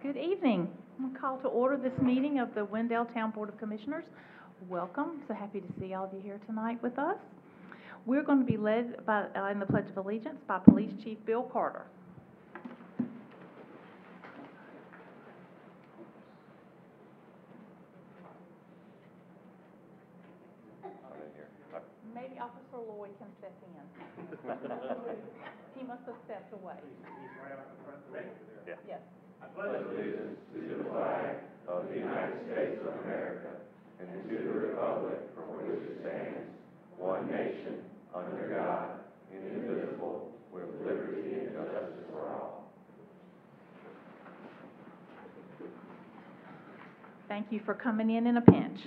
Good evening. I'm going to call to order this meeting of the Wendell Town Board of Commissioners. Welcome. So happy to see all of you here tonight with us. We're going to be led by, in the Pledge of Allegiance by Police Chief Bill Carter. Maybe Officer Lloyd can step in. He must have stepped away. He's right out in front of the room. Yeah. Yes. I pledge allegiance to the flag of the United States of America and to the republic for which it stands, one nation, under God, indivisible, with liberty and justice for all. Thank you for coming in a pinch.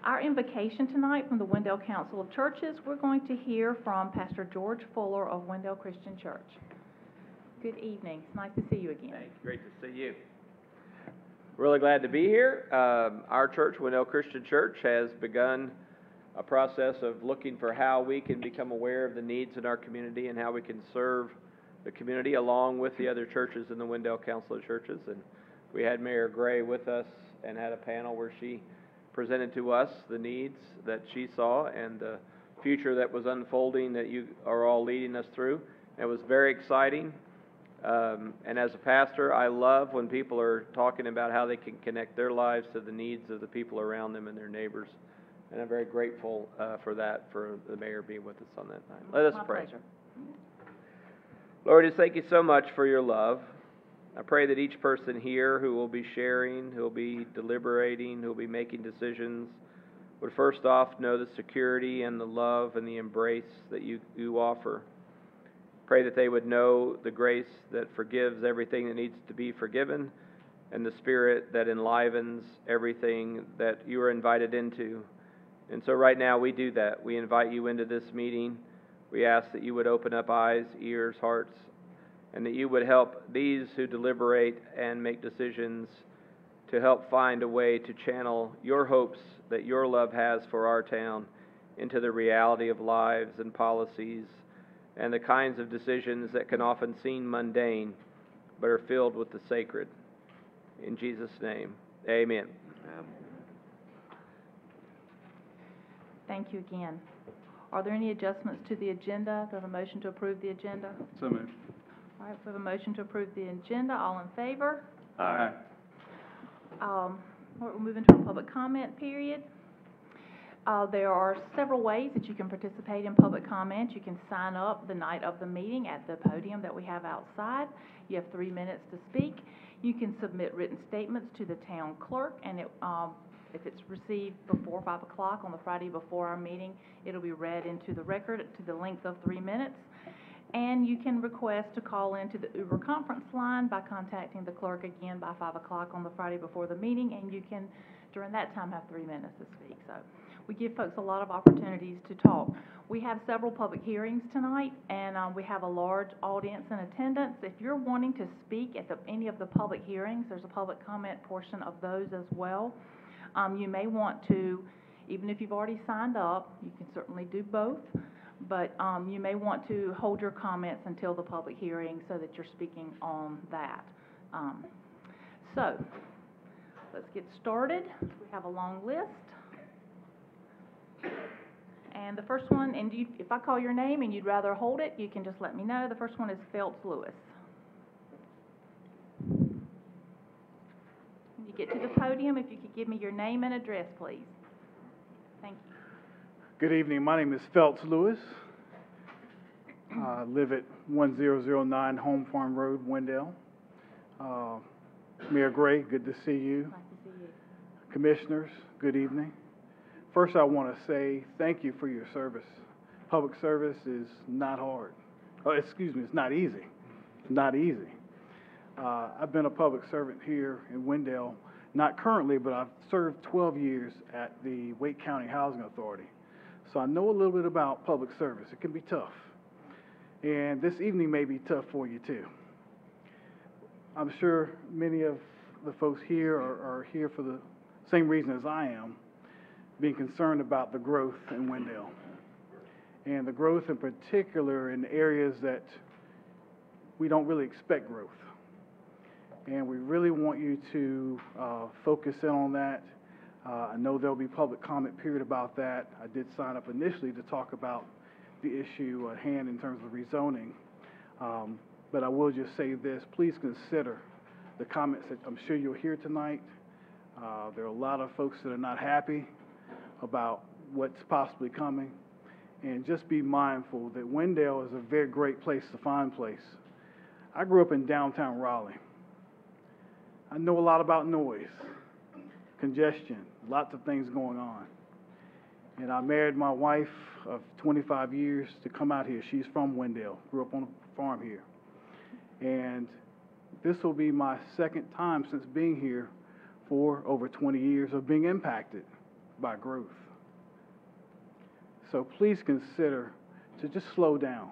Our invocation tonight from the Wendell Council of Churches, we're going to hear from Pastor George Fuller of Wendell Christian Church. Good evening. It's nice to see you again. Thanks. Great to see you. Really glad to be here. Our church, Wendell Christian Church, has begun a process of looking for how we can become aware of the needs in our community and how we can serve the community along with the other churches in the Wendell Council of Churches. And we had Mayor Gray with us and had a panel where she presented to us the needs that she saw and the future that was unfolding that you are all leading us through. It was very exciting. And as a pastor, I love when people are talking about how they can connect their lives to the needs of the people around them and their neighbors. And I'm very grateful for that, for the mayor being with us on that night. Let us pray. Pleasure. Lord, just thank you so much for your love. I pray that each person here who will be sharing, who will be deliberating, who will be making decisions, would first off know the security and the love and the embrace that you offer. Pray that they would know the grace that forgives everything that needs to be forgiven and the Spirit that enlivens everything that you are invited into. And so right now we do that. We invite you into this meeting. We ask that you would open up eyes, ears, hearts, and that you would help these who deliberate and make decisions to help find a way to channel your hopes that your love has for our town into the reality of lives and policies and the kinds of decisions that can often seem mundane but are filled with the sacred. In Jesus' name, amen. Thank you again. Are there any adjustments to the agenda? Do I have a motion to approve the agenda? So moved. All right, we have a motion to approve the agenda. All in favor? Aye. We're moving to a public comment period. There are several ways that you can participate in public comment. You can sign up the night of the meeting at the podium that we have outside. You have 3 minutes to speak. You can submit written statements to the town clerk, and if it's received before 5 o'clock on the Friday before our meeting, it'll be read into the record to the length of 3 minutes. And you can request to call into the Uber conference line by contacting the clerk again by 5 o'clock on the Friday before the meeting, and you can, during that time, have 3 minutes to speak. So we give folks a lot of opportunities to talk. We have several public hearings tonight, and we have a large audience in attendance. If you're wanting to speak at any of the public hearings, there's a public comment portion of those as well. You may want to, even if you've already signed up, you can certainly do both, but you may want to hold your comments until the public hearing so that you're speaking on that. So let's get started. We have a long list. And the first one, and if I call your name and you'd rather hold it, you can just let me know. The first one is Phelps Lewis. When you get to the podium, if you could give me your name and address, please. Thank you. Good evening. My name is Phelps Lewis. I live at 1009 Home Farm Road, Wendell. Mayor Gray, good to see you. Nice to see you. Commissioners, good evening. First, I want to say thank you for your service. Public service is not hard. Oh, excuse me, it's not easy. It's not easy. I've been a public servant here in Wendell, not currently, but I've served 12 years at the Wake County Housing Authority. So I know a little bit about public service. It can be tough. And this evening may be tough for you too. I'm sure many of the folks here are here for the same reason as I am, being concerned about the growth in Wendell. And the growth in particular in areas that we don't really expect growth. and we really want you to focus in on that. I know there'll be public comment period about that. I did sign up initially to talk about the issue at hand in terms of rezoning. But I will just say this, please consider the comments that I'm sure you'll hear tonight. There are a lot of folks that are not happy about what's possibly coming. And just be mindful that Wendell is a very great place to find place. I grew up in downtown Raleigh. I know a lot about noise, congestion, lots of things going on. And I married my wife of 25 years to come out here. She's from Wendell, grew up on a farm here. And this will be my second time since being here for over 20 years of being impacted by growth. So please consider to just slow down.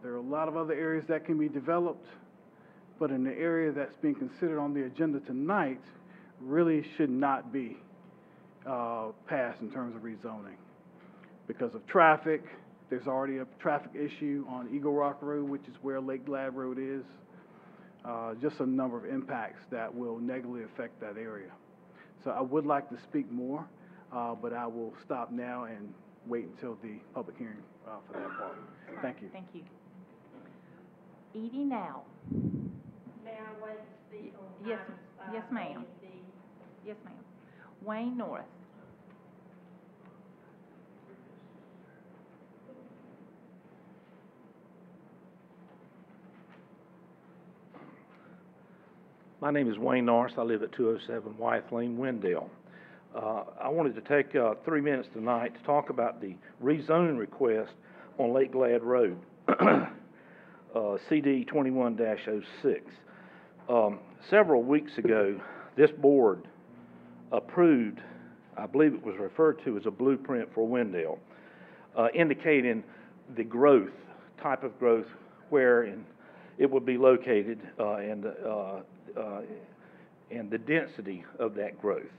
There are a lot of other areas that can be developed, but in the area that's being considered on the agenda tonight really should not be passed in terms of rezoning. Because of traffic, there's already a traffic issue on Eagle Rock Road, which is where Lake Glad Road is. Just a number of impacts that will negatively affect that area. So I would like to speak more, but I will stop now and wait until the public hearing for that part. Thank you. Thank you. Edie now. May I wait to speak on Yes, items yes, 5A ma'am. and B? Yes, ma'am. Wayne Norris. My name is Wayne Norris. I live at 207 Wythe Lane, Wendell. I wanted to take 3 minutes tonight to talk about the rezoning request on Lake Glad Road, CD 21-06. Several weeks ago, this board approved, I believe it was referred to as a blueprint for Wendell, indicating the growth, type of growth, where it would be located, and the density of that growth.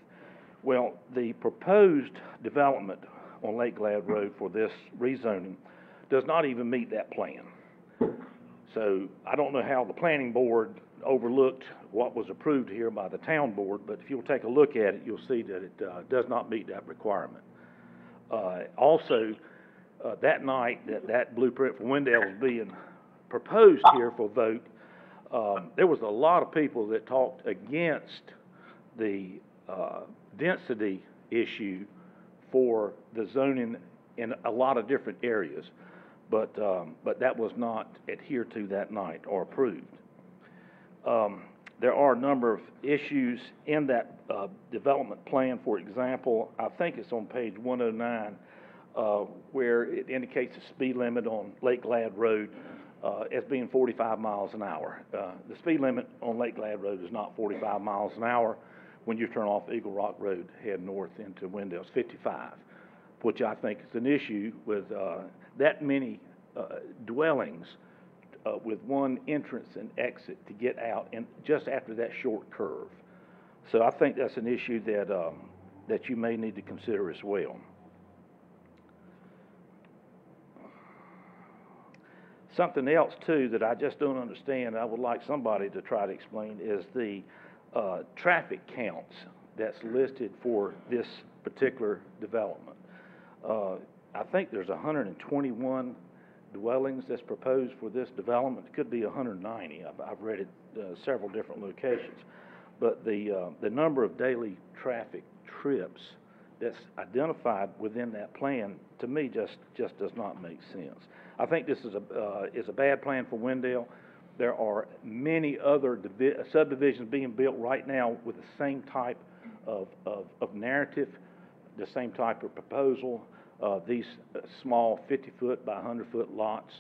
Well, the proposed development on Lake Glad Road for this rezoning does not even meet that plan. So I don't know how the planning board overlooked what was approved here by the town board, but if you'll take a look at it, you'll see that it does not meet that requirement. Also, that night that blueprint for Wendell was being proposed here for vote, there was a lot of people that talked against the density issue for the zoning in a lot of different areas, but that was not adhered to that night or approved. There are a number of issues in that development plan. For example, I think it's on page 109, where it indicates the speed limit on Lake Glad Road as being 45 miles an hour. The speed limit on Lake Glad Road is not 45 miles an hour. When you turn off Eagle Rock Road, head north into Wendell, it's 55, which I think is an issue with that many dwellings with one entrance and exit to get out, and just after that short curve. So I think that's an issue that you may need to consider as well. Something else, too, that I just don't understand, I would like somebody to try to explain, is the traffic counts that's listed for this particular development. I think there's 121 dwellings that's proposed for this development. It could be 190. I've read it several different locations. But the number of daily traffic trips that's identified within that plan, to me, just does not make sense. I think this is a bad plan for Wendell. There are many other subdivisions being built right now with the same type of narrative, the same type of proposal, these small 50-foot by 100-foot lots.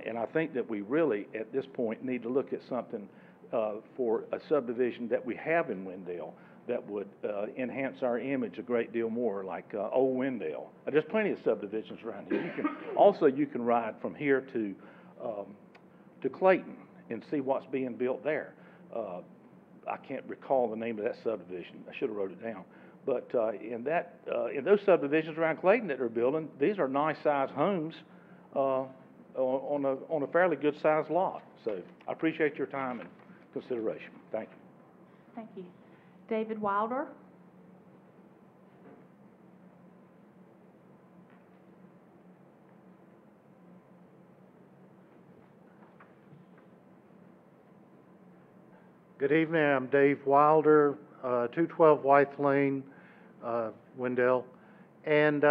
And I think that we really, at this point, need to look at something for a subdivision that we have in Wendell that would enhance our image a great deal more, like Old Wendell. There's plenty of subdivisions around here. You can ride from here to Clayton and see what's being built there. I can't recall the name of that subdivision. I should have wrote it down. But in those subdivisions around Clayton that they're building, these are nice-sized homes on a fairly good-sized lot. So I appreciate your time, and consideration. Thank you. Thank you. David Wilder? Good evening, I'm Dave Wilder, 212 Wythe Lane, Wendell. And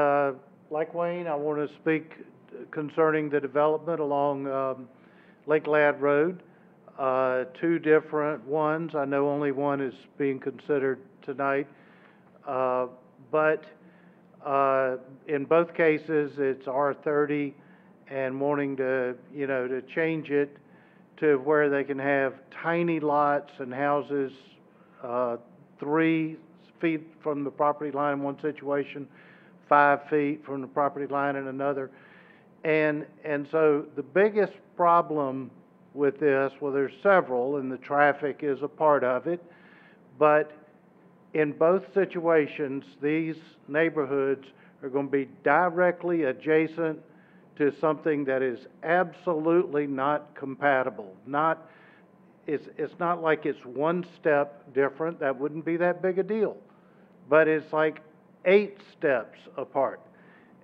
like Wayne, I want to speak concerning the development along Lake Ladd Road. Two different ones. I know only one is being considered tonight. But in both cases, it's R30 and wanting to, to change it to where they can have tiny lots and houses 3 feet from the property line in one situation, 5 feet from the property line in another. And so the biggest problem with this, well, there's several, and the traffic is a part of it, but in both situations, these neighborhoods are going to be directly adjacent to something that is absolutely not compatible. It's not like it's one step different. That wouldn't be that big a deal. But it's like 8 steps apart.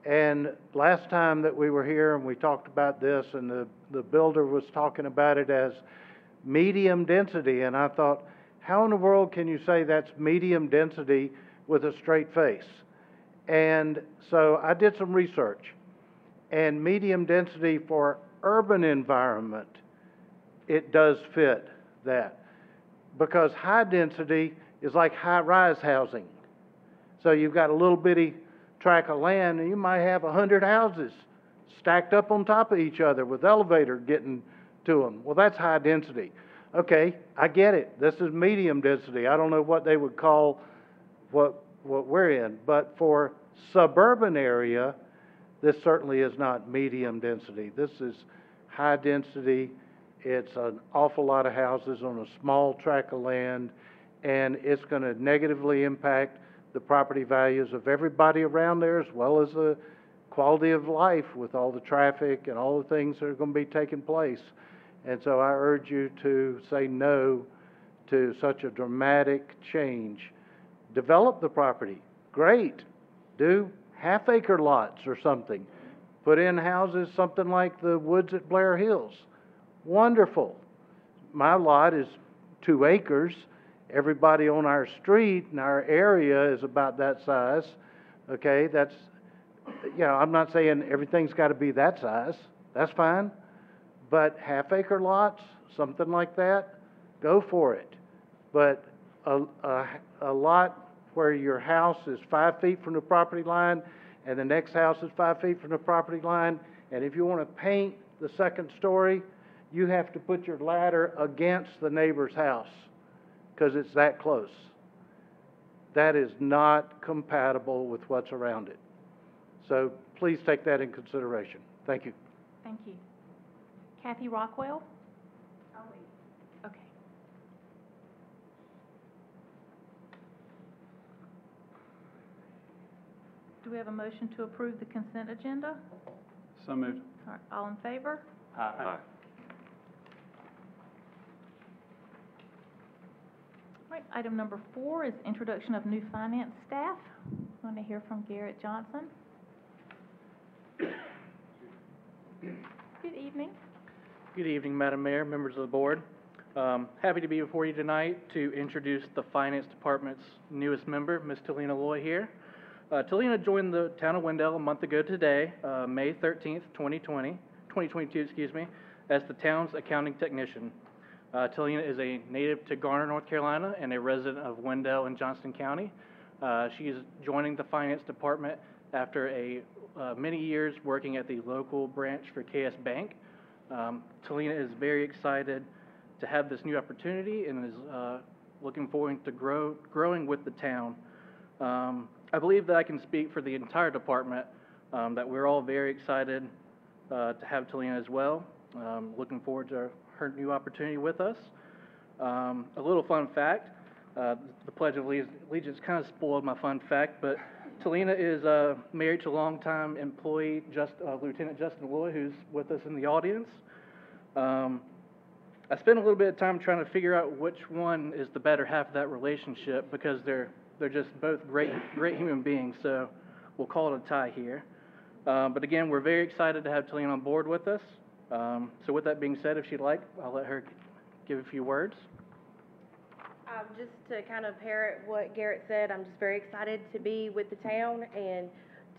And last time that we were here and we talked about this, and the builder was talking about it as medium density, and I thought, how in the world can you say that's medium density with a straight face? And so I did some research. And medium density for urban environment, it does fit that. Because high density is like high-rise housing. So you've got a little bitty tract of land, and you might have 100 houses stacked up on top of each other with elevator getting to them. Well, that's high density. Okay, I get it. This is medium density. I don't know what they would call what we're in. But for suburban area, this certainly is not medium density. This is high density. It's an awful lot of houses on a small tract of land, and it's going to negatively impact the property values of everybody around there, as well as the quality of life with all the traffic and all the things that are going to be taking place. And so I urge you to say no to such a dramatic change. Develop the property. Great. Do half-acre lots or something. Put in houses, something like the woods at Blair Hills. Wonderful. My lot is 2 acres. Everybody on our street and our area is about that size. Okay, that's, I'm not saying everything's got to be that size. That's fine. But half-acre lots, something like that, go for it. But a lot where your house is 5 feet from the property line and the next house is 5 feet from the property line, and if you want to paint the second story, you have to put your ladder against the neighbor's house because it's that close. That is not compatible with what's around it. So please take that in consideration. Thank you. Thank you. Kathy Rockwell? Okay. Do we have a motion to approve the consent agenda? So moved. All right, all in favor? Aye. All right, item number 4 is introduction of new finance staff. I'm going to hear from Garrett Johnson. Good evening. Good evening, Madam Mayor, members of the board. Happy to be before you tonight to introduce the Finance Department's newest member, Ms. Talina Loy here. Talina joined the town of Wendell a month ago today, May 13th, 2022, as the town's accounting technician. Talina is a native to Garner, North Carolina, and a resident of Wendell and Johnston County. She is joining the Finance Department after many years working at the local branch for KS Bank. Talina is very excited to have this new opportunity and is looking forward to growing with the town. I believe that I can speak for the entire department that we're all very excited to have Talina as well. Looking forward to her new opportunity with us. A little fun fact, the Pledge of Allegiance kind of spoiled my fun fact, but Talina is married to longtime employee Lieutenant Justin Loy, who's with us in the audience. I spent a little bit of time trying to figure out which one is the better half of that relationship because they're just both great human beings. So we'll call it a tie here. But again, we're very excited to have Taliana on board with us. So with that being said, if she'd like, I'll let her give a few words. Just to kind of parrot what Garrett said, I'm just very excited to be with the town and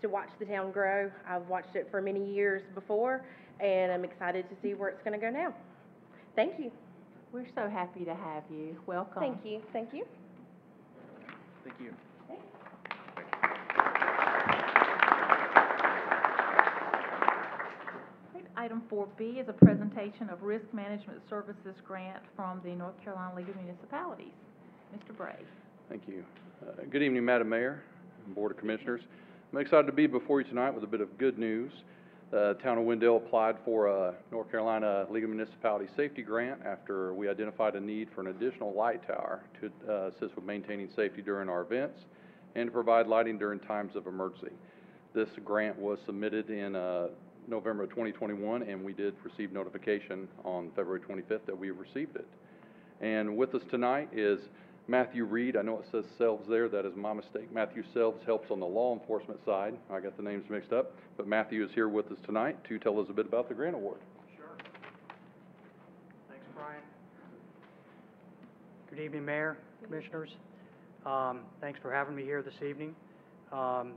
to watch the town grow. I've watched it for many years before, and I'm excited to see where it's going to go now. Thank you. We're so happy to have you. Welcome. Thank you. Thank you. Thank you. Great. Item 4B is a presentation of Risk Management Services Grant from the North Carolina League of Municipalities. Mr. Bray. Thank you. Good evening, Madam Mayor and Board of Commissioners. I'm excited to be before you tonight with a bit of good news. The town of Wendell applied for a North Carolina League of Municipalities safety grant after we identified a need for an additional light tower to assist with maintaining safety during our events and to provide lighting during times of emergency. This grant was submitted in November of 2021, and we did receive notification on February 25th that we received it. And with us tonight is Matthew Reed. I know it says Selves there. That is my mistake. Matthew Selves helps on the law enforcement side. I got the names mixed up. But Matthew is here with us tonight to tell us a bit about the grant award. Sure. Thanks, Brian. Good evening, Mayor, Commissioners. Thanks for having me here this evening. I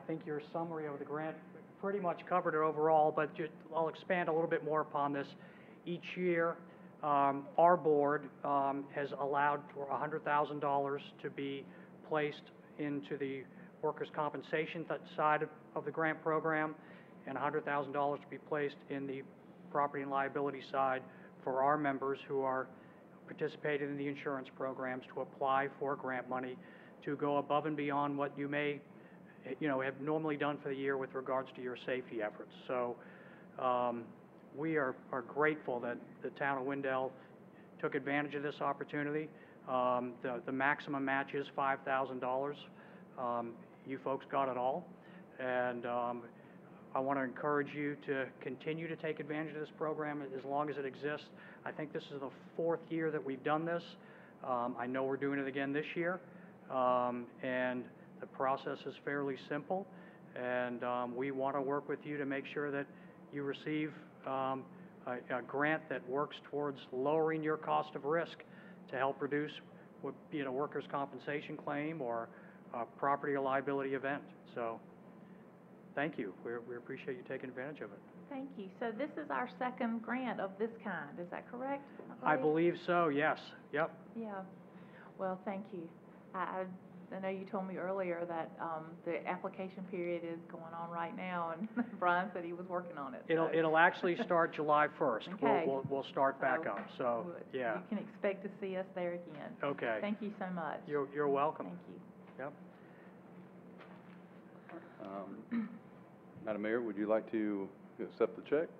think your summary of the grant pretty much covered it overall, but I'll expand a little bit more upon this. Each year, our board has allowed for $100,000 to be placed into the workers' compensation side of the grant program and $100,000 to be placed in the property and liability side for our members who are participating in the insurance programs to apply for grant money to go above and beyond what you may have normally done for the year with regards to your safety efforts. So we are grateful that the town of Wendell took advantage of this opportunity. The maximum match is $5,000. You folks got it all. And I want to encourage you to continue to take advantage of this program as long as it exists. I think this is the 4th year that we've done this. I know we're doing it again this year. And the process is fairly simple. And we want to work with you to make sure that you receive a grant that works towards lowering your cost of risk to help reduce what be it a workers' compensation claim or a property or liability event. So thank you. We appreciate you taking advantage of it. Thank you. So this is our second grant of this kind. Is that correct? I believe so, yes. Yep. Yeah. Well, thank you. I know you told me earlier that the application period is going on right now, and Brian said he was working on it. It'll actually start July 1st. Okay. We'll start back up. So yeah. You can expect to see us there again. Okay. Thank you so much. You're welcome. Thank you. Yep. Madam Mayor, would you like to accept the check?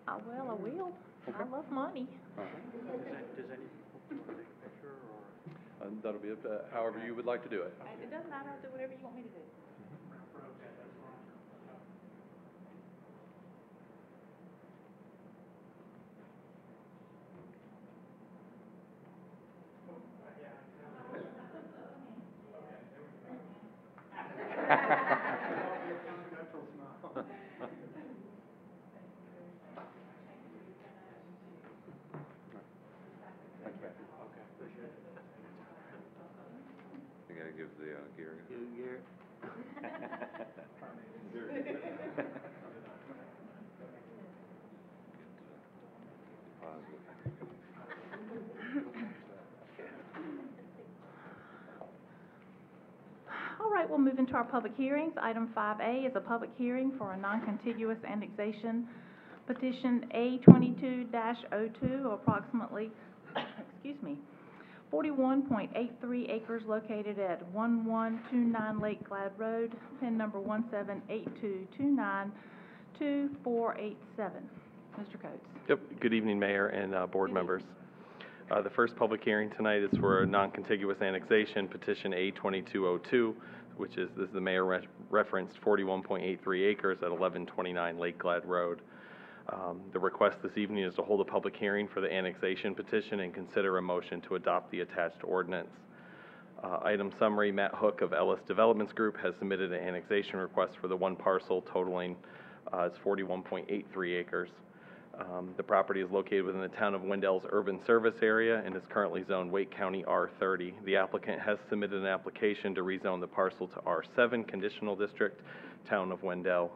Well, I will. Okay. I love money. All right. Does any take a picture or? That'll be however you would like to do it. It doesn't matter. I'll do whatever you want me to do. You gotta give the gear. All right, we'll move into our public hearings. Item 5A is a public hearing for a non-contiguous annexation petition A22-02 of approximately, 41.83 acres located at 1129 Lake Glad Road, PIN number 1782292487. Mr. Coates. Yep. Good evening, Mayor and board members. The first public hearing tonight is for a non-contiguous annexation petition A2202, which is, this is the mayor referenced 41.83 acres at 1129 Lake Glad Road. The request this evening is to hold a public hearing for the annexation petition and consider a motion to adopt the attached ordinance. Item summary, Matt Hook of Ellis Developments Group has submitted an annexation request for the one parcel totaling, it's 41.83 acres. The property is located within the town of Wendell's urban service area and is currently zoned Wake County R30. The applicant has submitted an application to rezone the parcel to R7 Conditional District, town of Wendell.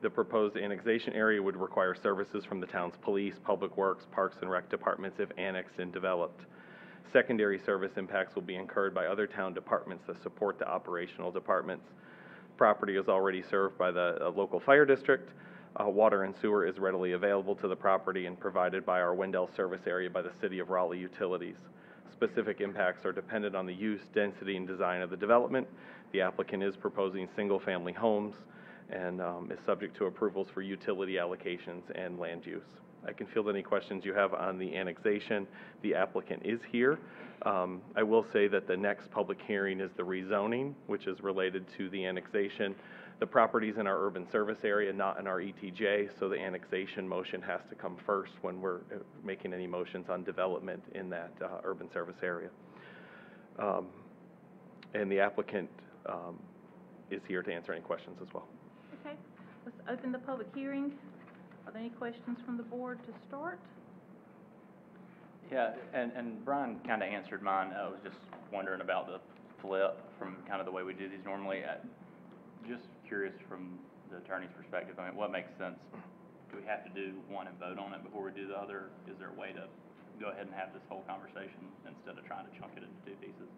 The proposed annexation area would require services from the town's police, public works, parks and rec departments if annexed and developed. Secondary service impacts will be incurred by other town departments that support the operational departments. Property is already served by the local fire district. Water and sewer is readily available to the property and provided by our Wendell service area by the City of Raleigh Utilities. Specific impacts are dependent on the use, density, and design of the development. The applicant is proposing single-family homes and is subject to approvals for utility allocations and land use. I can field any questions you have on the annexation. The applicant is here. I will say that the next public hearing is the rezoning, which is related to the annexation. The property's in our urban service area, not in our ETJ, so the annexation motion has to come first when we're making any motions on development in that urban service area. And the applicant is here to answer any questions as well. Okay, let's open the public hearing. Are there any questions from the board to start? Yeah, and Brian kind of answered mine. I was just wondering about the flip from kind of the way we do these normally. Just curious from the attorney's perspective, I mean, what makes sense? Do we have to do one and vote on it before we do the other? Is there a way to go ahead and have this whole conversation instead of trying to chunk it into two pieces?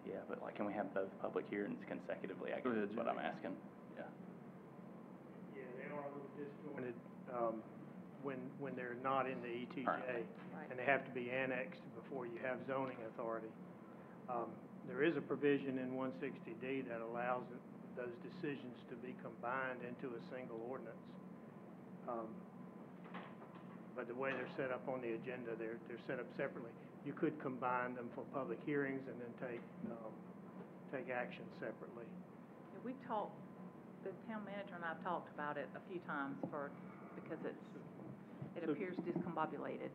Yeah, but like, can we have both public hearings consecutively? I guess is what I'm asking. Yeah. Yeah, they are a little disjointed when they're not in the ETJ, Right. and they have to be annexed before you have zoning authority. There is a provision in 160D that allows those decisions to be combined into a single ordinance. But the way they're set up on the agenda, they're set up separately. You could combine them for public hearings and then take action separately. Yeah, we've talked, the town manager and I have talked about it a few times because it appears discombobulated.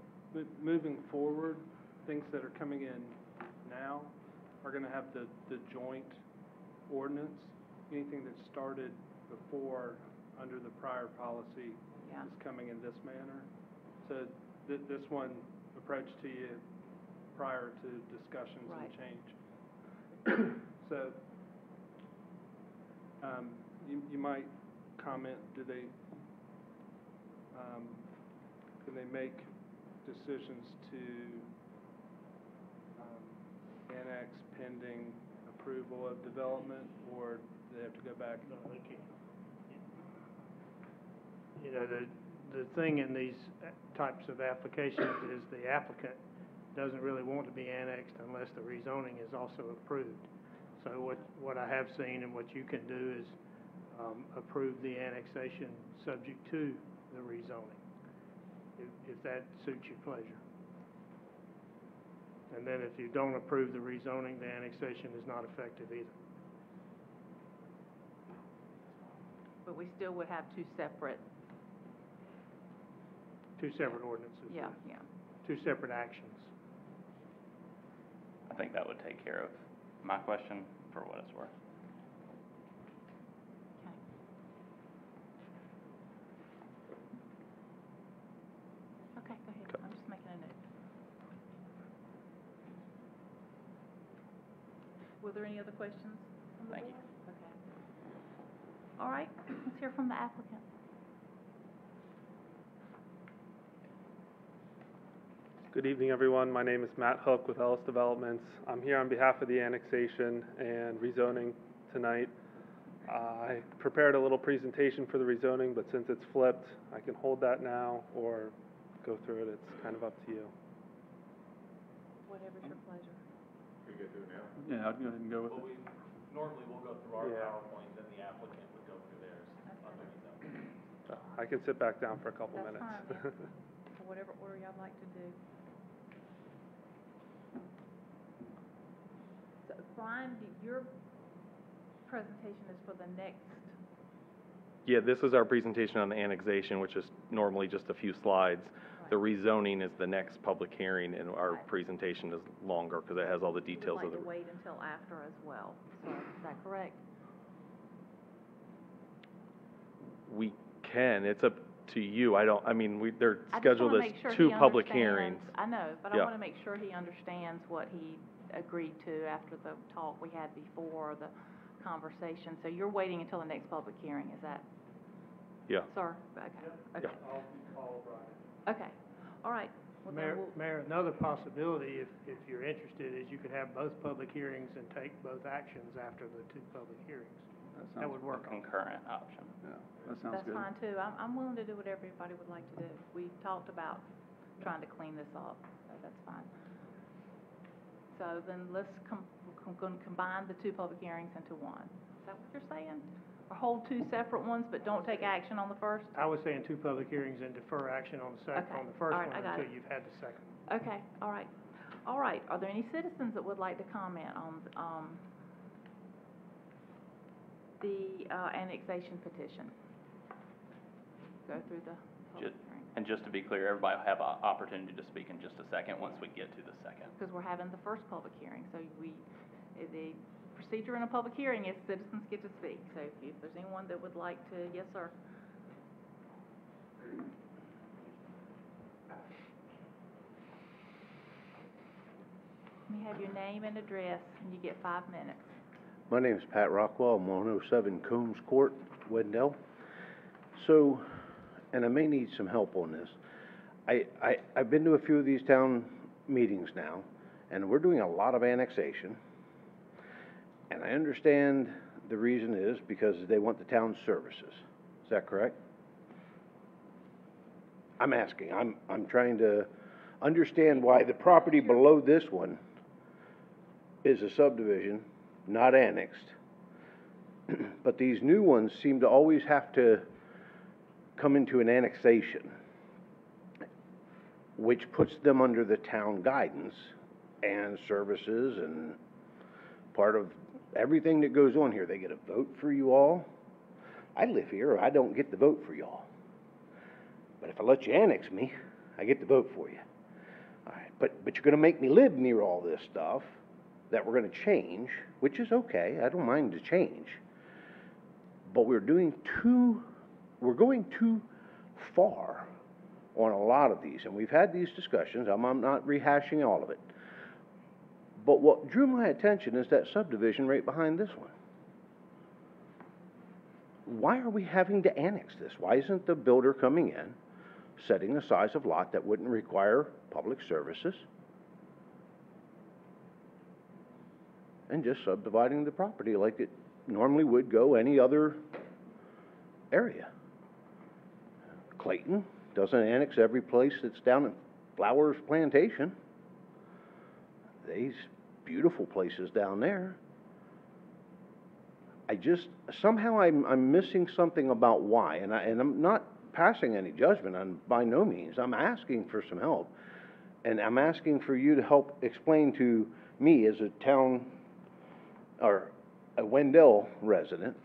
Moving forward, things that are coming in now are gonna have the joint ordinance. Anything that started before, under the prior policy, Yeah. is coming in this manner. So this one approach to you prior to discussions Right. and change. So, you might comment, can they make decisions to annex pending approval of development, or do they have to go back? No, they can't. You know, the thing in these types of applications is the applicant doesn't really want to be annexed unless the rezoning is also approved. So what I have seen and what you can do is approve the annexation subject to the rezoning, if that suits your pleasure. And then if you don't approve the rezoning, the annexation is not effective either. But we still would have two separate ordinances. Yeah. Two separate actions. I think that would take care of my question for what it's worth. Okay. Okay, go ahead. I'm just making a note. Were there any other questions from the Thank board? Okay. All right, let's hear from the applicant. Good evening, everyone. My name is Matt Hook with Ellis Developments. I'm here on behalf of the annexation and rezoning tonight. I prepared a little presentation for the rezoning, but since it's flipped, I can hold that now or go through it. It's kind of up to you. Whatever's your pleasure. Can we go through it now? Yeah, I'd go ahead and go with it. Normally, we'll go through our Yeah. PowerPoint, then the applicant would go through theirs on the rezoning. So I can sit back down for a couple That's minutes. fine, yeah. Or whatever order y'all like to do. So, Brian, your presentation is for the next, Yeah, this is our presentation on the annexation, which is normally just a few slides. The rezoning is the next public hearing, and our presentation is longer because it has all the you would details like of the. to wait until after as well. So, is that correct? We can, it's up to you. They're I just scheduled wanna as make sure two he public understands- hearings. I know, but I Yeah. want to make sure he understands what he agreed to after the talk we had before, the conversation. So you're waiting until the next public hearing, is that, Yeah. sir? Okay, okay. I'll follow Brian. Okay, all right. Well, then we'll- Mayor, another possibility, if you're interested, is you could have both public hearings and take both actions after the two public hearings. That would work. Concurrent option. Yeah, that sounds good. That's fine too. I'm willing to do whatever everybody would like to do. We talked about trying to clean this up, so that's fine. So then let's combine the two public hearings into one. Is that what you're saying? Or hold two separate ones, but don't take action on the first? I was saying two public hearings and defer action on the Okay. on the first All right, one I got until it. you've had the second. Okay, all right. All right, are there any citizens that would like to comment on, the annexation petition? Go through the public hearing, And just to be clear, everybody will have an opportunity to speak in just a second, once we get to the second. because we're having the first public hearing, so the procedure in a public hearing is citizens get to speak. So if there's anyone that would like to, yes, sir. Let me have your name and address, and you get 5 minutes. My name is Pat Rockwell. I'm 107 Coombs Court, Wendell. So, and I may need some help on this. I've been to a few of these town meetings now, and we're doing a lot of annexation. And I understand the reason is because they want the town's services. Is that correct? I'm asking. I'm trying to understand why the property below this one is a subdivision, not annexed. But these new ones seem to always have to come into an annexation, which puts them under the town guidance and services and part of everything that goes on here. They get a vote for you all. I live here, I don't get the vote for y'all. But if I let you annex me, I get the vote for you. All right, but you're gonna make me live near all this stuff that we're gonna change, which is okay, I don't mind the change. But we're going too far on a lot of these, and we've had these discussions. I'm not rehashing all of it. But what drew my attention is that subdivision right behind this one. Why are we having to annex this? Why isn't the builder coming in, setting the size of lot that wouldn't require public services, and just subdividing the property like it normally would go any other area? Clayton doesn't annex every place that's down at Flowers Plantation. These beautiful places down there. Somehow I'm missing something about why, and I'm not passing any judgment on, by no means. I'm asking for some help, and I'm asking for you to help explain to me as a town or a Wendell resident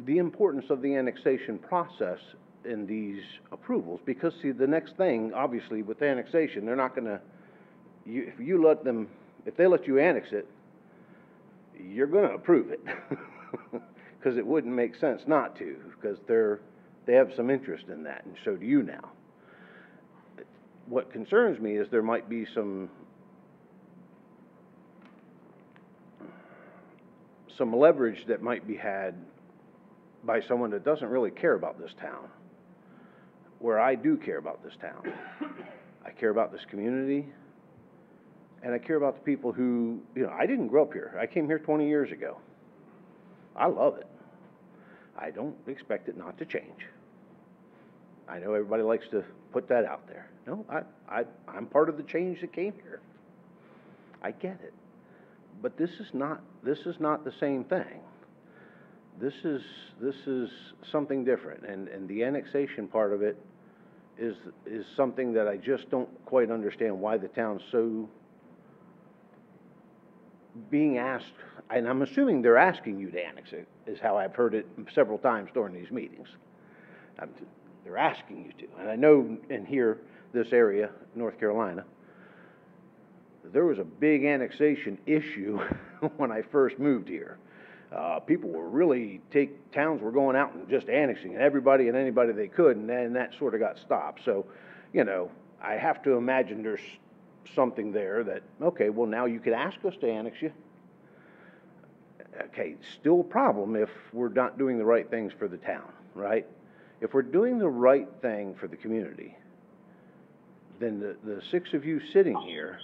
the importance of the annexation process in these approvals, because see, the next thing, obviously, with annexation, they're not gonna, if they let you annex it, you're gonna approve it. Because it wouldn't make sense not to, because they have some interest in that, and so do you now. What concerns me is there might be some leverage that might be had by someone that doesn't really care about this town, where I do care about this town. I care about this community, and I care about the people who, I didn't grow up here. I came here 20 years ago. I love it. I don't expect it not to change. I know everybody likes to put that out there. No, I'm part of the change that came here. I get it. But this is not the same thing. This is something different, and the annexation part of it is something that I just don't quite understand why the town's so being asked, and I'm assuming they're asking you to annex it, is how I've heard it several times during these meetings. They're asking you to. And I know in here, this area, North Carolina, there was a big annexation issue when I first moved here. People were really towns were going out and just annexing everybody and anybody they could, and then that sort of got stopped. So, you know, I have to imagine there's something there that, okay, well, now you can ask us to annex you. Okay, still a problem if we're not doing the right things for the town, right? If we're doing the right thing for the community, then the six of you sitting here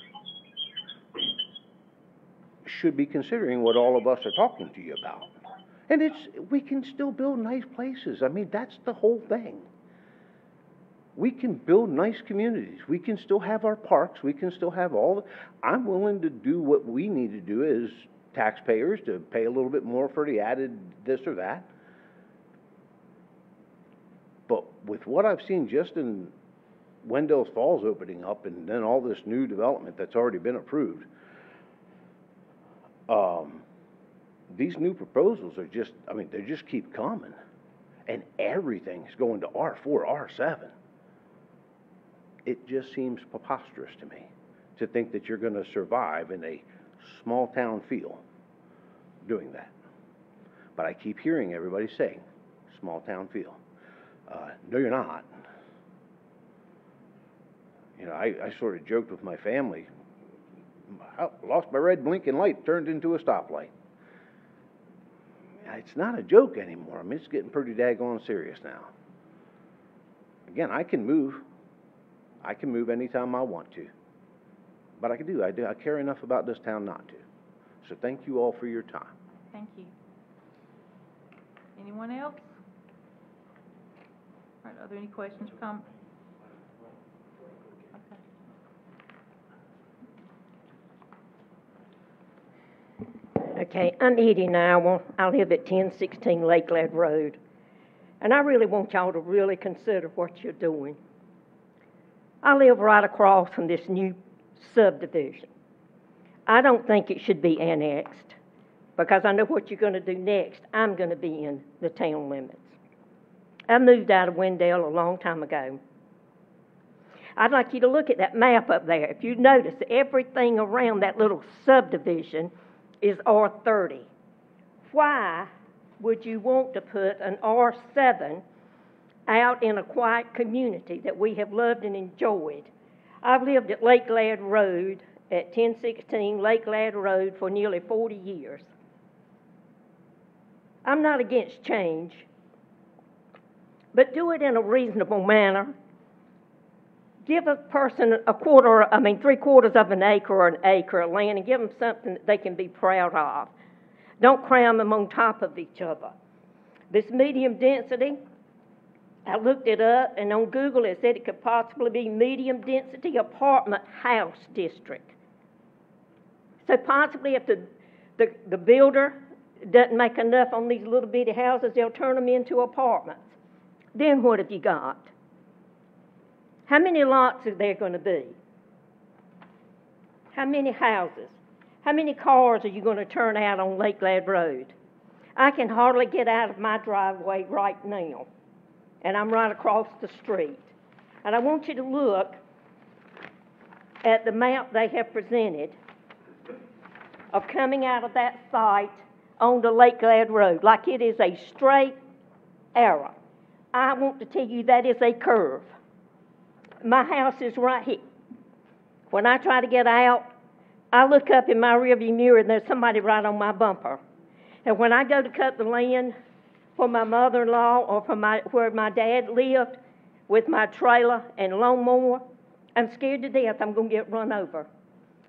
should be considering what all of us are talking to you about. And we can still build nice places. I mean, that's the whole thing. We can build nice communities. We can still have our parks. We can still have I'm willing to do what we need to do as taxpayers to pay a little bit more for the added this or that. But with what I've seen just in Wendell Falls opening up and then all this new development that's already been approved, these new proposals are just, I mean, they just keep coming. And everything's going to R4, R7. It just seems preposterous to me to think that you're going to survive in a small town feel doing that. But I keep hearing everybody saying, small town feel. No, you're not. You know, I sort of joked with my family. I lost my red blinking light, turned into a stoplight. It's not a joke anymore. I mean, it's getting pretty daggone serious now. Again, I can move. I can move anytime I want to. But I do. I care enough about this town not to. So thank you all for your time. Thank you. Anyone else? All right, are there any questions or comments? Okay, I'm Edie now. I live at 1016 Lakeland Road. And I really want y'all to really consider what you're doing. I live right across from this new subdivision. I don't think it should be annexed because I know what you're going to do next. I'm going to be in the town limits. I moved out of Wendell a long time ago. I'd like you to look at that map up there. If you notice, everything around that little subdivision is R30. Why would you want to put an R7 out in a quiet community that we have loved and enjoyed? I've lived at Lakeland Road, at 1016 Lakeland Road for nearly 40 years. I'm not against change, but do it in a reasonable manner. Give a person three-quarters of an acre or an acre of land and give them something that they can be proud of. Don't cram them on top of each other. This medium density, I looked it up, and on Google it said it could possibly be medium density apartment house district. So possibly if the builder doesn't make enough on these little bitty houses, they'll turn them into apartments. Then what have you got? How many lots are there going to be? How many houses? How many cars are you going to turn out on Lakeland Road? I can hardly get out of my driveway right now, and I'm right across the street. And I want you to look at the map they have presented of coming out of that site onto Lakeland Road, like it is a straight arrow. I want to tell you that is a curve. My house is right here. When I try to get out, I look up in my rearview mirror and there's somebody right on my bumper. And when I go to cut the land for my mother-in-law or for where my dad lived with my trailer and lawnmower, I'm scared to death I'm going to get run over.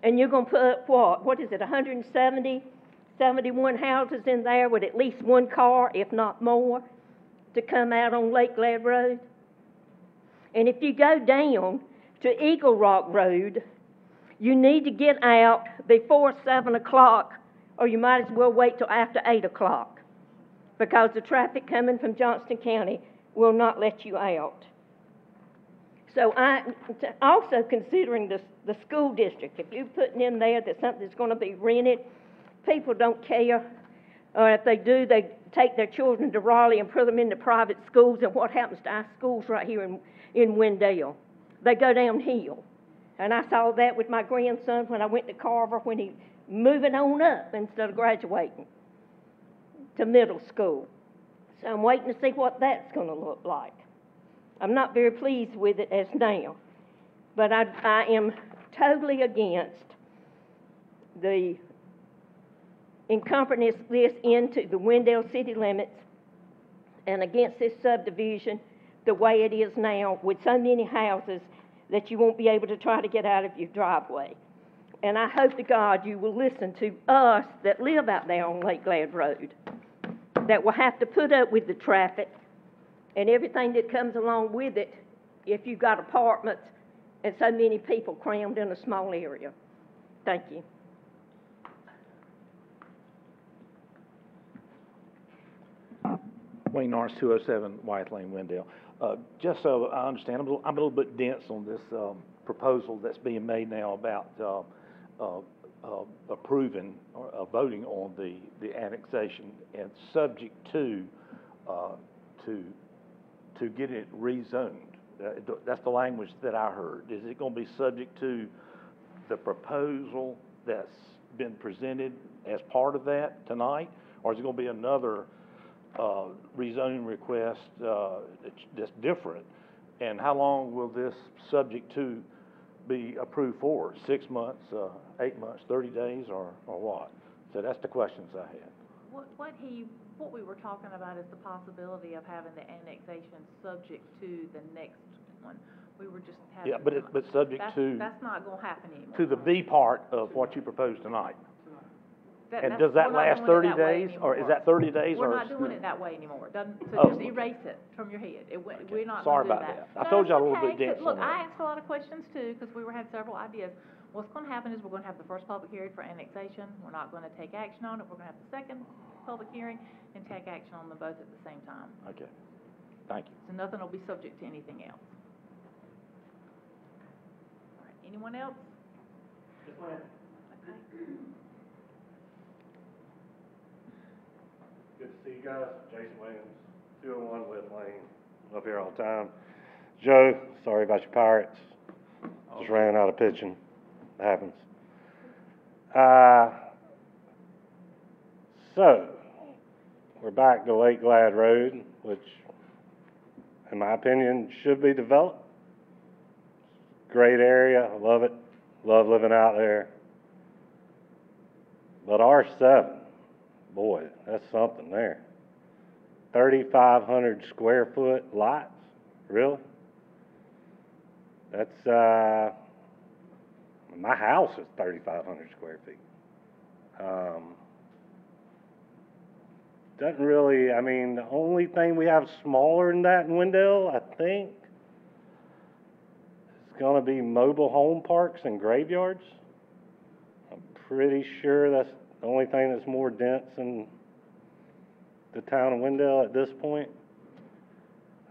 And you're going to put what is it, 71 houses in there with at least one car, if not more, to come out on Lakeland Road? And if you go down to Eagle Rock Road, you need to get out before 7 o'clock, or you might as well wait till after 8 o'clock, because the traffic coming from Johnston County will not let you out. So also considering the school district, if you're putting in there that something's gonna be rented, people don't care. Or if they do, they take their children to Raleigh and put them into private schools, and what happens to our schools right here in Wendell? They go downhill. And I saw that with my grandson when I went to Carver, when he moving on up instead of graduating to middle school. So I'm waiting to see what that's gonna look like. I'm not very pleased with it as now, but I am totally against the encompassing this into the Wendell city limits and against this subdivision the way it is now with so many houses that you won't be able to try to get out of your driveway. And I hope to God you will listen to us that live out there on Lake Glad Road, that will have to put up with the traffic and everything that comes along with it if you've got apartments and so many people crammed in a small area. Thank you. Wayne Norris, 207 White Lane, Wendell. Just so I understand, I'm a little bit dense on this proposal that's being made now about approving or voting on the annexation and subject to get it rezoned. That's the language that I heard. Is it going to be subject to the proposal that's been presented as part of that tonight, or is it going to be another rezoning request that's different? And how long will this subject to be approved for? 6 months, 8 months, 30 days, or what? So that's the questions I had. What we were talking about is the possibility of having the annexation subject to the next one. We were just having. Yeah, but subject to. That's not gonna happen anymore. To the B part of what you proposed tonight. And does we're that not last doing 30 it that way days, or is anymore. that 30 days, We're or? not doing it that way anymore. So Oh, just okay. erase it from your head. We're not Sorry gonna do about that. that. I told you I was a little it's bit okay, dense 'cause look, on that. I asked a lot of questions too, because we had several ideas. What's gonna happen is we're gonna have the first public hearing for annexation. We're not gonna take action on it. We're gonna have the second public hearing and take action on them both at the same time. Okay, thank you. So nothing will be subject to anything else. All right, anyone else? Okay. Good to see you guys. Jason Williams, 201 West Lane. I'm up here all the time. Joe, sorry about your Pirates. Just ran out of pitching. It happens. So, we're back to Lake Glad Road, which, in my opinion, should be developed. Great area. I love it. Love living out there. But R7, boy, that's something there. 3,500 square foot lots? Really? That's, my house is 3,500 square feet. Doesn't really, I mean, the only thing we have smaller than that in Wendell, I think, is gonna be mobile home parks and graveyards. I'm pretty sure that's the only thing that's more dense in the town of Wendell at this point.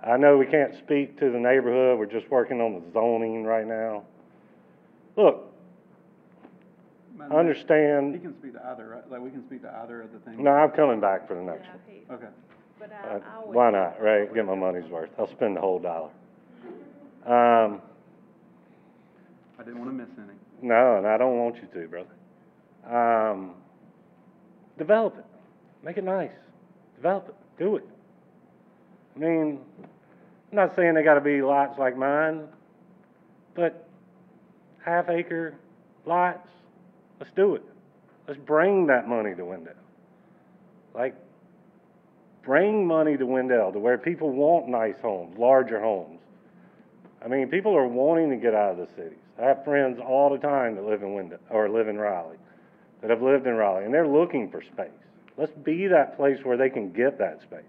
I know we can't speak to the neighborhood, we're just working on the zoning right now. Look, I understand. He can speak to either, right? Like, we can speak to either of the things. No, I'm coming back for the next one. Okay. But Why not, right? Get my money's worth. I'll spend the whole $1. I didn't want to miss any. No, and I don't want you to, brother. Develop it. Make it nice. Develop it. Do it. I mean, I'm not saying they gotta be lots like mine, but half-acre lots, let's do it. Let's bring that money to Wendell. Like, bring money to Wendell to where people want nice homes, larger homes. I mean, people are wanting to get out of the cities. I have friends all the time that live in Wendell, or live in Raleigh, that have lived in Raleigh, and they're looking for space. Let's be that place where they can get that space.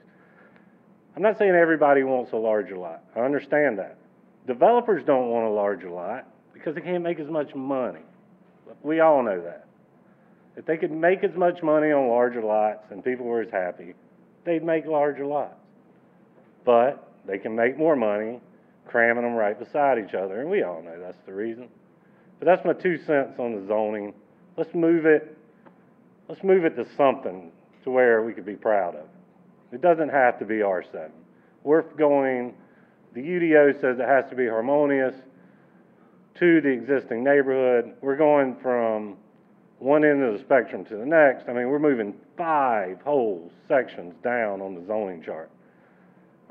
I'm not saying everybody wants a larger lot. I understand that. Developers don't want a larger lot because they can't make as much money. We all know that. If they could make as much money on larger lots and people were as happy, they'd make larger lots. But they can make more money cramming them right beside each other, and we all know that's the reason. But that's my 2 cents on the zoning. Let's move it to something to where we could be proud of. It doesn't have to be R7. The UDO says it has to be harmonious to the existing neighborhood. We're going from one end of the spectrum to the next. I mean, we're moving 5 whole sections down on the zoning chart.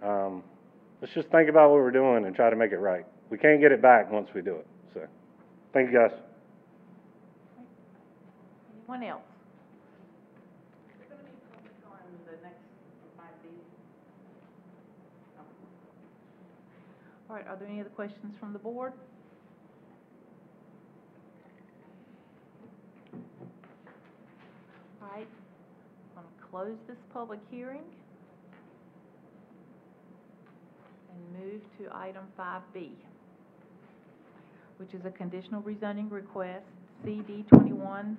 Let's just think about what we're doing and try to make it right. We can't get it back once we do it. So, thank you, guys. Anyone else? Is there going to be public on the next 5B? All right, are there any other questions from the board? All right, I'm going to close this public hearing and move to item 5B, which is a conditional rezoning request, CD 21-06,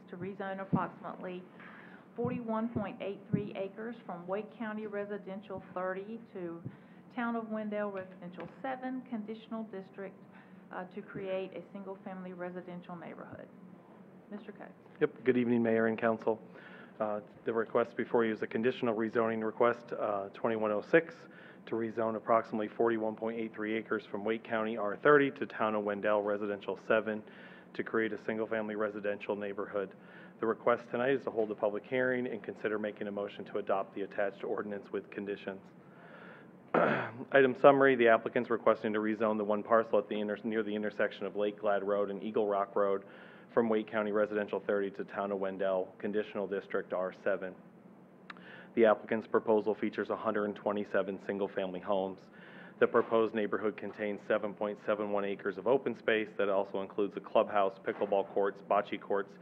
to rezone approximately 41.83 acres from Wake County Residential 30 to Town of Wendell Residential 7 Conditional District to create a single-family residential neighborhood. Mr. Coates. Yep, good evening, Mayor and Council. The request before you is a conditional rezoning request, 2106, to rezone approximately 41.83 acres from Wake County R30 to Town of Wendell Residential 7 to create a single-family residential neighborhood. The request tonight is to hold a public hearing and consider making a motion to adopt the attached ordinance with conditions. Item summary, the applicant's requesting to rezone the one parcel at near the intersection of Lake Glad Road and Eagle Rock Road from Wake County Residential 30 to Town of Wendell, Conditional District R7. The applicant's proposal features 127 single-family homes. The proposed neighborhood contains 7.71 acres of open space that also includes a clubhouse, pickleball courts, bocce courts,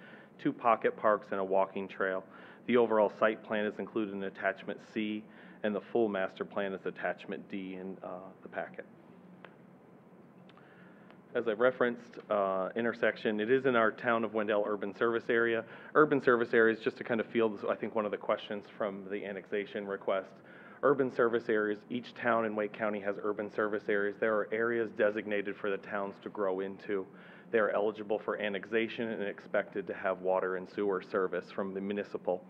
2 pocket parks, and a walking trail. The overall site plan is included in Attachment C, and the full master plan is Attachment D in the packet. As I referenced, intersection, it is in our Town of Wendell urban service area. Urban service areas, just to kind of field, I think, one of the questions from the annexation request. Urban service areas, each town in Wake County has urban service areas. There are areas designated for the towns to grow into. They are eligible for annexation and expected to have water and sewer service from the municipal.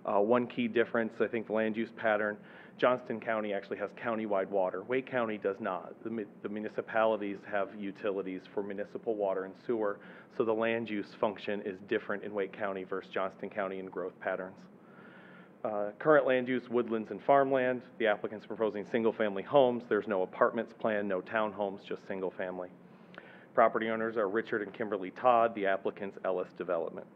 One key difference, I think, the land use pattern, Johnston County actually has countywide water. Wake County does not. The municipalities have utilities for municipal water and sewer, so the land use function is different in Wake County versus Johnston County in growth patterns. Current land use, woodlands and farmland. The applicant's proposing single-family homes. There's no apartments planned, no townhomes, just single-family. Property owners are Richard and Kimberly Todd, the applicant's Ellis Development.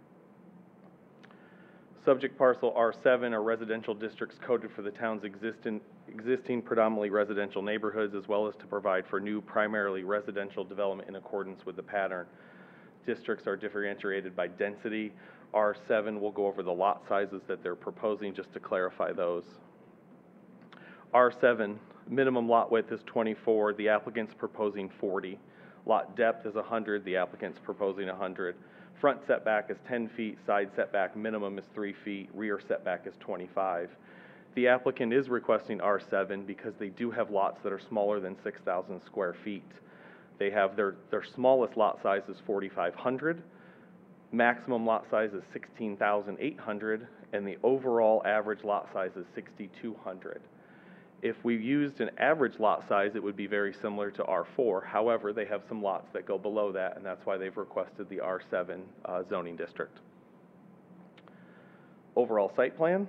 Subject parcel R7 are residential districts coded for the town's existing predominantly residential neighborhoods, as well as to provide for new primarily residential development in accordance with the pattern. Districts are differentiated by density. R7 will go over the lot sizes that they're proposing just to clarify those. R7, minimum lot width is 24, the applicant's proposing 40. Lot depth is 100, the applicant's proposing 100. Front setback is 10 feet, side setback minimum is 3 feet, rear setback is 25. The applicant is requesting R7 because they do have lots that are smaller than 6,000 square feet. They have their smallest lot size is 4,500, maximum lot size is 16,800, and the overall average lot size is 6,200. If we used an average lot size, it would be very similar to R4. However, they have some lots that go below that, and that's why they've requested the R7 zoning district. Overall site plan.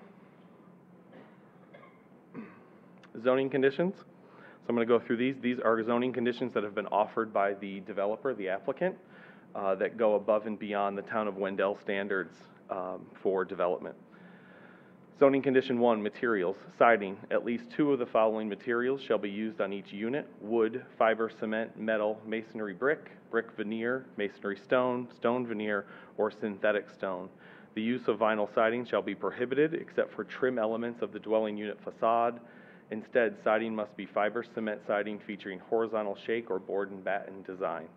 Zoning conditions. So I'm going to go through these. These are zoning conditions that have been offered by the developer, the applicant, that go above and beyond the Town of Wendell standards for development. Zoning condition 1, materials, siding. At least 2 of the following materials shall be used on each unit: wood, fiber, cement, metal, masonry brick, brick veneer, masonry stone, stone veneer, or synthetic stone. The use of vinyl siding shall be prohibited except for trim elements of the dwelling unit facade. Instead, siding must be fiber cement siding featuring horizontal shake or board and batten design.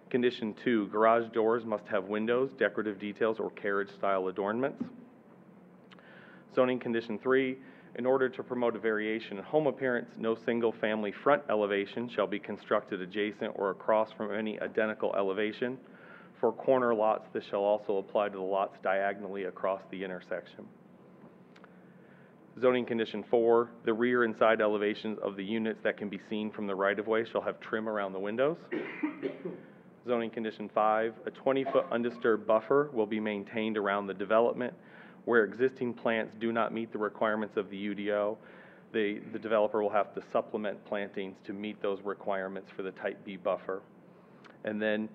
Condition 2, garage doors must have windows, decorative details, or carriage style adornments. Zoning condition 3, In order to promote a variation in home appearance, no single-family front elevation shall be constructed adjacent or across from any identical elevation. For corner lots, this shall also apply to the lots diagonally across the intersection. Zoning condition 4, the rear and side elevations of the units that can be seen from the right-of-way shall have trim around the windows. Zoning condition 5, a 20-foot undisturbed buffer will be maintained around the development. Where existing plants do not meet the requirements of the UDO, the developer will have to supplement plantings to meet those requirements for the Type B buffer. And then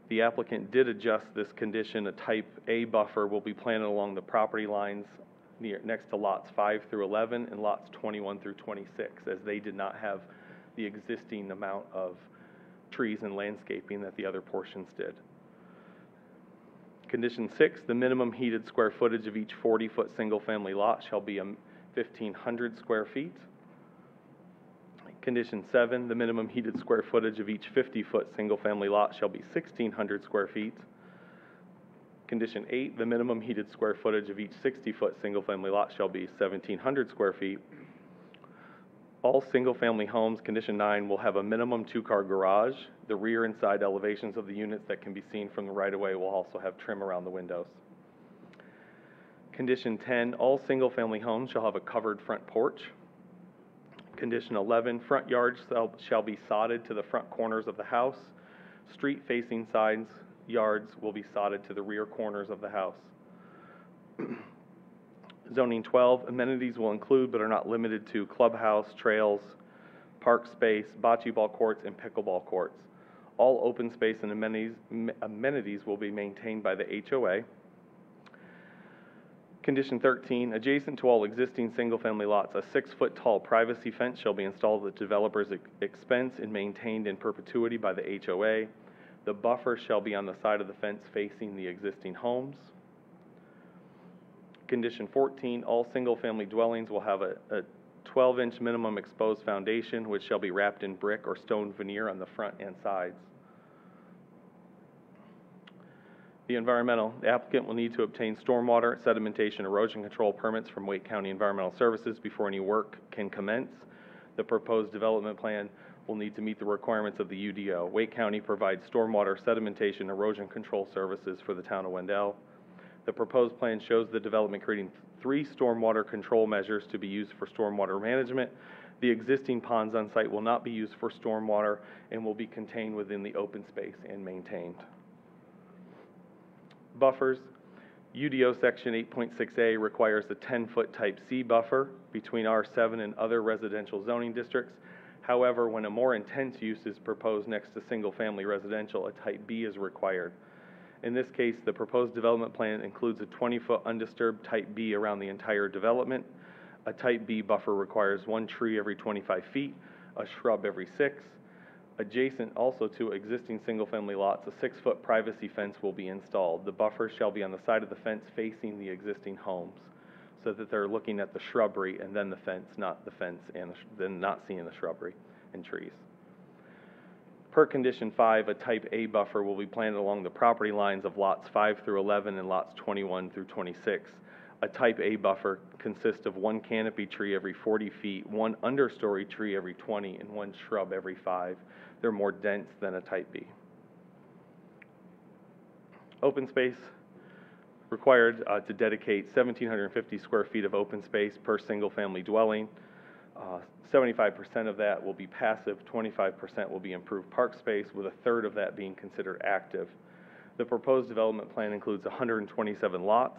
the applicant did adjust this condition. A Type A buffer will be planted along the property lines next to lots 5 through 11 and lots 21 through 26, as they did not have the existing amount of trees and landscaping that the other portions did. Condition 6, the minimum heated square footage of each 40-foot single-family lot shall be 1,500 square feet. Condition 7, the minimum heated square footage of each 50-foot single-family lot shall be 1,600 square feet. Condition 8, the minimum heated square footage of each 60-foot single-family lot shall be 1,700 square feet. All single-family homes, condition 9, will have a minimum 2-car garage. The rear and side elevations of the units that can be seen from the right-of-way will also have trim around the windows. Condition 10, all single-family homes shall have a covered front porch. Condition 11, front yards shall be sodded to the front corners of the house. Street-facing sides yards will be sodded to the rear corners of the house. Zoning 12, amenities will include but are not limited to clubhouse, trails, park space, bocce ball courts, and pickleball courts. All open space and amenities will be maintained by the HOA. Condition 13, adjacent to all existing single-family lots, a 6-foot tall privacy fence shall be installed at the developer's expense and maintained in perpetuity by the HOA. The buffer shall be on the side of the fence facing the existing homes. Condition 14, all single-family dwellings will have a 12-inch minimum exposed foundation, which shall be wrapped in brick or stone veneer on the front and sides. The applicant will need to obtain stormwater, sedimentation, erosion control permits from Wake County Environmental Services before any work can commence. The proposed development plan will need to meet the requirements of the UDO. Wake County provides stormwater, sedimentation, erosion control services for the town of Wendell. The proposed plan shows the development creating 3 stormwater control measures to be used for stormwater management. The existing ponds on site will not be used for stormwater and will be contained within the open space and maintained. Buffers. UDO Section 8.6A requires a 10-foot Type C buffer between R7 and other residential zoning districts. However, when a more intense use is proposed next to single-family residential, a Type B is required. In this case, the proposed development plan includes a 20-foot undisturbed Type B around the entire development. A Type B buffer requires 1 tree every 25 feet, a shrub every 6. Adjacent also to existing single-family lots, a 6-foot privacy fence will be installed. The buffer shall be on the side of the fence facing the existing homes, so that they're looking at the shrubbery and then the fence, not the fence and then not seeing the shrubbery and trees. Per condition 5, a Type A buffer will be planted along the property lines of lots 5 through 11 and lots 21 through 26. A Type A buffer consists of 1 canopy tree every 40 feet, 1 understory tree every 20, and 1 shrub every 5. They're more dense than a Type B. Open space required to dedicate 1,750 square feet of open space per single-family dwelling. 75% of that will be passive, 25% will be improved park space, with 1/3 of that being considered active. The proposed development plan includes 127 lots,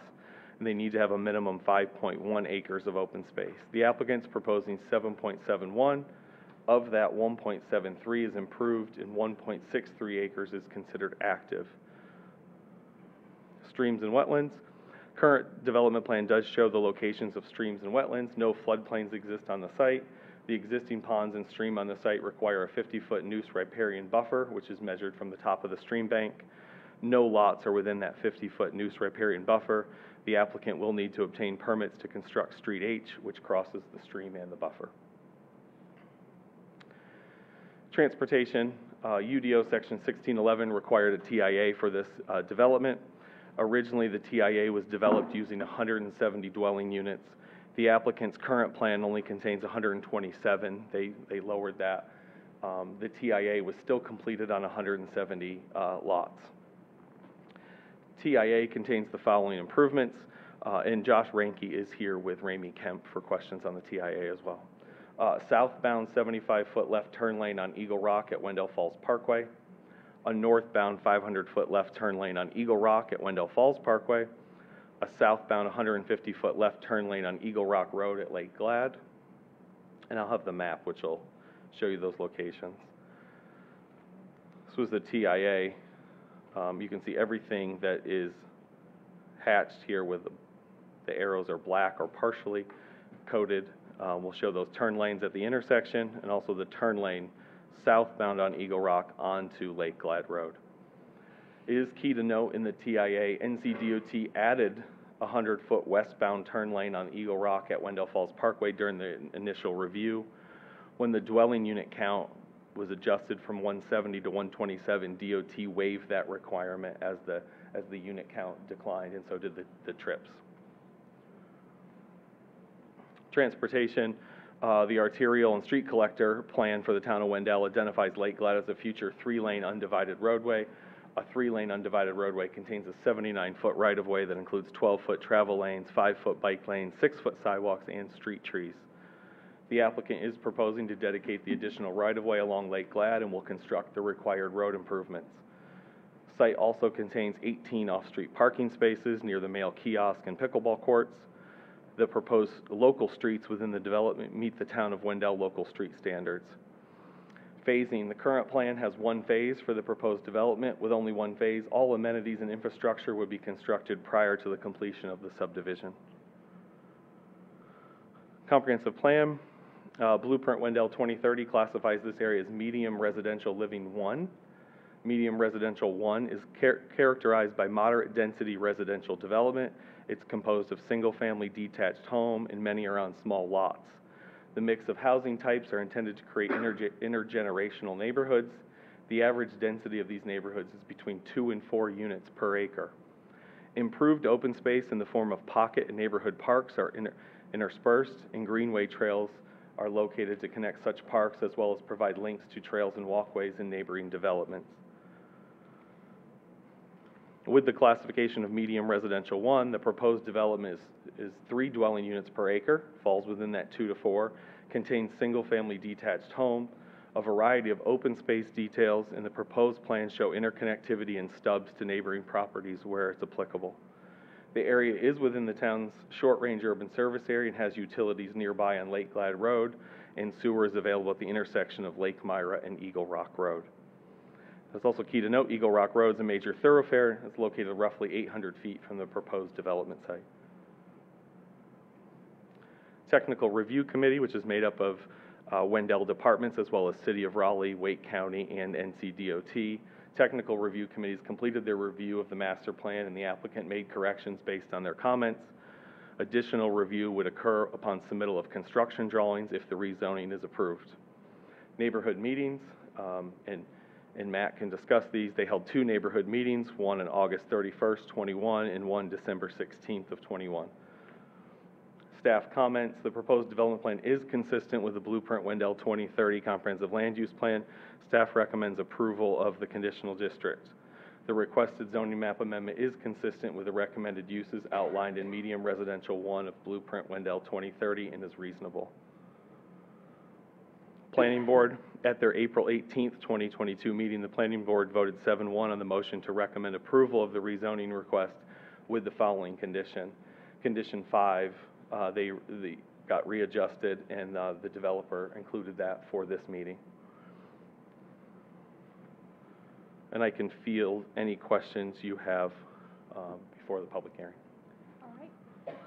and they need to have a minimum 5.1 acres of open space. The applicant's proposing 7.71. Of that, 1.73 is improved, and 1.63 acres is considered active. Streams and wetlands. Current development plan does show the locations of streams and wetlands. No floodplains exist on the site. The existing ponds and stream on the site require a 50-foot noose riparian buffer, which is measured from the top of the stream bank. No lots are within that 50-foot noose riparian buffer. The applicant will need to obtain permits to construct Street H, which crosses the stream and the buffer. Transportation. UDO Section 1611 required a TIA for this development. Originally, the TIA was developed using 170 dwelling units The applicant's current plan only contains 127. They lowered that. The TIA was still completed on 170 lots. TIA contains the following improvements, and Josh Ranke is here with Ramey Kemp for questions on the TIA as well. Southbound 75-foot left turn lane on Eagle Rock at Wendell Falls Parkway. A northbound 500-foot left turn lane on Eagle Rock at Wendell Falls Parkway. A southbound 150-foot left turn lane on Eagle Rock Road at Lake Glad. And I'll have the map, which will show you those locations. This was the TIA. You can see everything that is hatched here with the arrows are black or partially coated. We'll show those turn lanes at the intersection and also the turn lane southbound on Eagle Rock onto Lake Glad Road. It is key to note in the TIA, NCDOT added a 100-foot westbound turn lane on Eagle Rock at Wendell Falls Parkway during the initial review. When the dwelling unit count was adjusted from 170 to 127, DOT waived that requirement as the unit count declined, and so did the trips. Transportation, the arterial and street collector plan for the town of Wendell identifies Lake Glad as a future 3-lane undivided roadway. A 3-lane undivided roadway contains a 79-foot right-of-way that includes 12-foot travel lanes, 5-foot bike lanes, 6-foot sidewalks, and street trees. The applicant is proposing to dedicate the additional right-of-way along Lake Glad and will construct the required road improvements. Site also contains 18 off-street parking spaces near the mail kiosk and pickleball courts. The proposed local streets within the development meet the town of Wendell local street standards. Phasing, the current plan has one phase for the proposed development. With only one phase, all amenities and infrastructure would be constructed prior to the completion of the subdivision. Comprehensive plan, Blueprint Wendell 2030 classifies this area as medium residential living 1. Medium residential 1 is characterized by moderate density residential development. It's composed of single-family detached home, and many are on small lots. The mix of housing types are intended to create intergenerational neighborhoods. The average density of these neighborhoods is between 2 and 4 units per acre. Improved open space in the form of pocket and neighborhood parks are interspersed, and greenway trails are located to connect such parks, as well as provide links to trails and walkways in neighboring developments. With the classification of medium residential 1, the proposed development is 3 dwelling units per acre, falls within that 2 to 4, contains single-family detached home. A variety of open space details in the proposed plan show interconnectivity and stubs to neighboring properties where it's applicable. The area is within the town's short-range urban service area and has utilities nearby on Lake Glad Road, and sewer is available at the intersection of Lake Myra and Eagle Rock Road. It's also key to note Eagle Rock Road is a major thoroughfare. It's located roughly 800 feet from the proposed development site. Technical Review Committee, which is made up of Wendell departments as well as City of Raleigh, Wake County, and NCDOT. Technical Review Committees completed their review of the master plan, and the applicant made corrections based on their comments. Additional review would occur upon submittal of construction drawings if the rezoning is approved. Neighborhood meetings, and Matt can discuss these. They held 2 neighborhood meetings, one on August 31st, 21, and one December 16th of 21. Staff comments, the proposed development plan is consistent with the Blueprint Wendell 2030 Comprehensive Land Use Plan. Staff recommends approval of the conditional district. The requested zoning map amendment is consistent with the recommended uses outlined in medium residential 1 of Blueprint Wendell 2030 and is reasonable. Planning Board, at their April 18th, 2022 meeting, the Planning Board voted 7-1 on the motion to recommend approval of the rezoning request with the following condition. Condition 5, they got readjusted, and the developer included that for this meeting. And I can field any questions you have before the public hearing. All right.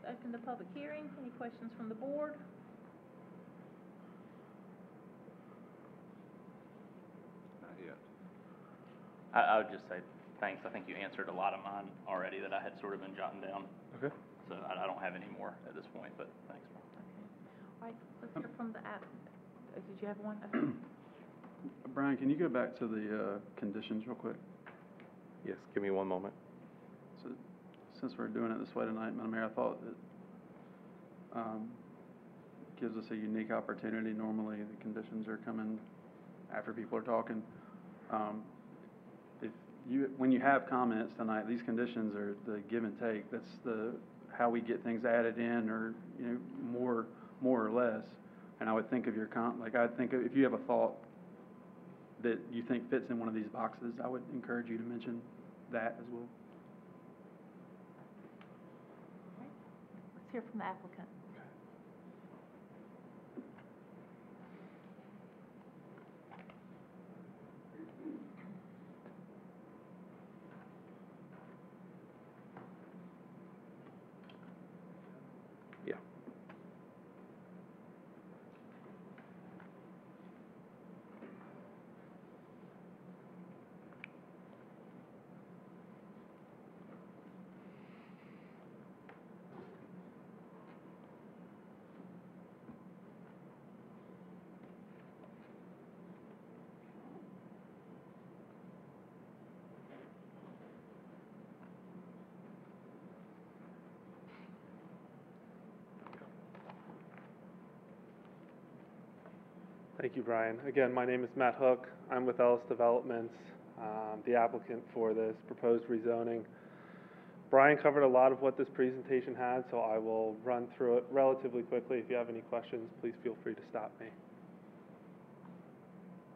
Open the public hearing. Any questions from the board? I would just say thanks. I think you answered a lot of mine already that I had sort of been jotting down. Okay. So I don't have any more at this point, but thanks. All right, let's hear from the app. Did you have one? Brian, can you go back to the conditions real quick? Yes, give me one moment. So, since we're doing it this way tonight, Madam Mayor, I thought that Gives us a unique opportunity. Normally, the conditions are coming after people are talking. When you have comments tonight, these conditions are the give and take. That's how we get things added in, or more or less. And I would think of your if you have a thought that you think fits in one of these boxes, I would encourage you to mention that as well. Let's hear from the applicant. Yeah. Thank you, Brian. Again, my name is Matt Hook. I'm with Ellis Developments, the applicant for this proposed rezoning. Brian covered a lot of what this presentation had, so I will run through it relatively quickly. If you have any questions, please feel free to stop me.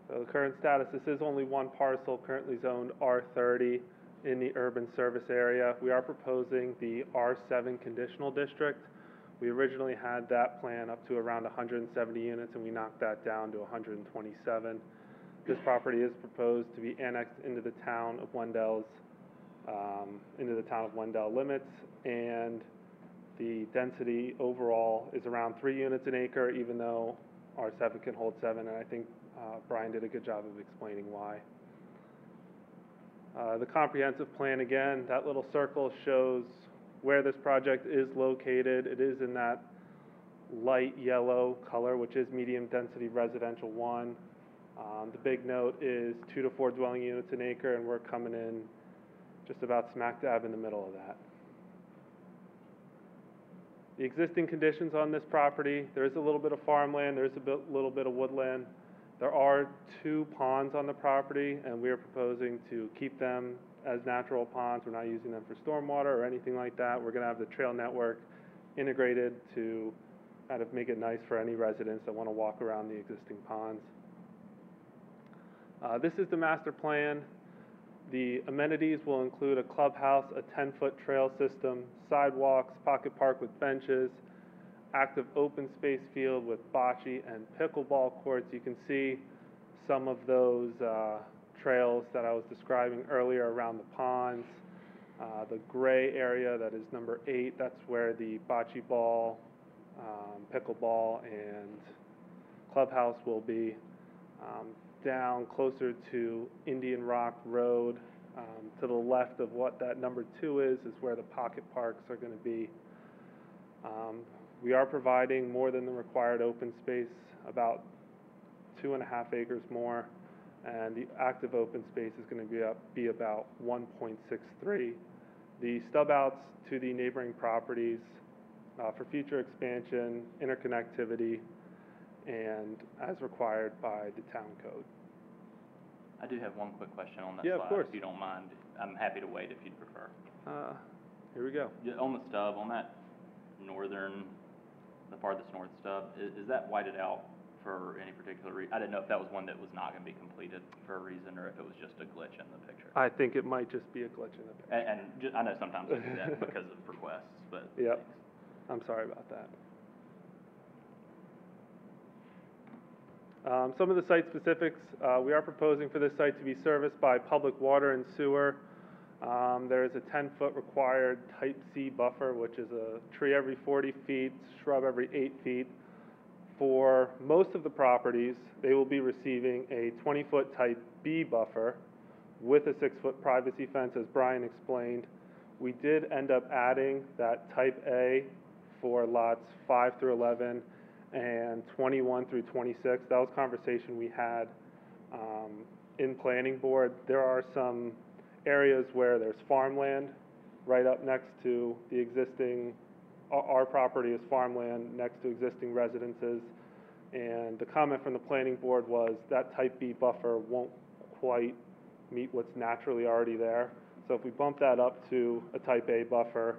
So the current status, this is only one parcel currently zoned R30 in the urban service area. We are proposing the R7 conditional district. We originally had that plan up to around 170 units, and we knocked that down to 127. This property is proposed to be annexed into the town of Wendell limits, and the density overall is around 3 units an acre, even though R7 can hold 7, and I think Brian did a good job of explaining why. The comprehensive plan, again, that little circle shows where this project is located. It is in that light yellow color, which is medium density residential 1. The big note is 2 to 4 dwelling units an acre, and we're coming in just about smack dab in the middle of that. The existing conditions on this property, there is a little bit of farmland, there is a little bit of woodland. There are 2 ponds on the property, and we are proposing to keep them as natural ponds. We're not using them for stormwater or anything like that. We're going to have the trail network integrated to kind of make it nice for any residents that want to walk around the existing ponds. This is the master plan. The amenities will include a clubhouse, a 10-foot trail system, sidewalks, pocket park with benches, active open space field with bocce and pickleball courts. You can see some of those trails that I was describing earlier around the ponds. The gray area, that is number 8, that's where the bocce ball, pickleball, and clubhouse will be. Down closer to Indian Rock Road, to the left of what that number 2 is where the pocket parks are going to be. We are providing more than the required open space, about 2.5 acres more, and the active open space is going to be about 1.63. The stub outs to the neighboring properties for future expansion, interconnectivity, and as required by the town code. I do have one quick question on that Yeah, slide, of course. if you don't mind. I'm happy to wait if you'd prefer. Here we go. On the stub, on that the farthest north stub, is that whited out for any particular reason? I didn't know if that was one that was not going to be completed for a reason, or if it was just a glitch in the picture. I think it might just be a glitch in the picture. And I know sometimes we do that because of requests, but Yep. I'm sorry about that. Some of the site specifics, we are proposing for this site to be serviced by public water and sewer. There is a 10-foot required type C buffer, which is a tree every 40 feet, shrub every 8 feet. For most of the properties, they will be receiving a 20-foot type B buffer with a 6-foot privacy fence, as Brian explained. We did end up adding that type A for lots 5 through 11 and 21 through 26. That was a conversation we had in planning board. There are some areas where there's farmland right up next to the existing our property is farmland next to existing residences, and the comment from the planning board was that type B buffer won't quite meet what's naturally already there. So if we bump that up to a type A buffer,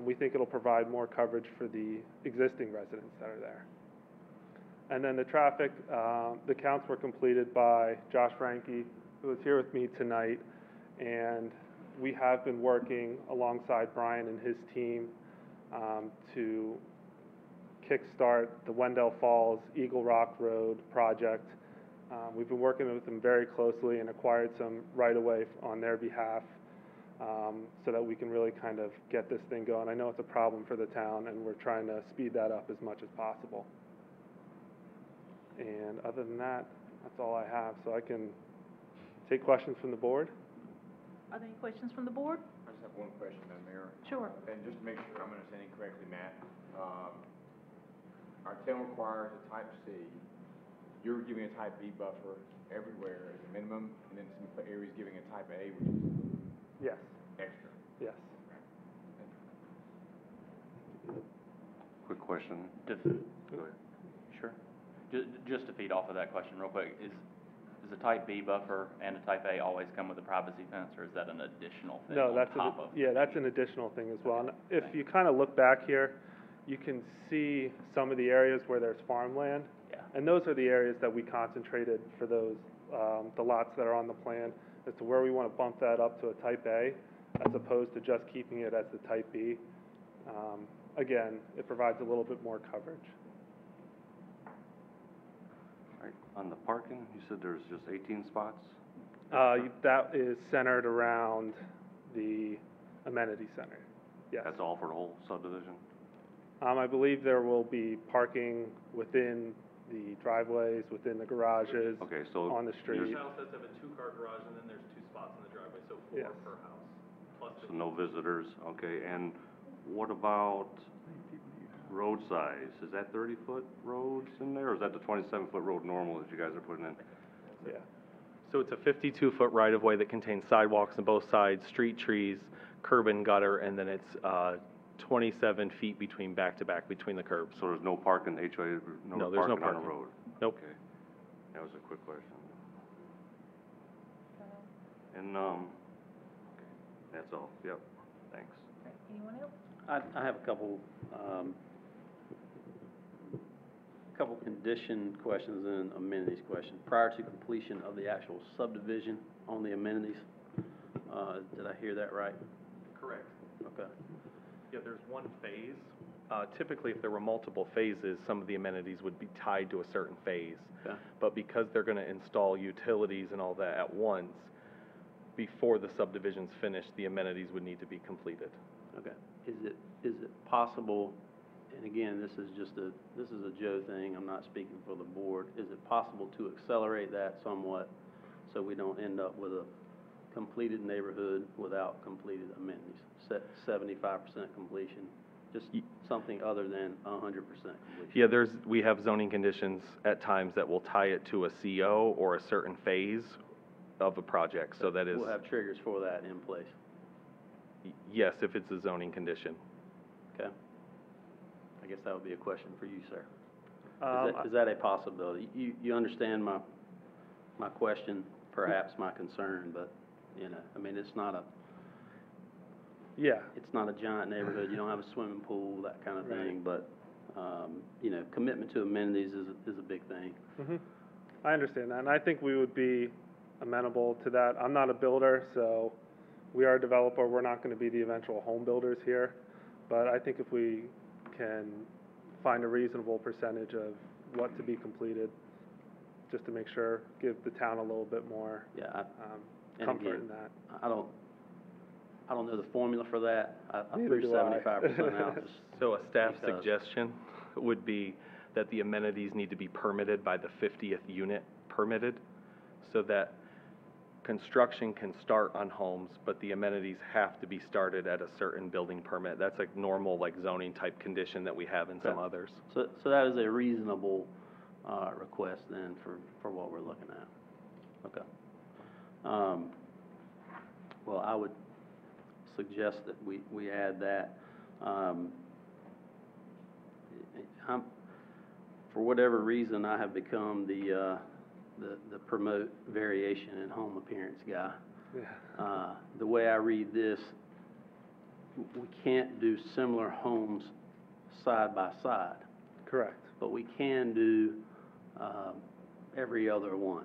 we think it'll provide more coverage for the existing residents that are there. And then the traffic, the counts were completed by Josh Franke, who is here with me tonight, and we have been working alongside Brian and his team to kickstart the Wendell Falls Eagle Rock Road project. We've been working with them very closely and acquired some right-of-way on their behalf so that we can really kind of get this thing going. I know it's a problem for the town, and we're trying to speed that up as much as possible. And other than that, that's all I have. So I can take questions from the board. Are there any questions from the board? I just have one question, Madam Mayor. Sure. And just to make sure I'm understanding correctly, Matt, our town requires a type C. You're giving a type B buffer everywhere as a minimum, and then some areas giving a type A, which is Yes. extra. Yes. Quick question. Go ahead. Sure. Just to feed off of that question real quick, is a type B buffer and a type A always come with a privacy fence, or is that an additional thing No, on that's top of? yeah, that's an additional thing as well. And if you kind of look back here, you can see some of the areas where there's farmland. Yeah. And those are the areas that we concentrated for those, the lots that are on the plan, as to where we want to bump that up to a type A, as opposed to just keeping it as the type B. Again, it provides a little bit more coverage. All right, on the parking, you said there's just 18 spots? That is centered around the amenity center. Yes. That's all for the whole subdivision? I believe there will be parking within the driveways, within the garages, Okay, so on the street. Each house has to have a two-car garage, and then there's 2 spots in the driveway, so 4 Yes. per house. Plus So no visitors, okay, and what about road size? Is that 30-foot roads in there, or is that the 27-foot road normal that you guys are putting in? Yeah. So it's a 52-foot right-of-way that contains sidewalks on both sides, street trees, curb and gutter, and then it's 27 feet between back-to-back between the curbs. So there's no parking, HOA, No, there's no parking on the parking. road? Nope. Okay, that was a quick question. And, that's all, yep, thanks. Anyone else? I have a couple condition questions and amenities questions. Prior to completion of the actual subdivision on the amenities, did I hear that right? Correct. Okay. Yeah, there's one phase. Typically, if there were multiple phases, some of the amenities would be tied to a certain phase. Okay. But because they're going to install utilities and all that at once, before the subdivision's finished, the amenities would need to be completed. Okay. Is it possible, and again, this is a Joe thing, I'm not speaking for the board, is it possible to accelerate that somewhat so we don't end up with a completed neighborhood without completed amenities? 75% completion, just something other than 100% completion? Yeah, we have zoning conditions at times that will tie it to a CO or a certain phase of a project, so that is. We'll have triggers for that in place. Yes, if it's a zoning condition. Okay. I guess that would be a question for you, sir. Is that a possibility? You understand my question, perhaps my concern, but, I mean, it's not a giant neighborhood. You don't have a swimming pool, that kind of thing, but, commitment to amenities is a big thing. Mm-hmm. I understand that, and I think we would be amenable to that. I'm not a builder, so we are a developer. We're not going to be the eventual home builders here, but I think if we can find a reasonable percentage of what to be completed, just to make sure, give the town a little bit more comfort in that. I don't know the formula for that. I Neither threw do I. 75% out. So a staff because- suggestion would be that the amenities need to be permitted by the 50th unit permitted, so that construction can start on homes, but the amenities have to be started at a certain building permit. That's a normal, zoning type condition that we have in some others. So that is a reasonable request then for what we're looking at. Okay. Well, I would suggest that we add that. For whatever reason, I have become the promote variation in home appearance guy. Yeah. The way I read this, we can't do similar homes side by side, Correct. but we can do every other one.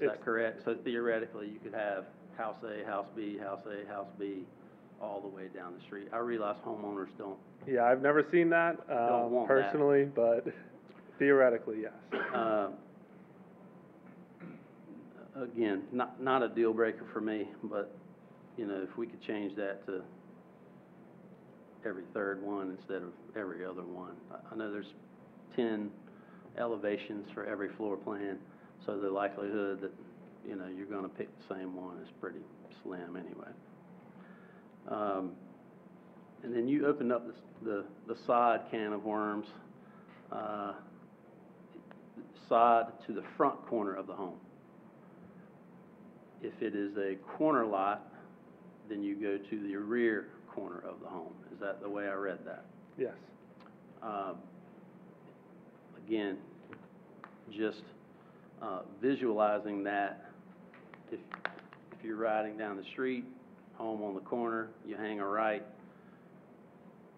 Is that correct? So theoretically, you could have house A, house B, house A, house B, all the way down the street. I realize homeowners don't. Yeah, I've never seen that Don't want that. personally, but theoretically, yes. Again, not a deal breaker for me, but, you know, if we could change that to every third one instead of every other one. I know there's 10 elevations for every floor plan, so the likelihood that, you know, you're gonna pick the same one is pretty slim anyway. And then you opened up the side can of worms, side to the front corner of the home. If it is a corner lot, then you go to the rear corner of the home. Is that the way I read that? Yes. Again, just visualizing that, if you're riding down the street, home on the corner, you hang a right,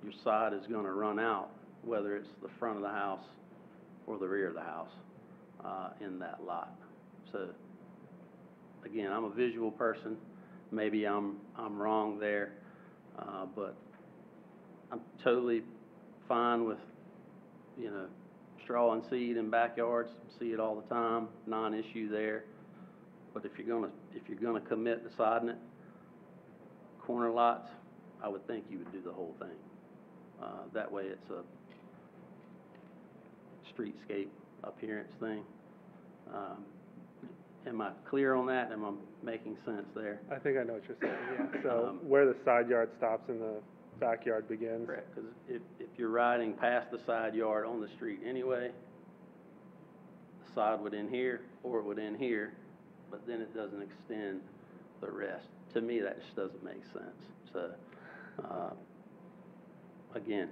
your side is going to run out, whether it's the front of the house or the rear of the house in that lot. So, again, I'm a visual person. Maybe I'm wrong there, but I'm totally fine with, you know, straw and seed in backyards. See it all the time, non-issue there. But if you're gonna commit to siding it, corner lots, I would think you would do the whole thing. That way, it's a streetscape appearance thing. Am I clear on that? Am I making sense there? I think I know what you're saying, yeah. So where the side yard stops and the backyard begins. Correct, because if you're riding past the side yard on the street anyway, the side would end here, or it would end here, but then it doesn't extend the rest. To me, that just doesn't make sense. So, again,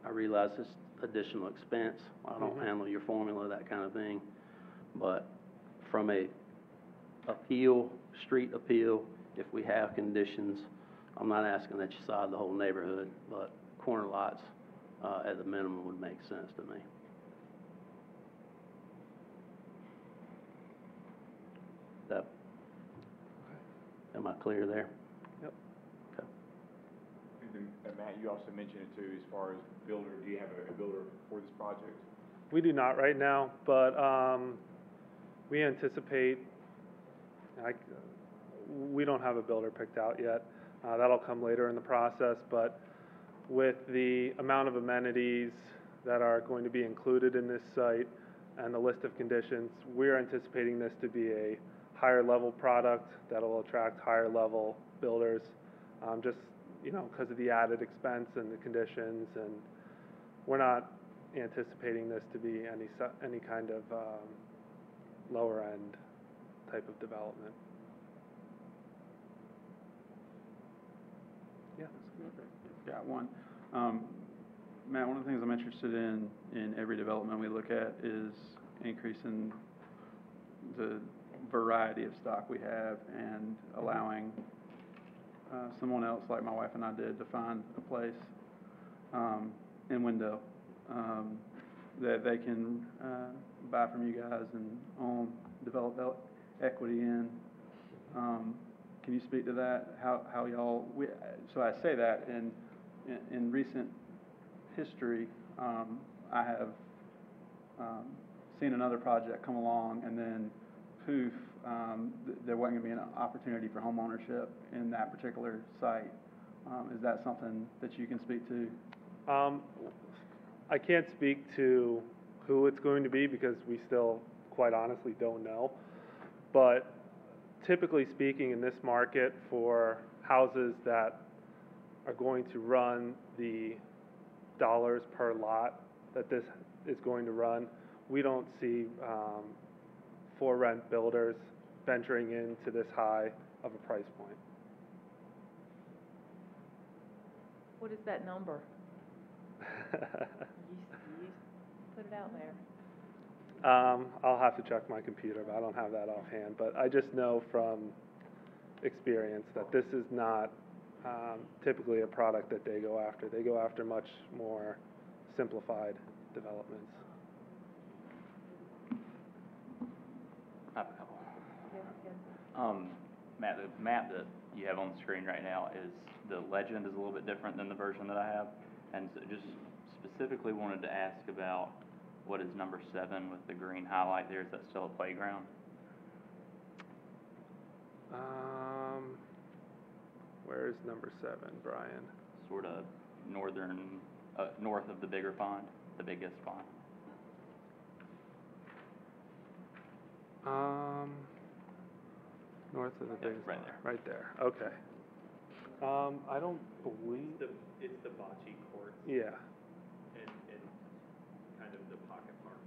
I realize it's additional expense. I don't handle your formula, that kind of thing. But from a street appeal, if we have conditions, I'm not asking that you side the whole neighborhood, but corner lots, at the minimum, would make sense to me. Am I clear there? Yep. Okay. And Matt, you also mentioned it too, as far as builder. Do you have a builder for this project? We do not right now, but we anticipate, we don't have a builder picked out yet. That'll come later in the process, but with the amount of amenities that are going to be included in this site and the list of conditions, we're anticipating this to be a higher level product that will attract higher level builders, just, you know, because of the added expense and the conditions, and we're not anticipating this to be any kind of lower end type of development. Yeah. Got one. Matt, one of the things I'm interested in every development we look at is increasing the variety of stock we have and allowing someone else, like my wife and I did, to find a place in Wendell that they can buy from you guys and own, develop equity in. Can you speak to that? How y'all? So I say that in recent history, I have seen another project come along, and then poof, there wasn't going to be an opportunity for home ownership in that particular site. Is that something that you can speak to? I can't speak to who it's going to be because we still, quite honestly, don't know. But typically speaking, in this market, for houses that are going to run the dollars per lot that this is going to run, we don't see for rent builders venturing into this high of a price point. What is that number? You put it out there. I'll have to check my computer, but I don't have that offhand. But I just know from experience that this is not typically a product that they go after. They go after much more simplified developments. I have a couple. Matt, the map that you have on the screen right now is, the legend is a little bit different than the version that I have. And so just specifically wanted to ask about what is number 7 with the green highlight there? Is that still a playground? Where is number 7, Brian? Sort of north of the bigger pond, the biggest pond. North of the biggest right pond. there. Right there. Okay. I don't believe. It's the bocce court. Yeah. And kind of the pocket park.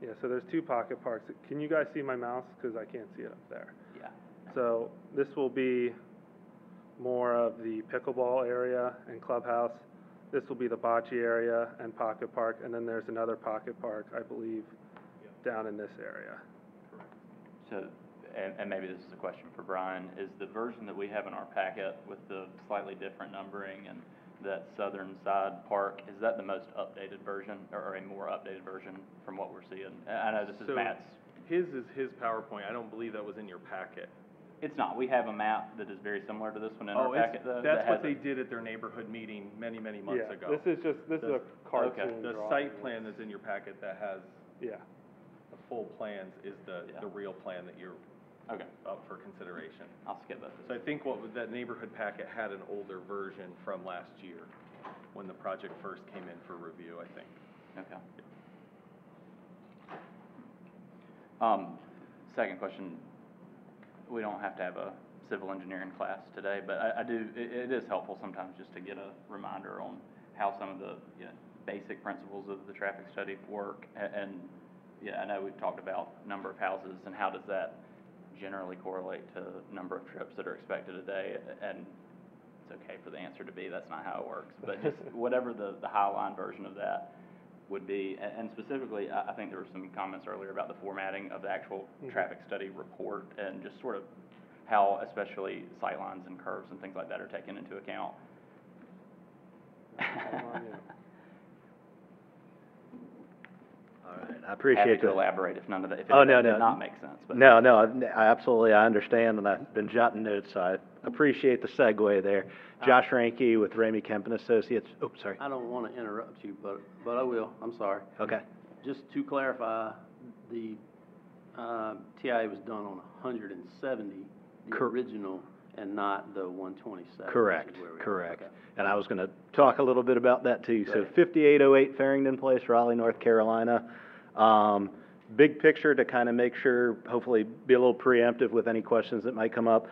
Yeah, so there's 2 pocket parks. Can you guys see my mouse? Because I can't see it up there. Yeah. So this will be more of the pickleball area and clubhouse. This will be the bocce area and pocket park, and then there's another pocket park, I believe, down in this area. So, and maybe this is a question for Brian, is the version that we have in our packet with the slightly different numbering and that southern side park, is that the most updated version, or a more updated version from what we're seeing? I know this is Matt's. His is his PowerPoint. I don't believe that was in your packet. It's not. We have a map that is very similar to this one in our packet, though. That's what they did at their neighborhood meeting many months ago. This is a cartoon. The drawing. site plan that's in your packet that has Yeah. the full plans is the real plan that you're up for consideration. I'll skip that. So I think that neighborhood packet had an older version from last year when the project first came in for review, I think. Okay. Second question. We don't have to have a civil engineering class today, but it is helpful sometimes just to get a reminder on how some of the basic principles of the traffic study work. And I know we've talked about number of houses and how does that generally correlate to number of trips that are expected a day. And it's okay for the answer to be that's not how it works, but just whatever the highline version of that would be. And specifically, I think there were some comments earlier about the formatting of the actual traffic study report and just sort of how especially sightlines and curves and things like that are taken into account. All right, I appreciate Happy to the- elaborate if none of that, if it Oh, no, did no. not make sense. But No, I absolutely, I understand, and I've been jotting notes, so I appreciate the segue there. Josh Ranke with Ramey Kemp and Associates. Oh, sorry. I don't want to interrupt you, but I will. I'm sorry. Okay. Just to clarify, the TIA was done on 170, the original, and not the 127. Correct, which is where we are. correct. Okay. And I was going to talk a little bit about that too. So 5808 Farrington Place, Raleigh, North Carolina. Big picture to kind of make sure, hopefully be a little preemptive with any questions that might come up.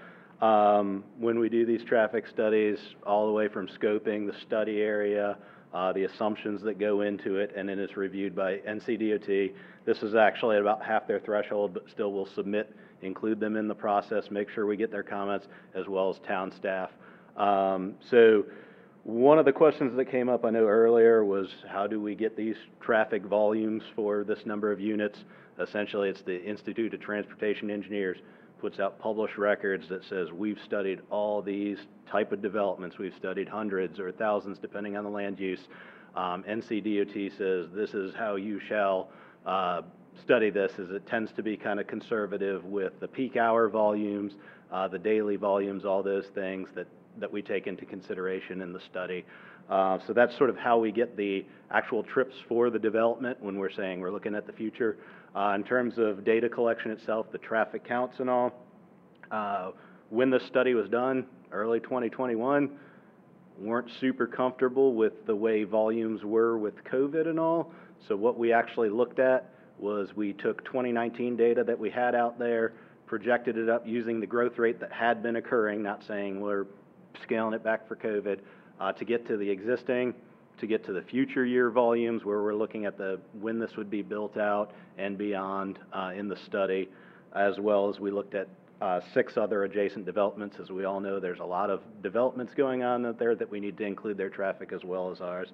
When we do these traffic studies, all the way from scoping, the study area, the assumptions that go into it, and then it's reviewed by NCDOT. This is actually at about half their threshold, but still we'll submit, include them in the process, make sure we get their comments, as well as town staff. So one of the questions that came up, I know earlier, was how do we get these traffic volumes for this number of units? Essentially, it's the Institute of Transportation Engineers puts out published records that says we've studied all these type of developments. We've studied hundreds or thousands, depending on the land use. NCDOT says this is how you shall study this, as it tends to be kind of conservative with the peak hour volumes, the daily volumes, all those things that we take into consideration in the study. So that's sort of how we get the actual trips for the development when we're saying we're looking at the future. In terms of data collection itself, the traffic counts and all, when the study was done, early 2021, weren't super comfortable with the way volumes were with COVID and all. So what we actually looked at was we took 2019 data that we had out there, projected it up using the growth rate that had been occurring, not saying we're scaling it back for COVID, to get to the existing, to get to the future year volumes where we're looking at when this would be built out and beyond in the study, as well as we looked at 6 other adjacent developments. As we all know, there's a lot of developments going on out there that we need to include their traffic as well as ours.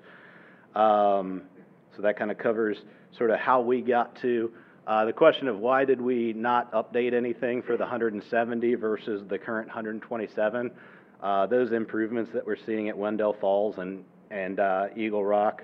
So that kind of covers sort of how we got to the question of why did we not update anything for the 170 versus the current 127. Those improvements that we're seeing at Wendell Falls and Eagle Rock,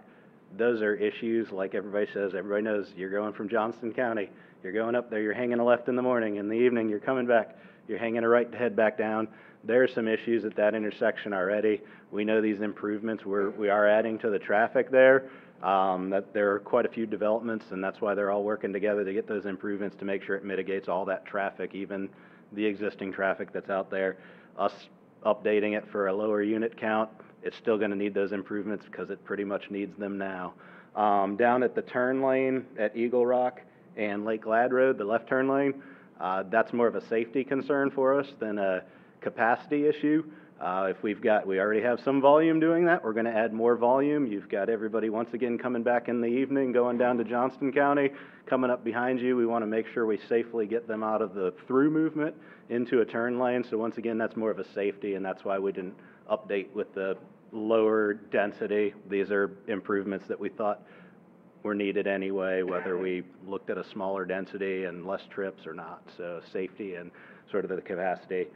those are issues like everybody says. Everybody knows you're going from Johnston County. You're going up there, you're hanging a left in the morning. In the evening, you're coming back. You're hanging a right to head back down. There are some issues at that intersection already. We know these improvements, we are adding to the traffic there. That there are quite a few developments, and that's why they're all working together to get those improvements to make sure it mitigates all that traffic, even the existing traffic that's out there. Us updating it for a lower unit count, it's still going to need those improvements because it pretty much needs them now. Down at the turn lane at Eagle Rock and Lake Glad Road, the left turn lane, that's more of a safety concern for us than a capacity issue. If we already have some volume doing that, we're going to add more volume. You've got everybody once again coming back in the evening, going down to Johnston County, coming up behind you. We want to make sure we safely get them out of the through movement into a turn lane. So once again, that's more of a safety, and that's why we didn't update with the lower density. These are improvements that we thought were needed anyway, whether we looked at a smaller density and less trips or not. So safety and sort of the capacity.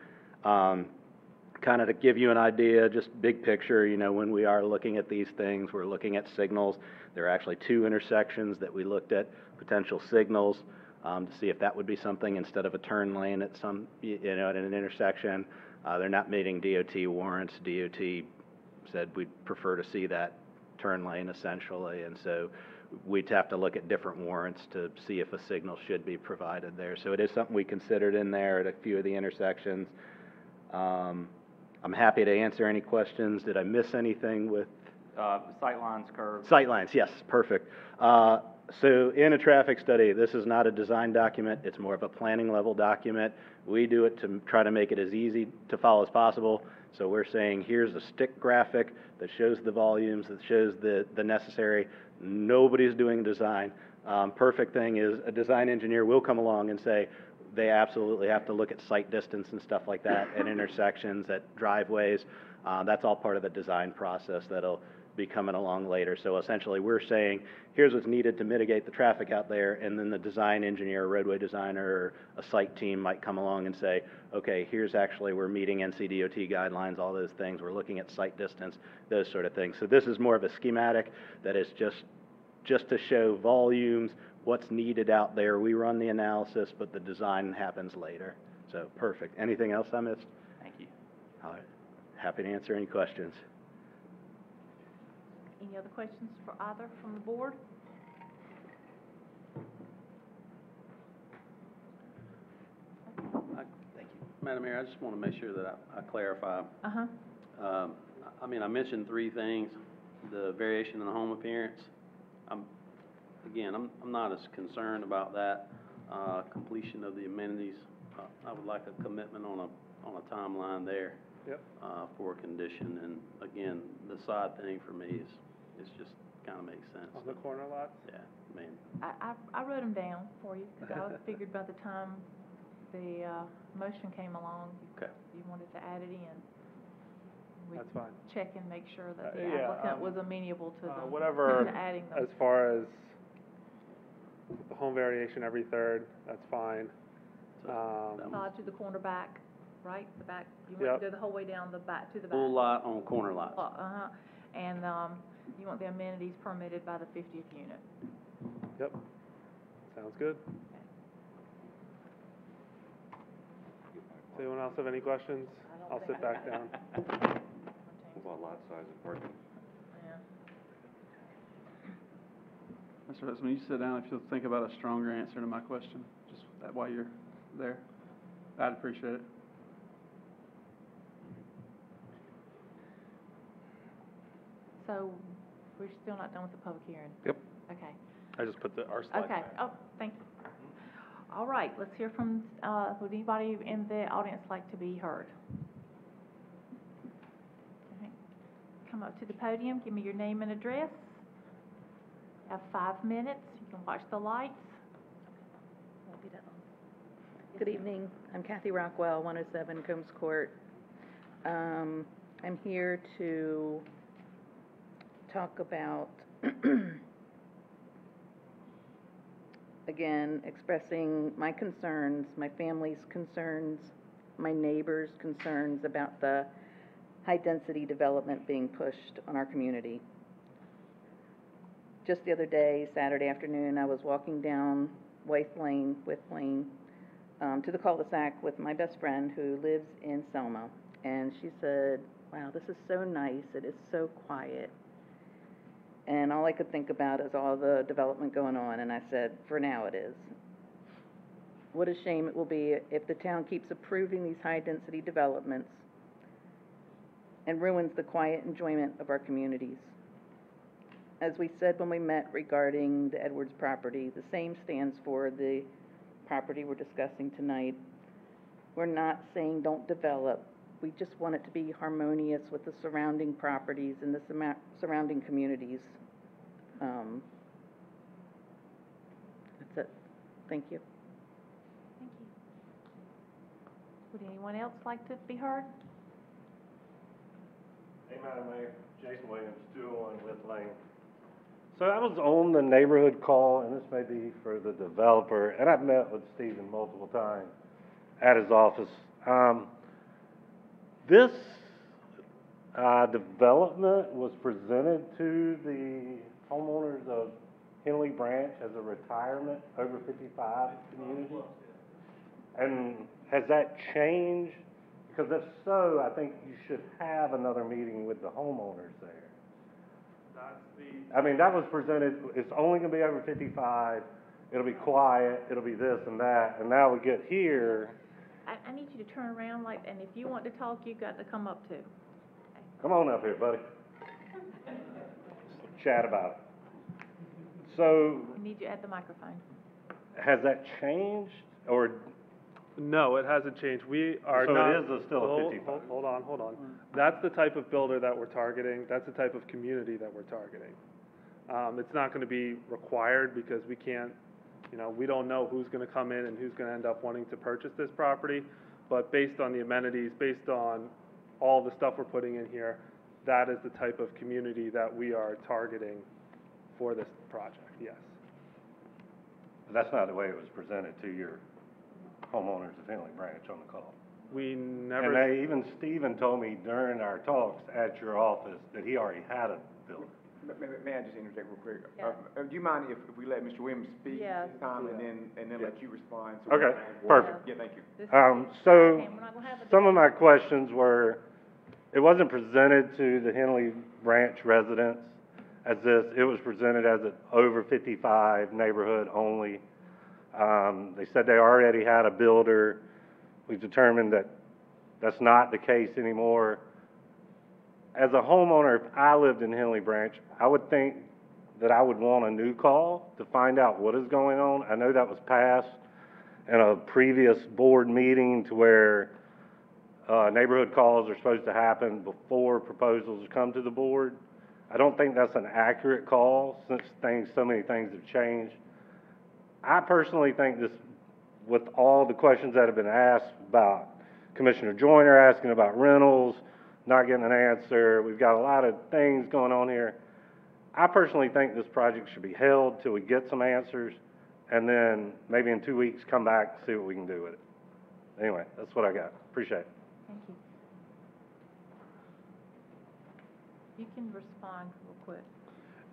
Kind of to give you an idea, just big picture, when we are looking at these things, we're looking at signals. There are actually 2 intersections that we looked at potential signals to see if that would be something instead of a turn lane at some, at an intersection. They're not meeting DOT warrants. DOT said we'd prefer to see that turn lane essentially, and so we'd have to look at different warrants to see if a signal should be provided there. So it is something we considered in there at a few of the intersections. I'm happy to answer any questions. Did I miss anything with? Sightlines, curves. Sightlines, yes, perfect. So in a traffic study, this is not a design document. It's more of a planning level document. We do it to try to make it as easy to follow as possible. So we're saying here's a stick graphic that shows the volumes, that shows the necessary. Nobody's doing design. Perfect thing is a design engineer will come along and say, they absolutely have to look at sight distance and stuff like that at intersections, at driveways. That's all part of the design process that'll be coming along later. So essentially we're saying, here's what's needed to mitigate the traffic out there, and then the design engineer, a roadway designer, or a site team might come along and say, okay, here's actually, we're meeting NCDOT guidelines, all those things, we're looking at sight distance, those sort of things. So this is more of a schematic that is just to show volumes, what's needed out there. We run the analysis, but the design happens later. So perfect. Anything else I missed? Thank you. All right. Happy to answer any questions. Any other questions for either from the board? Thank you. Madam Mayor, I just want to make sure that I clarify. Uh-huh. I mentioned 3 things: the variation in the home appearance. I'm not as concerned about that. Completion of the amenities. I would like a commitment on a timeline there. Yep. For a condition, and again, the side thing for me is just kind of makes sense. On the corner lots? Yeah, I mean. I wrote them down for you, because I figured by the time the motion came along, Okay. you wanted to add it in. We'd That's fine. check and make sure that the Yeah, applicant was amenable to them, whatever, to adding them. as far as the home variation every third, that's fine. Side to the corner back, right? The back, you want to go the whole way down the back, to the back. Full lot on corner lots. Uh-huh. And you want the amenities permitted by the 50th unit. Yep. Sounds good. Does anyone else have any questions? I'll sit back down. What about lot size and parking? Mr. Hudson, when you sit down, if you'll think about a stronger answer to my question, just that while you're there, I'd appreciate it. So, we're still not done with the public hearing? Yep. Okay. I just put our slide Okay. back. Oh, thank you. All right, let's hear from, would anybody in the audience like to be heard? Okay. Come up to the podium, give me your name and address. Have 5 minutes, you can watch the lights. Won't be that long. Good evening, I'm Kathy Rockwell, 107 Combs Court. I'm here to talk about Again, expressing my concerns, my family's concerns, my neighbors' concerns about the high-density development being pushed on our community. Just the other day, Saturday afternoon, I was walking down Wythe Lane to the cul-de-sac with my best friend who lives in Selma. And she said, "Wow, this is so nice. It is so quiet." And all I could think about is all the development going on. And I said, for now it is. What a shame it will be if the town keeps approving these high-density developments and ruins the quiet enjoyment of our communities. As we said when we met regarding the Edwards property, the same stands for the property we're discussing tonight. We're not saying don't develop. We just want it to be harmonious with the surrounding properties and the surrounding communities. That's it. Thank you. Thank you. Would anyone else like to be heard? Hey, Madam Mayor, Jason Williams, 201 Wythe Lane. So I was on the neighborhood call, and this may be for the developer, and I've met with Stephen multiple times at his office. This development was presented to the homeowners of Henley Branch as a retirement over 55 community. And has that changed? Because if so, I think you should have another meeting with the homeowners there. I mean, that was presented, it's only gonna be over 55, it'll be quiet, it'll be this and that, and now we get here. I need you to turn around and if you want to talk, you've got to come up too. Come on up here, buddy. Chat about it. So, I need you at the microphone. has that changed, or? No, it hasn't changed. We are So not. it is still a 55. Hold on. That's the type of builder that we're targeting. That's the type of community that we're targeting. It's not gonna be required because we can't, we don't know who's gonna come in and who's gonna end up wanting to purchase this property. But based on the amenities, based on all the stuff we're putting in here, that is the type of community that we are targeting for this project, yes. That's not the way it was presented to your homeowners of Henley Branch on the call. We never. And even Stephen told me during our talks at your office that he already had a building. May I just interject real quick? Do you mind if we let Mr. Williams speak Yeah. this time and then let you respond? Okay, perfect. Yeah, thank you. So some of my questions were, it wasn't presented to the Henley Branch residents as this, it was presented as an over 55 neighborhood only. They said they already had a builder. We've determined that that's not the case anymore. As a homeowner, if I lived in Henley Branch, I would think that I would want a new call to find out what is going on. I know that was passed in a previous board meeting to where neighborhood calls are supposed to happen before proposals come to the board. I don't think that's an accurate call since so many things have changed. I personally think this, with all the questions that have been asked about Commissioner Joyner asking about rentals, not getting an answer, we've got a lot of things going on here. I personally think this project should be held till we get some answers, and then maybe in 2 weeks come back and see what we can do with it. Anyway, that's what I got. Appreciate it. Thank you. You can respond real quick.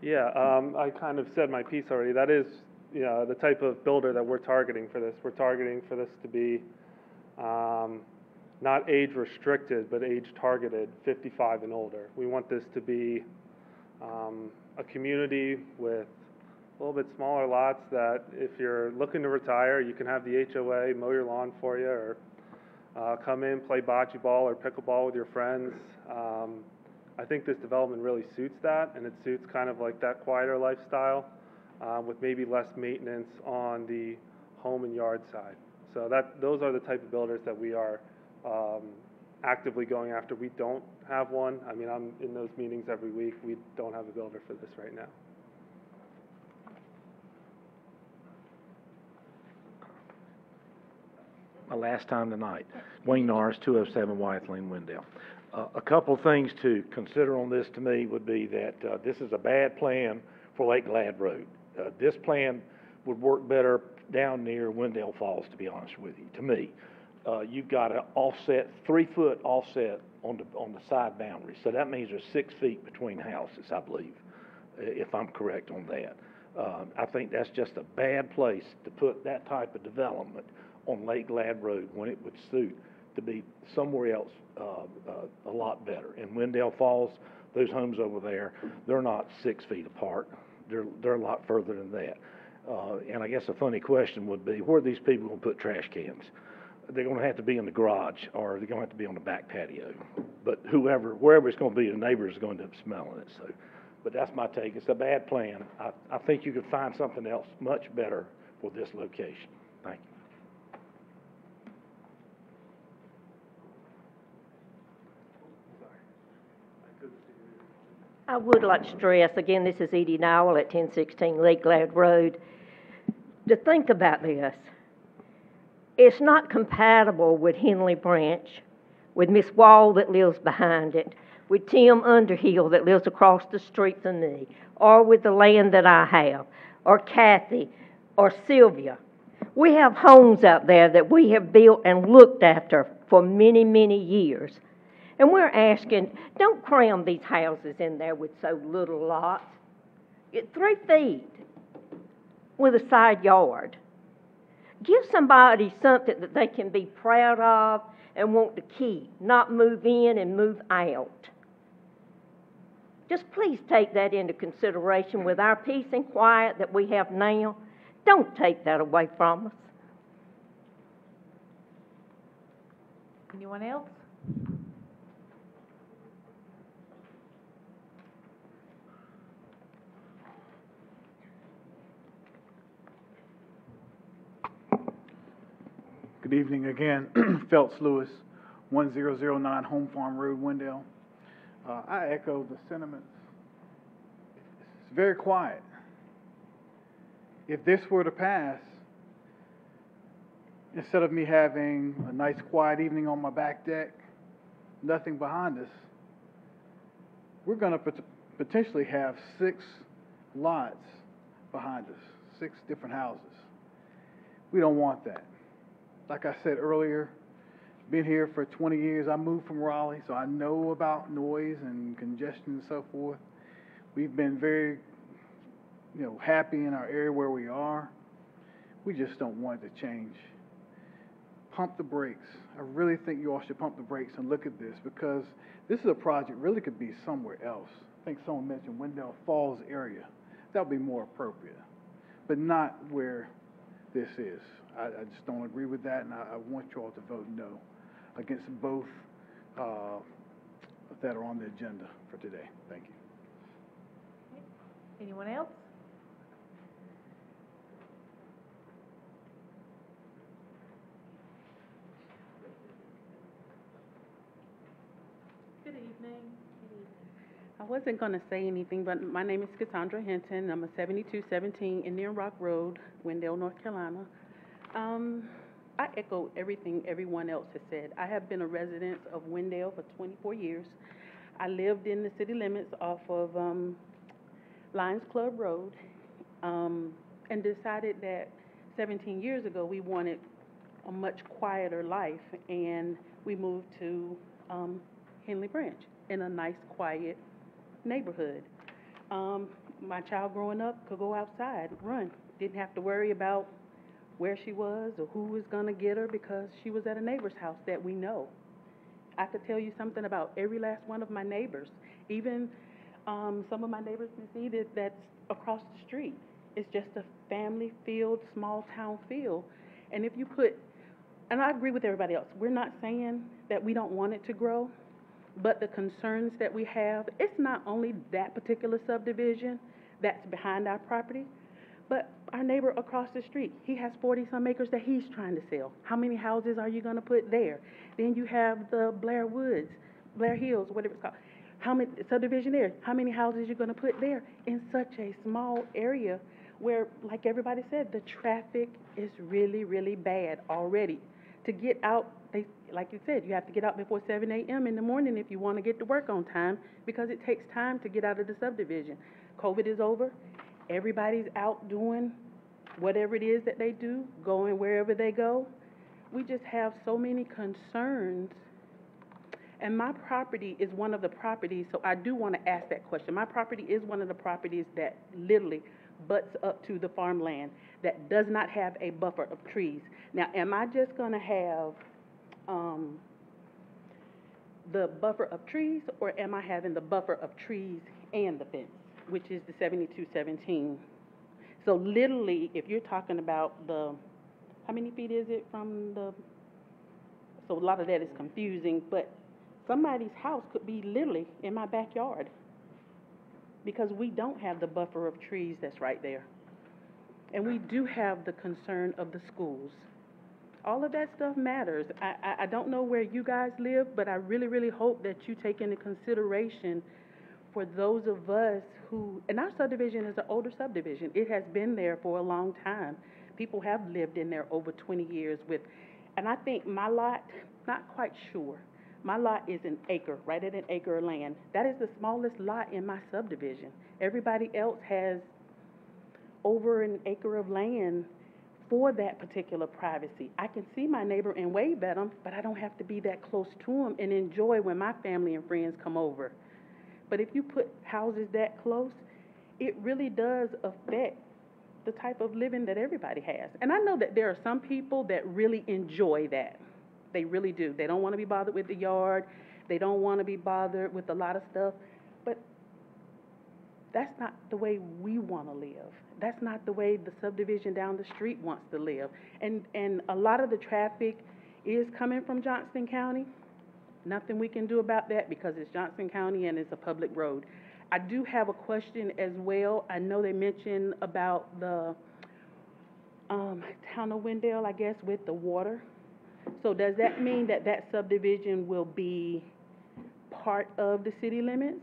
Yeah, I kind of said my piece already. That is, the type of builder that we're targeting for this. We're targeting for this to be not age restricted, but age targeted, 55 and older. We want this to be a community with a little bit smaller lots that if you're looking to retire, you can have the HOA mow your lawn for you, or come in, play bocce ball or pickleball with your friends. I think this development really suits that, and it suits kind of like that quieter lifestyle with maybe less maintenance on the home and yard side. So those are the type of builders that we are actively going after. We don't have one. I mean, I'm in those meetings every week. We don't have a builder for this right now. My last time tonight. Wayne Norris, 207 Wythe Lane, Wendell. A couple things to consider on this to me would be that this is a bad plan for Lake Glad Road. This plan would work better down near Wendell Falls, to be honest with you, to me. You've got an offset, 3-foot offset on the side boundary. So that means there's 6 feet between houses, I believe, if I'm correct on that. I think that's just a bad place to put that type of development on Lake Glad Road when it would suit to be somewhere else a lot better. In Wendell Falls, those homes over there, they're not 6 feet apart. They're a lot further than that. And I guess a funny question would be, where are these people going to put trash cans? They're going to have to be in the garage, or they're going to have to be on the back patio. But wherever it's going to be, the neighbors are going to end up smelling it. So, but that's my take. It's a bad plan. I think you could find something else much better for this location. Thank you. I would like to stress, again, this is Edie Nowell at 1016 Lake Glad Road, to think about this. It's not compatible with Henley Branch, with Miss Wall that lives behind it, with Tim Underhill that lives across the street from me, or with the land that I have, or Kathy, or Sylvia. We have homes out there that we have built and looked after for many, many years. And we're asking, don't cram these houses in there with so little lots. 3 feet with a side yard. Give somebody something that they can be proud of and want to keep, not move in and move out. Just please take that into consideration with our peace and quiet that we have now. Don't take that away from us. Anyone else? Good evening again. Phelps Lewis, 1009 Home Farm Road, Wendell. I echo the sentiments. It's very quiet. If this were to pass, instead of me having a nice quiet evening on my back deck, nothing behind us, we're going to potentially have 6 lots behind us, 6 different houses. We don't want that. Like I said earlier, been here for 20 years. I moved from Raleigh, so I know about noise and congestion and so forth. We've been very, happy in our area where we are. We just don't want it to change. Pump the brakes. I really think you all should pump the brakes and look at this, because this is a project really could be somewhere else. I think someone mentioned Wendell Falls area. That would be more appropriate, but not where this is. I just don't agree with that, and I want you all to vote no against both that are on the agenda for today. Thank you. Anyone else? Good evening. I wasn't going to say anything, but my name is Cassandra Hinton. I'm a 7217 Indian Rock Road, Wendell, North Carolina. I echo everything everyone else has said. I have been a resident of Wendell for 24 years. I lived in the city limits off of Lions Club Road, and decided that 17 years ago we wanted a much quieter life, and we moved to Henley Branch in a nice, quiet neighborhood. My child growing up could go outside, run, didn't have to worry about where she was or who was going to get her, because she was at a neighbor's house that we know. I could tell you something about every last one of my neighbors, even some of my neighbors that's across the street. It's just a family-filled, small-town feel. And if you put, and I agree with everybody else, we're not saying that we don't want it to grow, but the concerns that we have, it's not only that particular subdivision that's behind our property, but our neighbor across the street, he has 40-some acres that he's trying to sell. How many houses are you going to put there? Then you have the Blair Hills, whatever it's called. How many subdivision there? How many houses you're going to put there in such a small area where, like everybody said, the traffic is really, really bad already. To get out, like you said, you have to get out before 7 a.m. in the morning if you want to get to work on time, because it takes time to get out of the subdivision. COVID is over, everybody's out doing whatever it is that they do, going wherever they go. We just have so many concerns. And my property is one of the properties, so I do want to ask that question. My property is one of the properties that literally butts up to the farmland, that does not have a buffer of trees. Now, am I just going to have the buffer of trees, or am I having the buffer of trees and the fence, which is the 7217? So literally, if you're talking about how many feet is it from so a lot of that is confusing, but somebody's house could be literally in my backyard because we don't have the buffer of trees that's right there. And we do have the concern of the schools. All of that stuff matters. I don't know where you guys live, but I really, really hope that you take into consideration for those of us who, and our subdivision is an older subdivision. It has been there for a long time. People have lived in there over 20 years and I think my lot, not quite sure, my lot is an acre, right at an acre of land. That is the smallest lot in my subdivision. Everybody else has over an acre of land for that particular privacy. I can see my neighbor and wave at them, but I don't have to be that close to them and enjoy when my family and friends come over. But if you put houses that close, it really does affect the type of living that everybody has. And I know that there are some people that really enjoy that. They really do. They don't want to be bothered with the yard. They don't want to be bothered with a lot of stuff. But that's not the way we want to live. That's not the way the subdivision down the street wants to live. And a lot of the traffic is coming from Johnston County. Nothing we can do about that because it's Johnston County and it's a public road. I do have a question as well. I know they mentioned about the town of Wendell, I guess, with the water. So does that mean that that subdivision will be part of the city limits?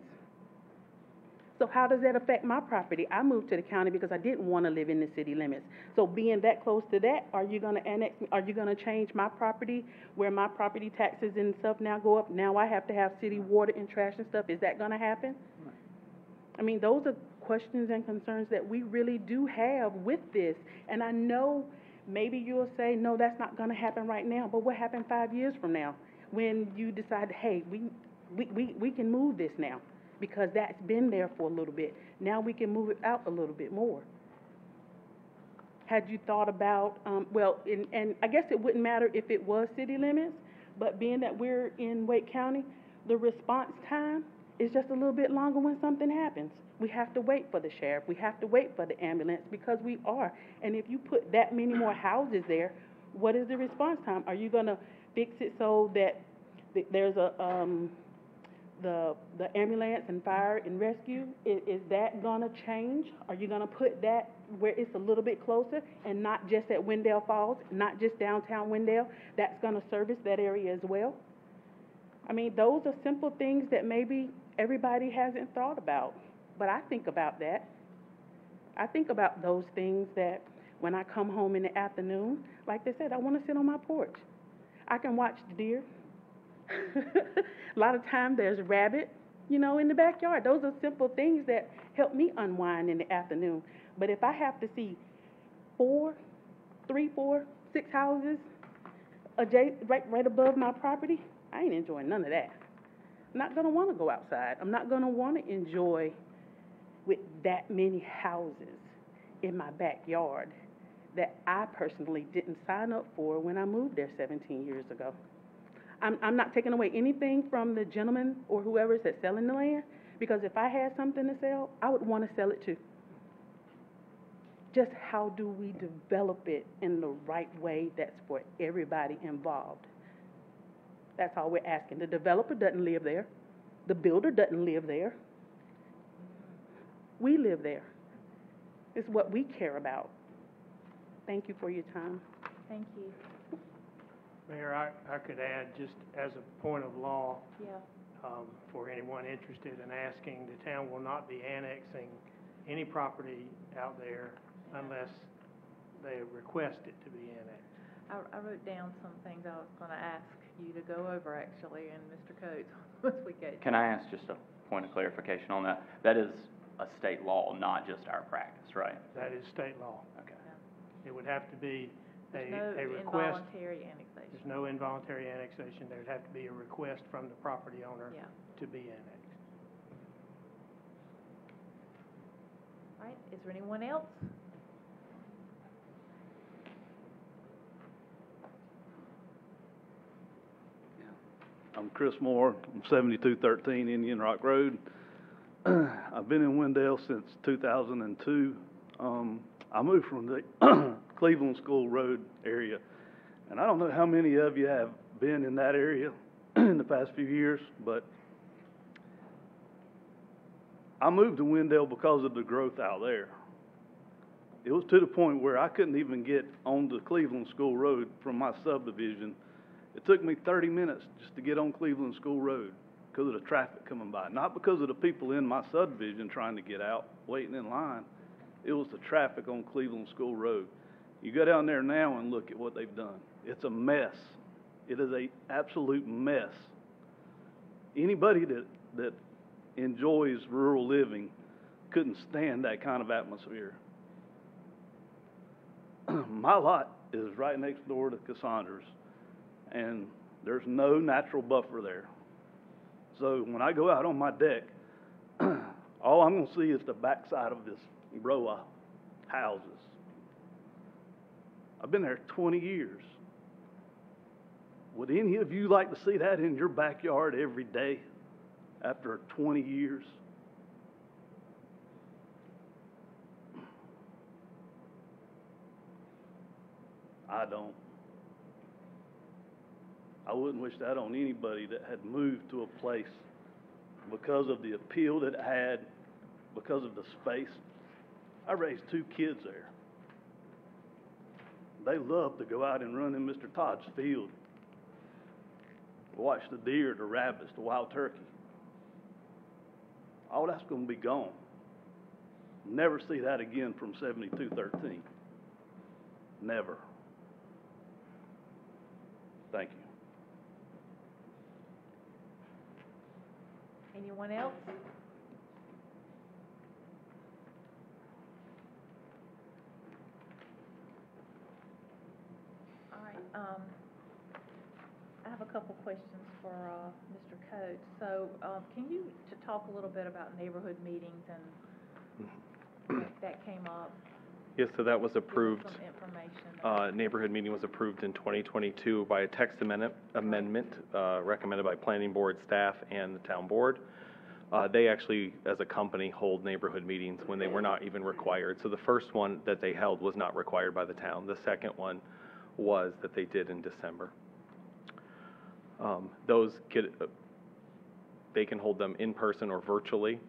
So how does that affect my property? I moved to the county because I didn't want to live in the city limits. So being that close to that, are you going to annex, are you going to change my property where my property taxes and stuff now go up? Now I have to have city water and trash and stuff. Is that going to happen? I mean, those are questions and concerns that we really do have with this. And I know maybe you'll say, no, that's not going to happen right now. But what happened 5 years from now when you decide, hey, we can move this now because that's been there for a little bit. Now we can move it out a little bit more. Had you thought about, and I guess it wouldn't matter if it was city limits, but being that we're in Wake County, the response time is just a little bit longer when something happens. We have to wait for the sheriff. We have to wait for the ambulance because we are. And if you put that many more houses there, what is the response time? Are you going to fix it so that there's the ambulance and fire and rescue? Is that going to change? Are you going to put that where it's a little bit closer and not just at Wendell Falls, not just downtown Wendell? That's going to service that area as well? I mean, those are simple things that maybe everybody hasn't thought about, but I think about that. I think about those things that when I come home in the afternoon, like they said, I want to sit on my porch. I can watch the deer. A lot of times there's a rabbit, in the backyard. Those are simple things that help me unwind in the afternoon. But if I have to see 3, 4, 6 houses right above my property, I ain't enjoying none of that. I'm not going to want to go outside. I'm not going to want to enjoy with that many houses in my backyard that I personally didn't sign up for when I moved there 17 years ago. I'm not taking away anything from the gentleman or whoever that's selling the land, because if I had something to sell, I would want to sell it too. Just how do we develop it in the right way that's for everybody involved? That's all we're asking. The developer doesn't live there. The builder doesn't live there. We live there. It's what we care about. Thank you for your time. Thank you. Mayor, I could add, just as a point of law, Yeah. For anyone interested in asking, the town will not be annexing any property out there unless they request it to be annexed. I wrote down some things I was going to ask you to go over, actually, and Mr. Coates, once we get. Can I ask just a point of clarification on that? That is a state law, not just our practice, right? That is state law. Okay. It would have to be There's a no request. involuntary annexation. There's no involuntary annexation. There'd have to be a request from the property owner Yeah. to be annexed. All right, is there anyone else? I'm Chris Moore, I'm 7213 Indian Rock Road. I've been in Wendell since 2002. I moved from the Cleveland School Road area, and I don't know how many of you have been in that area in the past few years, but I moved to Wendell because of the growth out there. It was to the point where I couldn't even get on the Cleveland School Road from my subdivision. It took me 30 minutes just to get on Cleveland School Road because of the traffic coming by. Not because of the people in my subdivision trying to get out, waiting in line. It was the traffic on Cleveland School Road. You go down there now and look at what they've done. It's a mess. It is an absolute mess. Anybody that enjoys rural living couldn't stand that kind of atmosphere. My lot is right next door to Cassandra's, and there's no natural buffer there. So when I go out on my deck, all I'm going to see is the backside of this row of houses. I've been there 20 years. Would any of you like to see that in your backyard every day after 20 years? I don't. I wouldn't wish that on anybody that had moved to a place because of the appeal that it had, because of the space. I raised 2 kids there. They love to go out and run in Mr. Todd's field, watch the deer, the rabbits, the wild turkey. All that's going to be gone. Never see that again from 7213. Never. Thank you. Anyone else? All right, I have a couple questions for Mr. Coates. So, can you talk a little bit about neighborhood meetings and that came up? Yes, so that was approved. Some information. Neighborhood meeting was approved in 2022 by a text amendment recommended by planning board staff and the town board. They actually, as a company, hold neighborhood meetings when they were not even required. So the first one that they held was not required by the town. The second one was that they did in December. They can hold them in person or virtually.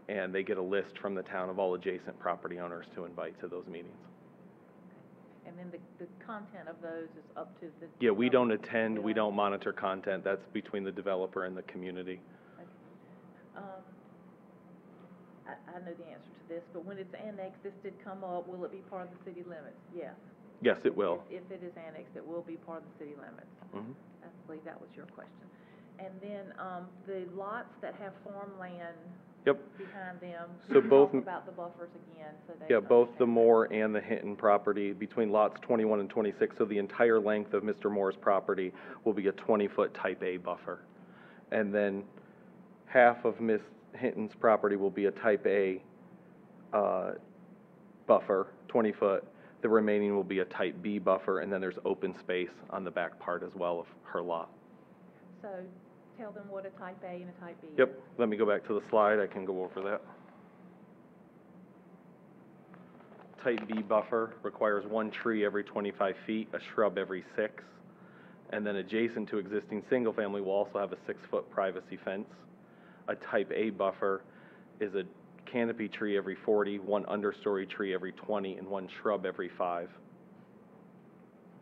And they get a list from the town of all adjacent property owners to invite to those meetings. And then the content of those is up to the... Yeah, we don't attend, we don't monitor content. That's between the developer and the community. Okay. I know the answer to this, but when it's annexed, this did come up, will it be part of the city limits? Yes. Yes, it will. If it is annexed, it will be part of the city limits. Mm-hmm. I believe that was your question. And then, the lots that have farmland behind them, So both, talk about the buffers again, so they... yeah, both the Moore and the Hinton property between lots 21 and 26, so the entire length of Mr. Moore's property will be a 20-foot type A buffer. And then half of Ms. Hinton's property will be a type A buffer, 20-foot. The remaining will be a type B buffer, and then there's open space on the back part as well of her lot. So, tell them what a type A and a type B is. Yep, let me go back to the slide, I can go over that. Type B buffer requires 1 tree every 25 feet, a shrub every 6. And then adjacent to existing single-family will also have a 6-foot privacy fence. A type A buffer is a canopy tree every 40, 1 understory tree every 20, and 1 shrub every 5.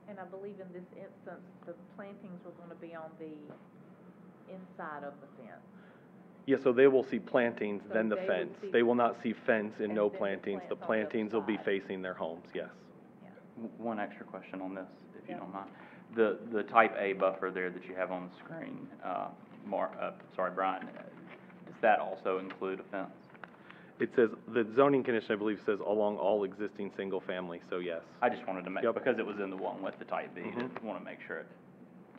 And I believe in this instance, the plantings were going to be on the inside of the fence. Yeah, so they will see plantings, So then the they would fence. see- They will not see fence and And no then the plantings. The plants on the other plantings will be side. facing their homes, yes. One extra question on this, if you don't mind. The type A buffer there that you have on the screen, Brian, does that also include a fence? It says, the zoning condition, I believe, says along all existing single-family, so yes. I just wanted to make, Yep. because it was in the one with the type B, Mhm. just want to make sure it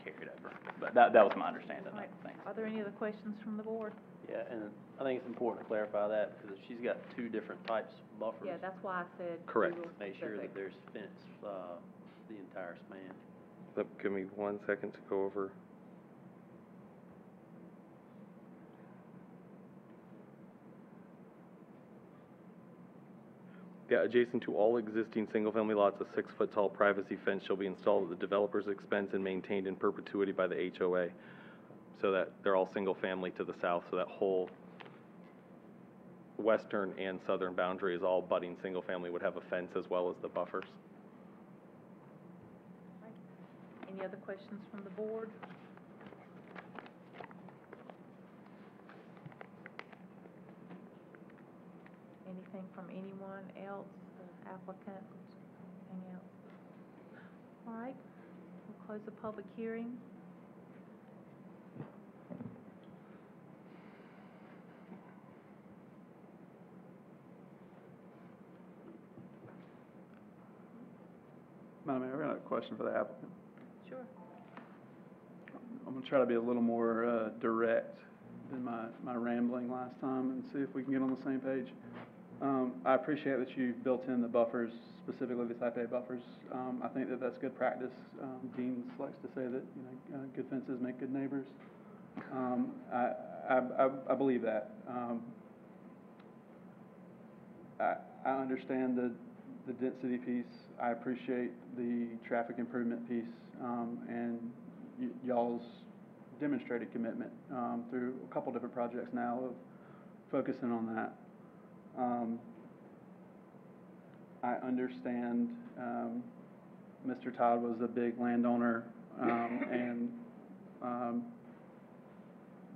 carried over. But that was my understanding of Right. it. Thanks. Are there any other questions from the board? Yeah, and I think it's important to clarify that, because if she's got two different types of buffers. Yeah, that's why I said. be Correct. real Make sure that specific. there's fence, the entire span. Give me 1 second to go over. Yeah, adjacent to all existing single-family lots, a 6-foot tall privacy fence shall be installed at the developer's expense and maintained in perpetuity by the HOA. So that they're all single-family to the south, so that whole western and southern boundary is all budding single-family, would have a fence as well as the buffers. Any other questions from the board? Anything from anyone else, the applicant, anything else? All right, we'll close the public hearing. Madam Mayor, I got a question for the applicant. Sure. I'm gonna try to be a little more direct than my rambling last time and see if we can get on the same page. I appreciate that you built in the buffers, specifically the type A buffers. I think that that's good practice. Dean likes to say that, good fences make good neighbors. I believe that. I understand the density piece. I appreciate the traffic improvement piece, and y'all's demonstrated commitment through a couple different projects now of focusing on that. I understand Mr. Todd was a big landowner, and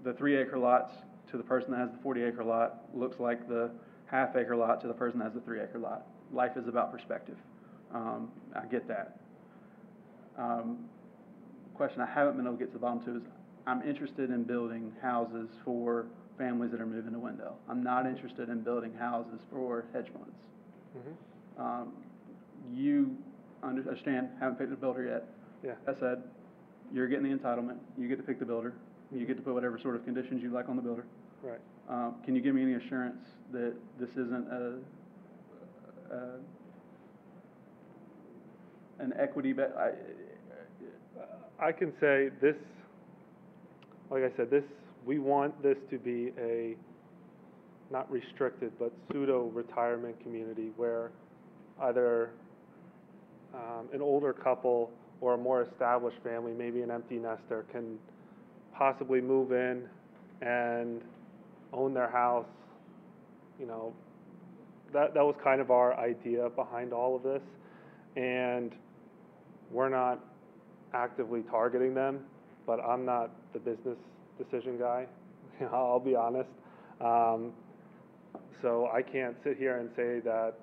the 3-acre lots to the person that has the 40-acre lot looks like the half-acre lot to the person that has the 3-acre lot. Life is about perspective. I get that. Question I haven't been able to get to the bottom to is, I'm interested in building houses for families that are moving to Wendell. I'm not interested in building houses for hedge funds. Mm-hmm. You understand, haven't picked a builder yet. Yeah. That said, you're getting the entitlement. You get to pick the builder. You get to put whatever sort of conditions you like on the builder. Right. Can you give me any assurance that this isn't an equity bet? I can say this, like I said, we want this to be a, not restricted, but pseudo-retirement community where either an older couple or a more established family, maybe an empty nester, can possibly move in and own their house. That was kind of our idea behind all of this, and we're not actively targeting them, but I'm not the business decision guy. I'll be honest. So I can't sit here and say that,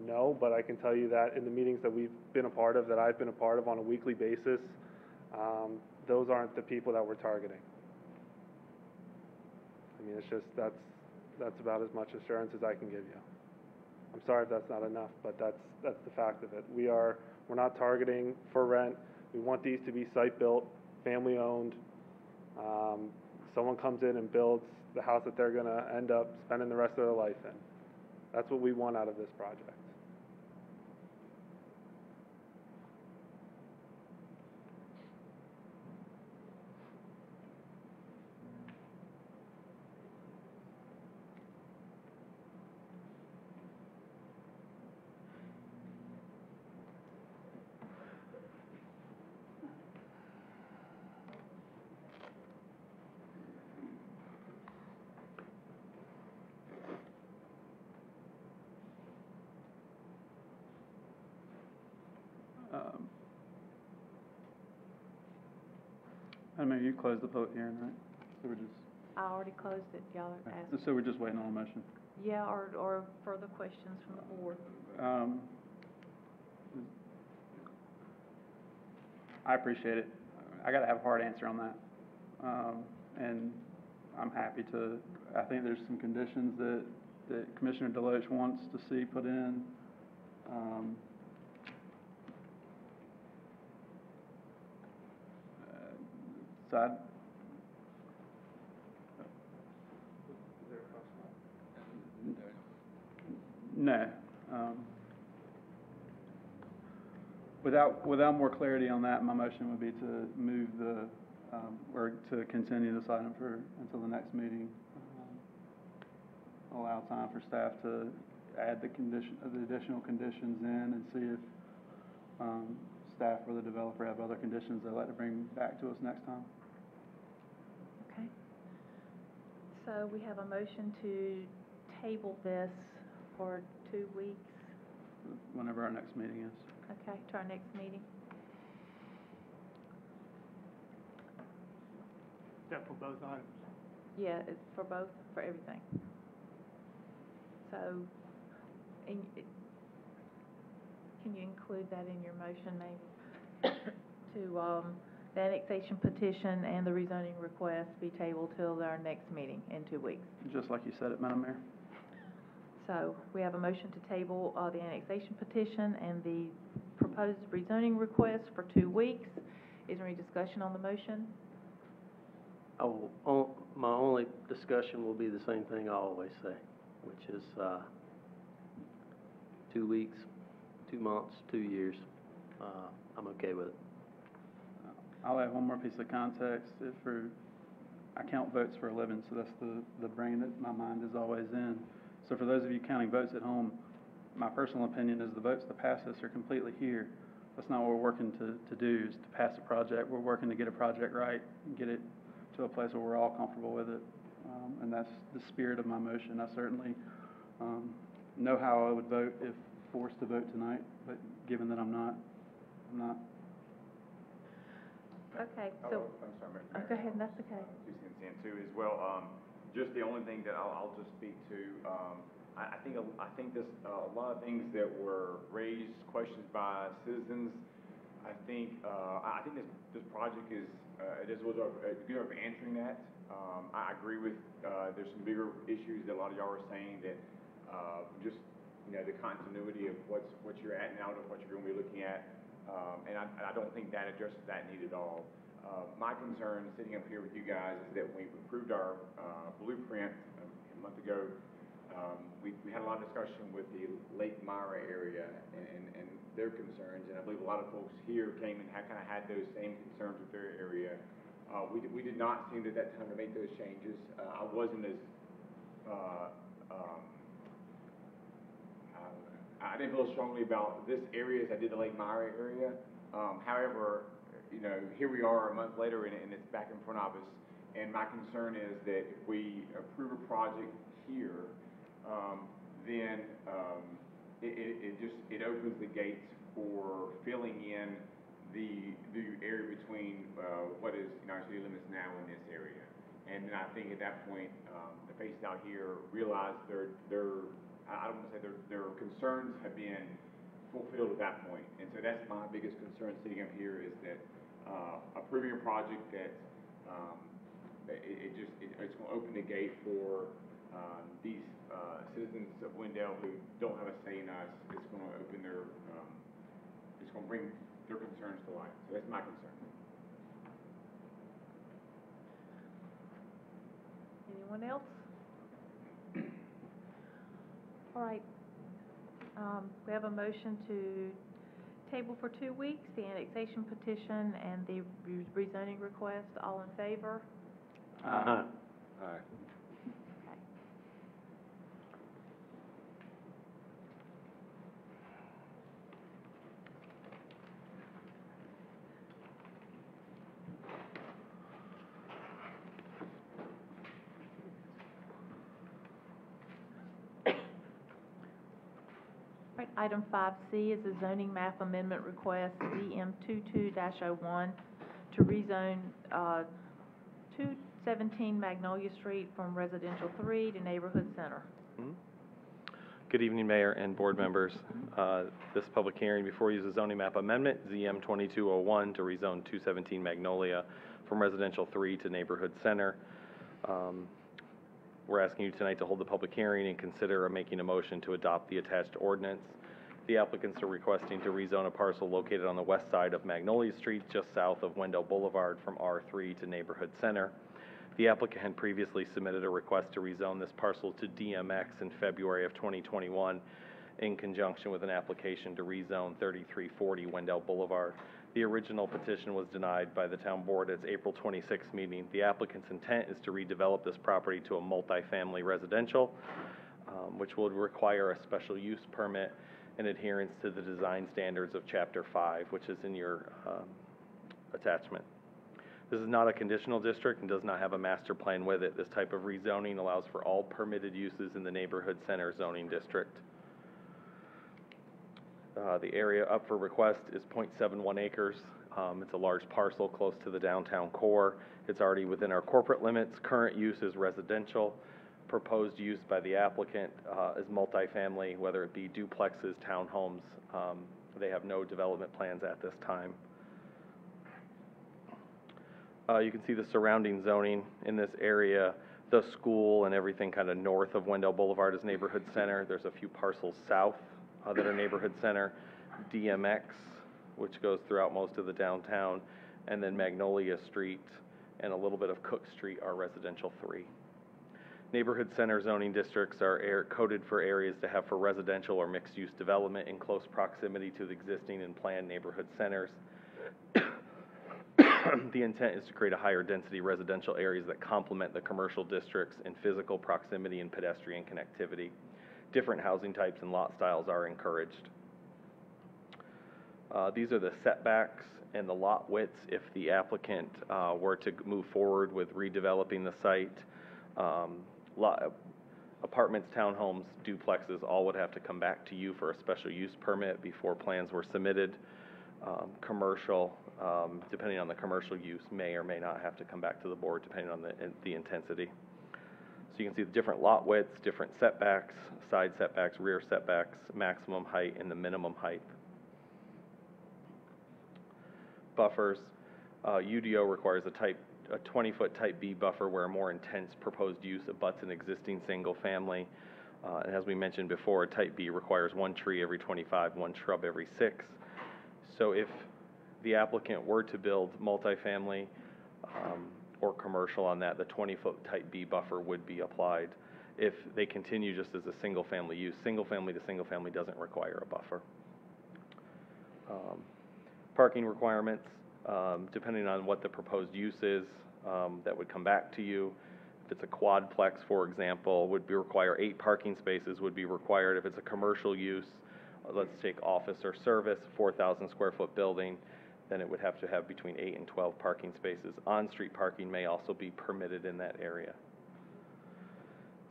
no, but I can tell you that in the meetings that we've been a part of, that I've been a part of on a weekly basis, those aren't the people that we're targeting. I mean, it's just, that's about as much assurance as I can give you. I'm sorry if that's not enough, but that's the fact of it. We're not targeting for rent. We want these to be site-built, family-owned. Someone comes in and builds the house that they're going to end up spending the rest of their life in. That's what we want out of this project. I mean, you closed the public hearing, right? So we're just, I already closed it, y'all are asking. so we're just waiting on a motion. Yeah, or further questions from the board. I appreciate it. I gotta have a hard answer on that. And I'm happy to, I think there's some conditions that Commissioner Deloach wants to see put in. So I, no. Without more clarity on that, my motion would be to move or to continue this item until the next meeting. Allow time for staff to add the additional conditions in and see if, staff or the developer have other conditions they'd like to bring back to us next time. Okay. So we have a motion to table this for 2 weeks, Whenever our next meeting is. okay, to our next meeting. Except for both items. Yeah, it's for both, for everything. So, can you include that in your motion, maybe? To, the annexation petition and the rezoning request be tabled till our next meeting in 2 weeks. Just like you said it, Madam Mayor. So, we have a motion to table, the annexation petition and the proposed rezoning request for 2 weeks. Is there any discussion on the motion? My only discussion will be the same thing I always say, which is 2 weeks, 2 months, 2 years. I'm okay with it. I'll add one more piece of context. I count votes for a living, so that's the brain that my mind is always in. So for those of you counting votes at home, my personal opinion is the votes to pass this are completely here. That's not what we're working to do, is to pass a project. We're working to get a project right and get it to a place where we're all comfortable with it. And that's the spirit of my motion. I certainly know how I would vote if forced to vote tonight, but given that I'm not. Okay, I'm so, sorry, go ahead, that's okay. 2 cents in too as well. Just the only thing that I'll just speak to, I think this, a lot of things that were raised, questions by citizens, I think this project is, it was a good of answering that. I agree with, there's some bigger issues that a lot of y'all are saying that, just, the continuity of what you're at now to what you're gonna be looking at. And I don't think that addresses that need at all. My concern sitting up here with you guys is that when we approved our blueprint a month ago, we had a lot of discussion with the Lake Myra area and their concerns, and I believe a lot of folks here came and kind of had those same concerns with their area. We did not seem at that time to make those changes. I wasn't as I didn't feel strongly about this area as I did the Lake Myra area. However, here we are a month later and it's back in front of us. And my concern is that if we approve a project here, then it opens the gates for filling in the area between what is our city limits now in this area. And then I think at that point, the faces out here realize I don't want to say their concerns have been fulfilled at that point. And so that's my biggest concern sitting up here is that approving a project that it's going to open the gate for these citizens of Wendell who don't have a say in us. It's going to open it's going to bring their concerns to light. So that's my concern. Anyone else? All right. We have a motion to table for 2 weeks, the annexation petition and the rezoning request. All in favor? Aye. Okay. Right, item 5C is a zoning map amendment request, ZM 22-01, to rezone 217 Magnolia Street from residential 3 to neighborhood center. Good evening, Mayor and board members. This public hearing before you is a zoning map amendment, ZM 2201, to rezone 217 Magnolia from residential 3 to neighborhood center. We're asking you tonight to hold the public hearing and consider making a motion to adopt the attached ordinance. The applicants are requesting to rezone a parcel located on the west side of Magnolia Street, just south of Wendell Boulevard, from R3 to Neighborhood Center. The applicant had previously submitted a request to rezone this parcel to DMX in February of 2021 in conjunction with an application to rezone 3340 Wendell Boulevard. The original petition was denied by the town board at its April 26th meeting. The applicant's intent is to redevelop this property to a multifamily residential, which would require a special use permit in adherence to the design standards of Chapter 5, which is in your attachment. This is not a conditional district and does not have a master plan with it. This type of rezoning allows for all permitted uses in the neighborhood center zoning district. The area up for request is 0.71 acres. It's a large parcel close to the downtown core. It's already within our corporate limits. Current use is residential. Proposed use by the applicant is multifamily, whether it be duplexes, townhomes. They have no development plans at this time. You can see the surrounding zoning in this area. The school and everything kind of north of Wendell Boulevard is neighborhood center. There's a few parcels south that are neighborhood center. DMX, which goes throughout most of the downtown, and then Magnolia Street and a little bit of Cook Street are residential 3. Neighborhood center zoning districts are coded for areas to have for residential or mixed-use development in close proximity to the existing and planned neighborhood centers. The intent is to create a higher density residential areas that complement the commercial districts in physical proximity and pedestrian connectivity. Different housing types and lot styles are encouraged. These are the setbacks and the lot widths if the applicant were to move forward with redeveloping the site. Apartments, townhomes, duplexes, all would have to come back to you for a special use permit before plans were submitted. Commercial, depending on the commercial use, may or may not have to come back to the board depending on the intensity. So you can see the different lot widths, different setbacks, side setbacks, rear setbacks, maximum height, and the minimum height. Buffers. UDO requires a 20-foot type B buffer where a more intense proposed use abuts an existing single family. And as we mentioned before, a type B requires 1 tree every 25, 1 shrub every 6. So if the applicant were to build multifamily or commercial on that, the 20-foot type B buffer would be applied. If they continue just as a single family use, single family to single family doesn't require a buffer. Parking requirements, depending on what the proposed use is, that would come back to you. If it's a quadplex, for example, would require 8 parking spaces would be required. If it's a commercial use, let's take office or service, 4,000 square foot building, then it would have to have between 8 and 12 parking spaces. On-street parking may also be permitted in that area.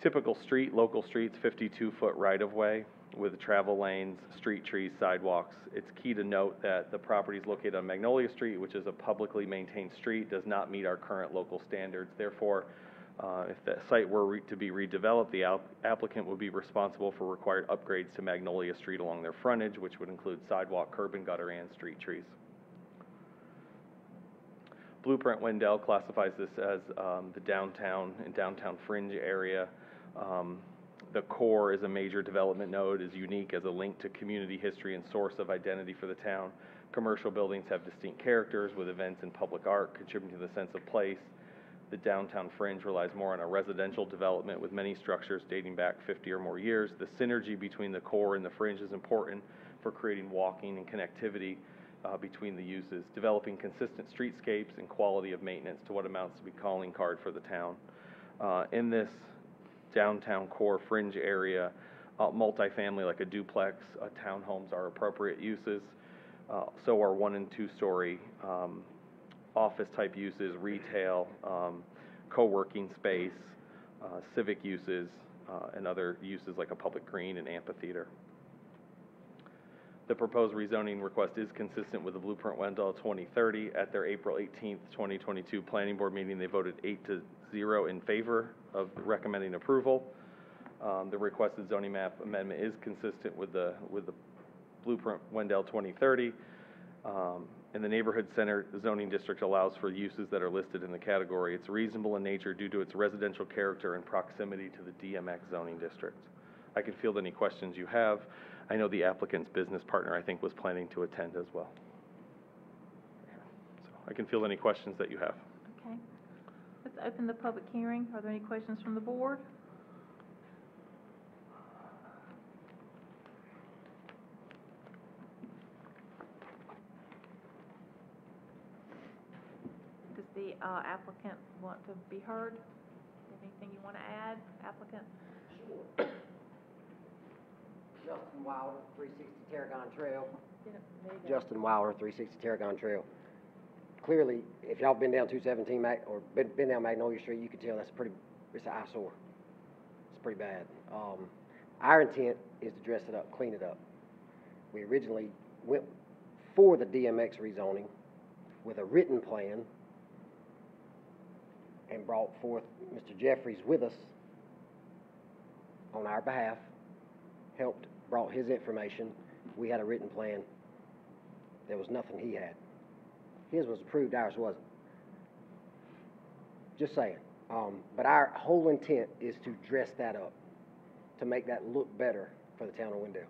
Typical street, local streets, 52-foot right-of-way with travel lanes, street trees, sidewalks. It's key to note that the property is located on Magnolia Street, which is a publicly maintained street, does not meet our current local standards. Therefore, if the site were to be redeveloped, the applicant would be responsible for required upgrades to Magnolia Street along their frontage, which would include sidewalk, curb and gutter, and street trees. Blueprint Wendell classifies this as the downtown and downtown fringe area. The core is a major development node, is unique as a link to community history and source of identity for the town. Commercial buildings have distinct characters with events and public art contributing to the sense of place. The downtown fringe relies more on a residential development with many structures dating back 50 or more years. The synergy between the core and the fringe is important for creating walking and connectivity between the uses, developing consistent streetscapes and quality of maintenance to what amounts to be calling card for the town. In this downtown core fringe area, multifamily like a duplex, townhomes are appropriate uses. So are 1 and 2 story office type uses, retail, co-working space, civic uses, and other uses like a public green and amphitheater. The proposed rezoning request is consistent with the Blueprint Wendell 2030. At their April 18th, 2022 Planning Board meeting, they voted 8-0 in favor of recommending approval. The requested zoning map amendment is consistent with the Blueprint Wendell 2030. and the neighborhood center zoning district allows for uses that are listed in the category. It's reasonable in nature due to its residential character and proximity to the DMX zoning district. I can field any questions you have. I know the applicant's business partner, I think, was planning to attend as well. So I can field any questions that you have. Okay. Let's open the public hearing. Are there any questions from the board? Does the applicant want to be heard? Anything you want to add, applicant? Sure. Justin Wilder, 360 Tarragon Trail. Justin Wilder, 360 Tarragon Trail. Clearly, if y'all been down 217 or been down Magnolia Street, you can tell it's an eyesore. It's pretty bad. Our intent is to dress it up, clean it up. We originally went for the DMX rezoning with a written plan and brought forth Mr. Jeffries with us on our behalf, brought his information. We had a written plan. There was nothing he had. His was approved, ours wasn't. Just saying. But our whole intent is to dress that up, to make that look better for the town of Wendell.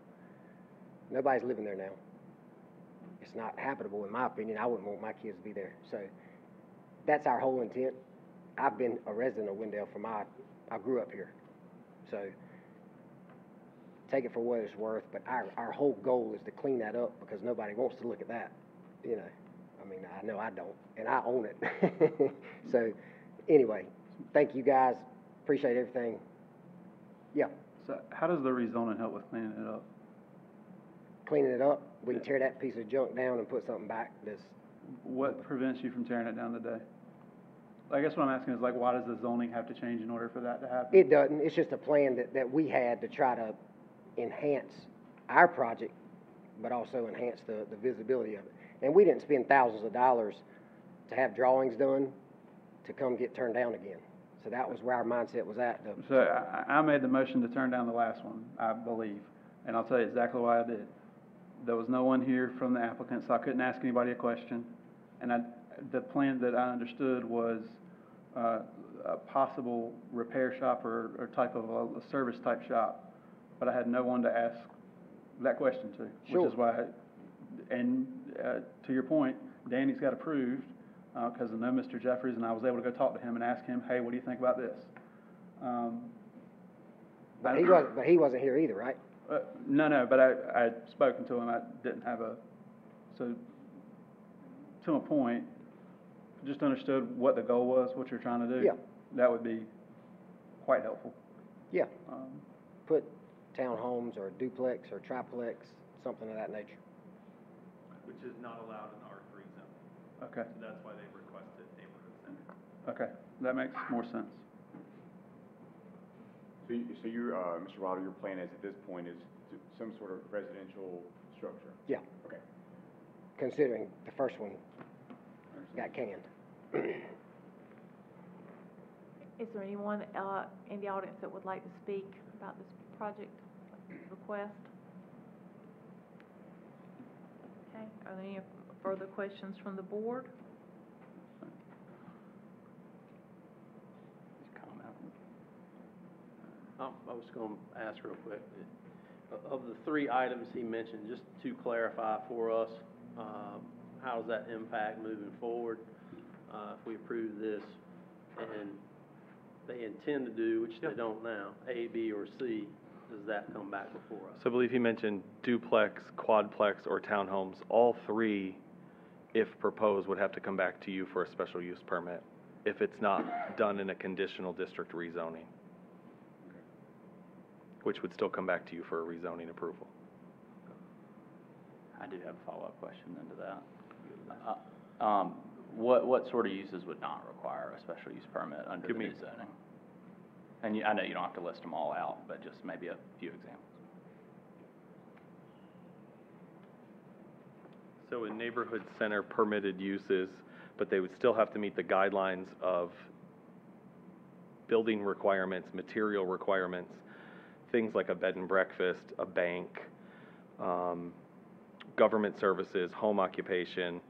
Nobody's living there now. It's not habitable, in my opinion. I wouldn't want my kids to be there. So that's our whole intent. I've been a resident of Wendell I grew up here. So take it for what it's worth, but our whole goal is to clean that up because nobody wants to look at that, you know. I mean, I know I don't, and I own it. So anyway, thank you guys. Appreciate everything. Yeah. So how does the rezoning help with cleaning it up? Cleaning it up, we can tear that piece of junk down and put something back What prevents you from tearing it down today? I guess what I'm asking is, like, why does the zoning have to change in order for that to happen? It doesn't. It's just a plan that we had to try to enhance our project, but also enhance the visibility of it. And we didn't spend thousands of dollars to have drawings done to come get turned down again. So that was where our mindset was at. So I made the motion to turn down the last one, I believe, and I'll tell you exactly why I did. There was no one here from the applicant, so I couldn't ask anybody a question. And the plan that I understood was a possible repair shop or type of a service type shop, but I had no one to ask that question to, Sure. Which is why. And to your point, Danny's got approved because I know Mr. Jeffries, and I was able to go talk to him and ask him, hey, what do you think about this? But he wasn't here either, right? No, but I'd spoken to him. I didn't have so to a point, just understood what the goal was, what you're trying to do. Yeah. That would be quite helpful. Yeah. Put townhomes or duplex or triplex, something of that nature. Which is not allowed in the R3 zone. Okay. So that's why they requested neighborhood center. Okay, that makes more sense. So your, Mr. Wilder, your plan is at this point is some sort of residential structure? Yeah. Okay. Considering the first one got canned. Is there anyone in the audience that would like to speak about this project request? Okay, are there any further questions from the board? I was going to ask real quick, of the three items he mentioned, just to clarify for us, how does that impact moving forward if we approve this and they intend to do, which they don't now, A, B, or C, does that come back before us? So I believe he mentioned duplex, quadplex, or townhomes. All three, if proposed, would have to come back to you for a special use permit if it's not done in a conditional district rezoning, which would still come back to you for a rezoning approval. I do have a follow-up question into that. What sort of uses would not require a special use permit under the new zoning? And I know you don't have to list them all out, but just maybe a few examples. So in neighborhood center permitted uses, but they would still have to meet the guidelines of building requirements, material requirements, things like a bed and breakfast, a bank, government services, home occupation,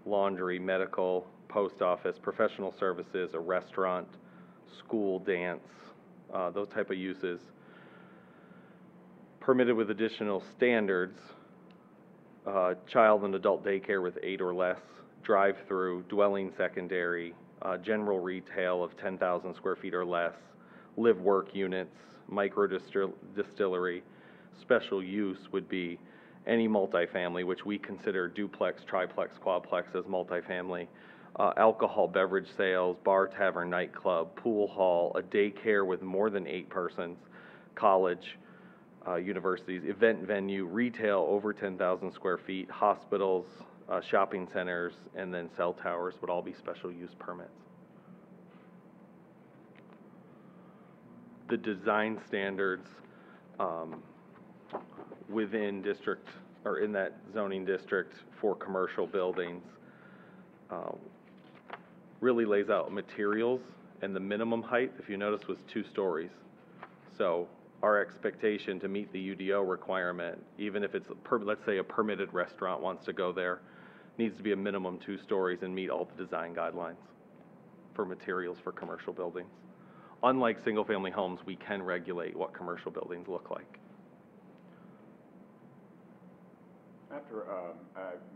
laundry, medical, post office, professional services, a restaurant, school, dance, those type of uses. Permitted with additional standards, child and adult daycare with 8 or less, drive-through, dwelling secondary, general retail of 10,000 square feet or less, live-work units, micro distillery. Special use would be any multifamily, which we consider duplex, triplex, quadplex as multifamily, alcohol beverage sales, bar, tavern, nightclub, pool hall, a daycare with more than 8 persons, college, universities, event venue, retail over 10,000 square feet, hospitals, shopping centers, and then cell towers would all be special use permits. The design standards within district or in that zoning district for commercial buildings really lays out materials, and the minimum height, if you notice, was 2 stories. So our expectation to meet the UDO requirement, even if it's, let's say a permitted restaurant wants to go there, needs to be a minimum 2 stories and meet all the design guidelines for materials for commercial buildings. Unlike single-family homes, we can regulate what commercial buildings look like. After,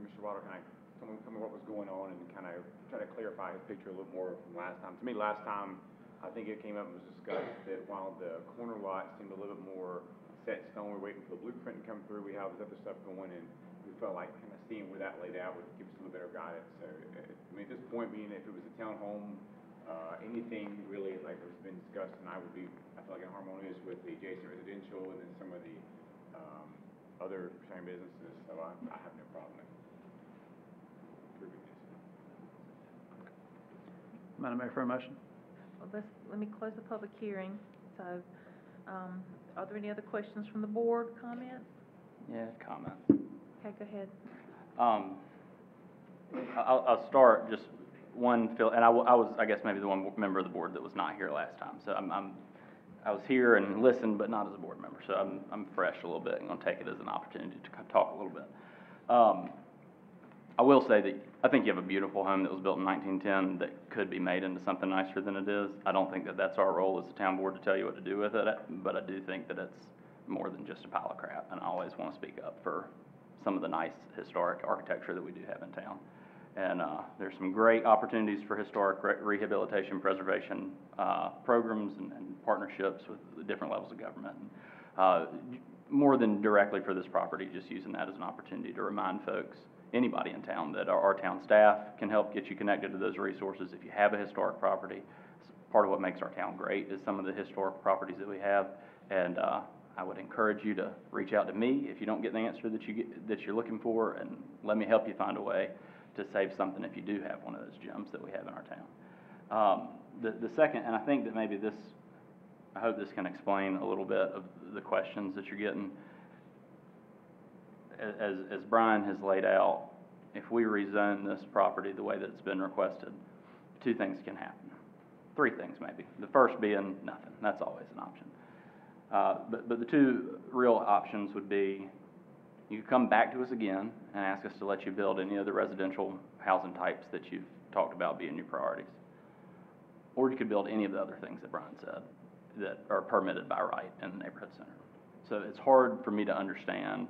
Mr. Wilder, can I tell me what was going on and kind of try to clarify his picture a little more from last time? To me, last time, I think it came up and was discussed that while the corner lot seemed a little bit more set in stone, we're waiting for the blueprint to come through, we have this other stuff going, and we felt like kind of seeing where that laid out would give us a little better guidance. So, I mean, at this point, being if it was a townhome, anything really like has been discussed tonight would be, I feel like, harmonious with the adjacent residential and then some of the other sharing businesses, so I have no problem with approving this. Madam Mayor, for a motion. Well, let me close the public hearing. So, are there any other questions from the board, comments? Yeah, comment. Okay, go ahead. I'll start just one, and I was, I guess, maybe the one member of the board that was not here last time. So I was here and listened, but not as a board member. So I'm fresh a little bit. I'm going to take it as an opportunity to talk a little bit. I will say that I think you have a beautiful home that was built in 1910 that could be made into something nicer than it is. I don't think that that's our role as a town board to tell you what to do with it, but I do think that it's more than just a pile of crap, and I always want to speak up for some of the nice historic architecture that we do have in town. And there's some great opportunities for historic rehabilitation preservation programs and partnerships with the different levels of government. More than directly for this property, just using that as an opportunity to remind folks, anybody in town, that our town staff can help get you connected to those resources. If you have a historic property, part of what makes our town great is some of the historic properties that we have. And I would encourage you to reach out to me if you don't get the answer that you're looking for, and let me help you find a way to save something if you do have one of those gems that we have in our town. The second, and I think that maybe this, I hope this can explain a little bit of the questions that you're getting. As Brian has laid out, if we rezone this property the way that it's been requested, 2 things can happen. 3 things maybe. The first being nothing. That's always an option. But the 2 real options would be you could come back to us again and ask us to let you build any of the residential housing types that you've talked about being your priorities. Or you could build any of the other things that Brian said that are permitted by right in the neighborhood center. So it's hard for me to understand,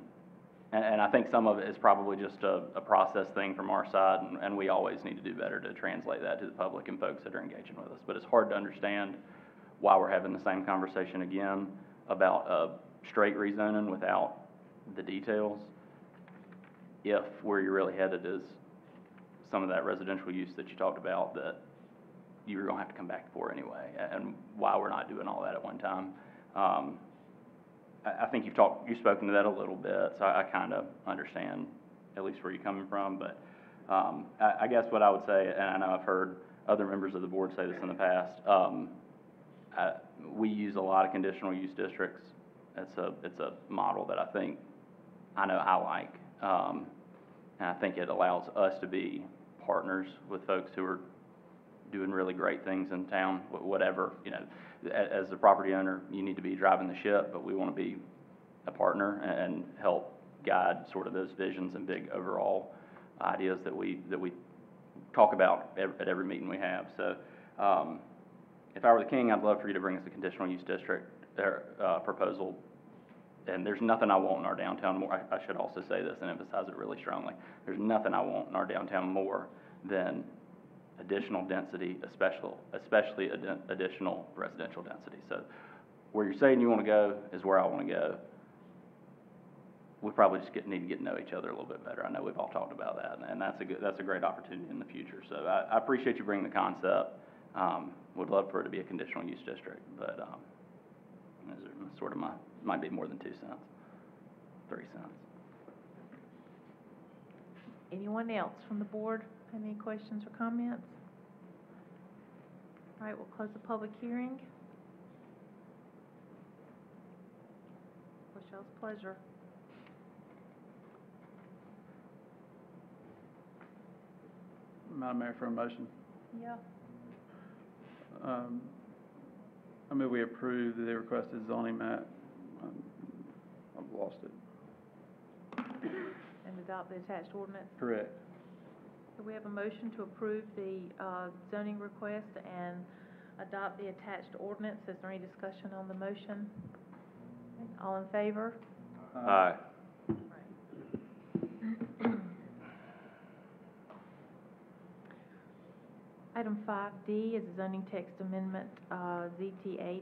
and I think some of it is probably just a process thing from our side, and we always need to do better to translate that to the public and folks that are engaging with us. But it's hard to understand why we're having the same conversation again about a straight rezoning without the details, if where you're really headed is some of that residential use that you talked about that you're going to have to come back for anyway, and why we're not doing all that at one time. I think you've spoken to that a little bit, so I kind of understand at least where you're coming from, but I guess what I would say, and I know I've heard other members of the board say this in the past, we use a lot of conditional use districts. It's a model that I know I like, and I think it allows us to be partners with folks who are doing really great things in town, whatever, as the property owner, you need to be driving the ship, but we want to be a partner and help guide sort of those visions and big overall ideas that we talk about at every meeting we have. So, if I were the king, I'd love for you to bring us a conditional use district, proposal. And there's nothing I want in our downtown more, I should also say this and emphasize it really strongly. There's nothing I want in our downtown more than additional density, especially additional residential density. So where you're saying you want to go is where I want to go. We probably just need to get to know each other a little bit better. I know we've all talked about that, and that's a great opportunity in the future. So I appreciate you bringing the concept. Would love for it to be a conditional use district, but it's sort of might be more than 2 cents, 3 cents. Anyone else from the board have any questions or comments? All right, we'll close the public hearing. What's y'all's pleasure? Madam Mayor, for a motion. Yeah. I move we approve the requested zoning map. I've lost it. And adopt the attached ordinance? Correct. So we have a motion to approve the zoning request and adopt the attached ordinance. Is there any discussion on the motion? All in favor? Aye. Item 5D is a zoning text amendment, ZT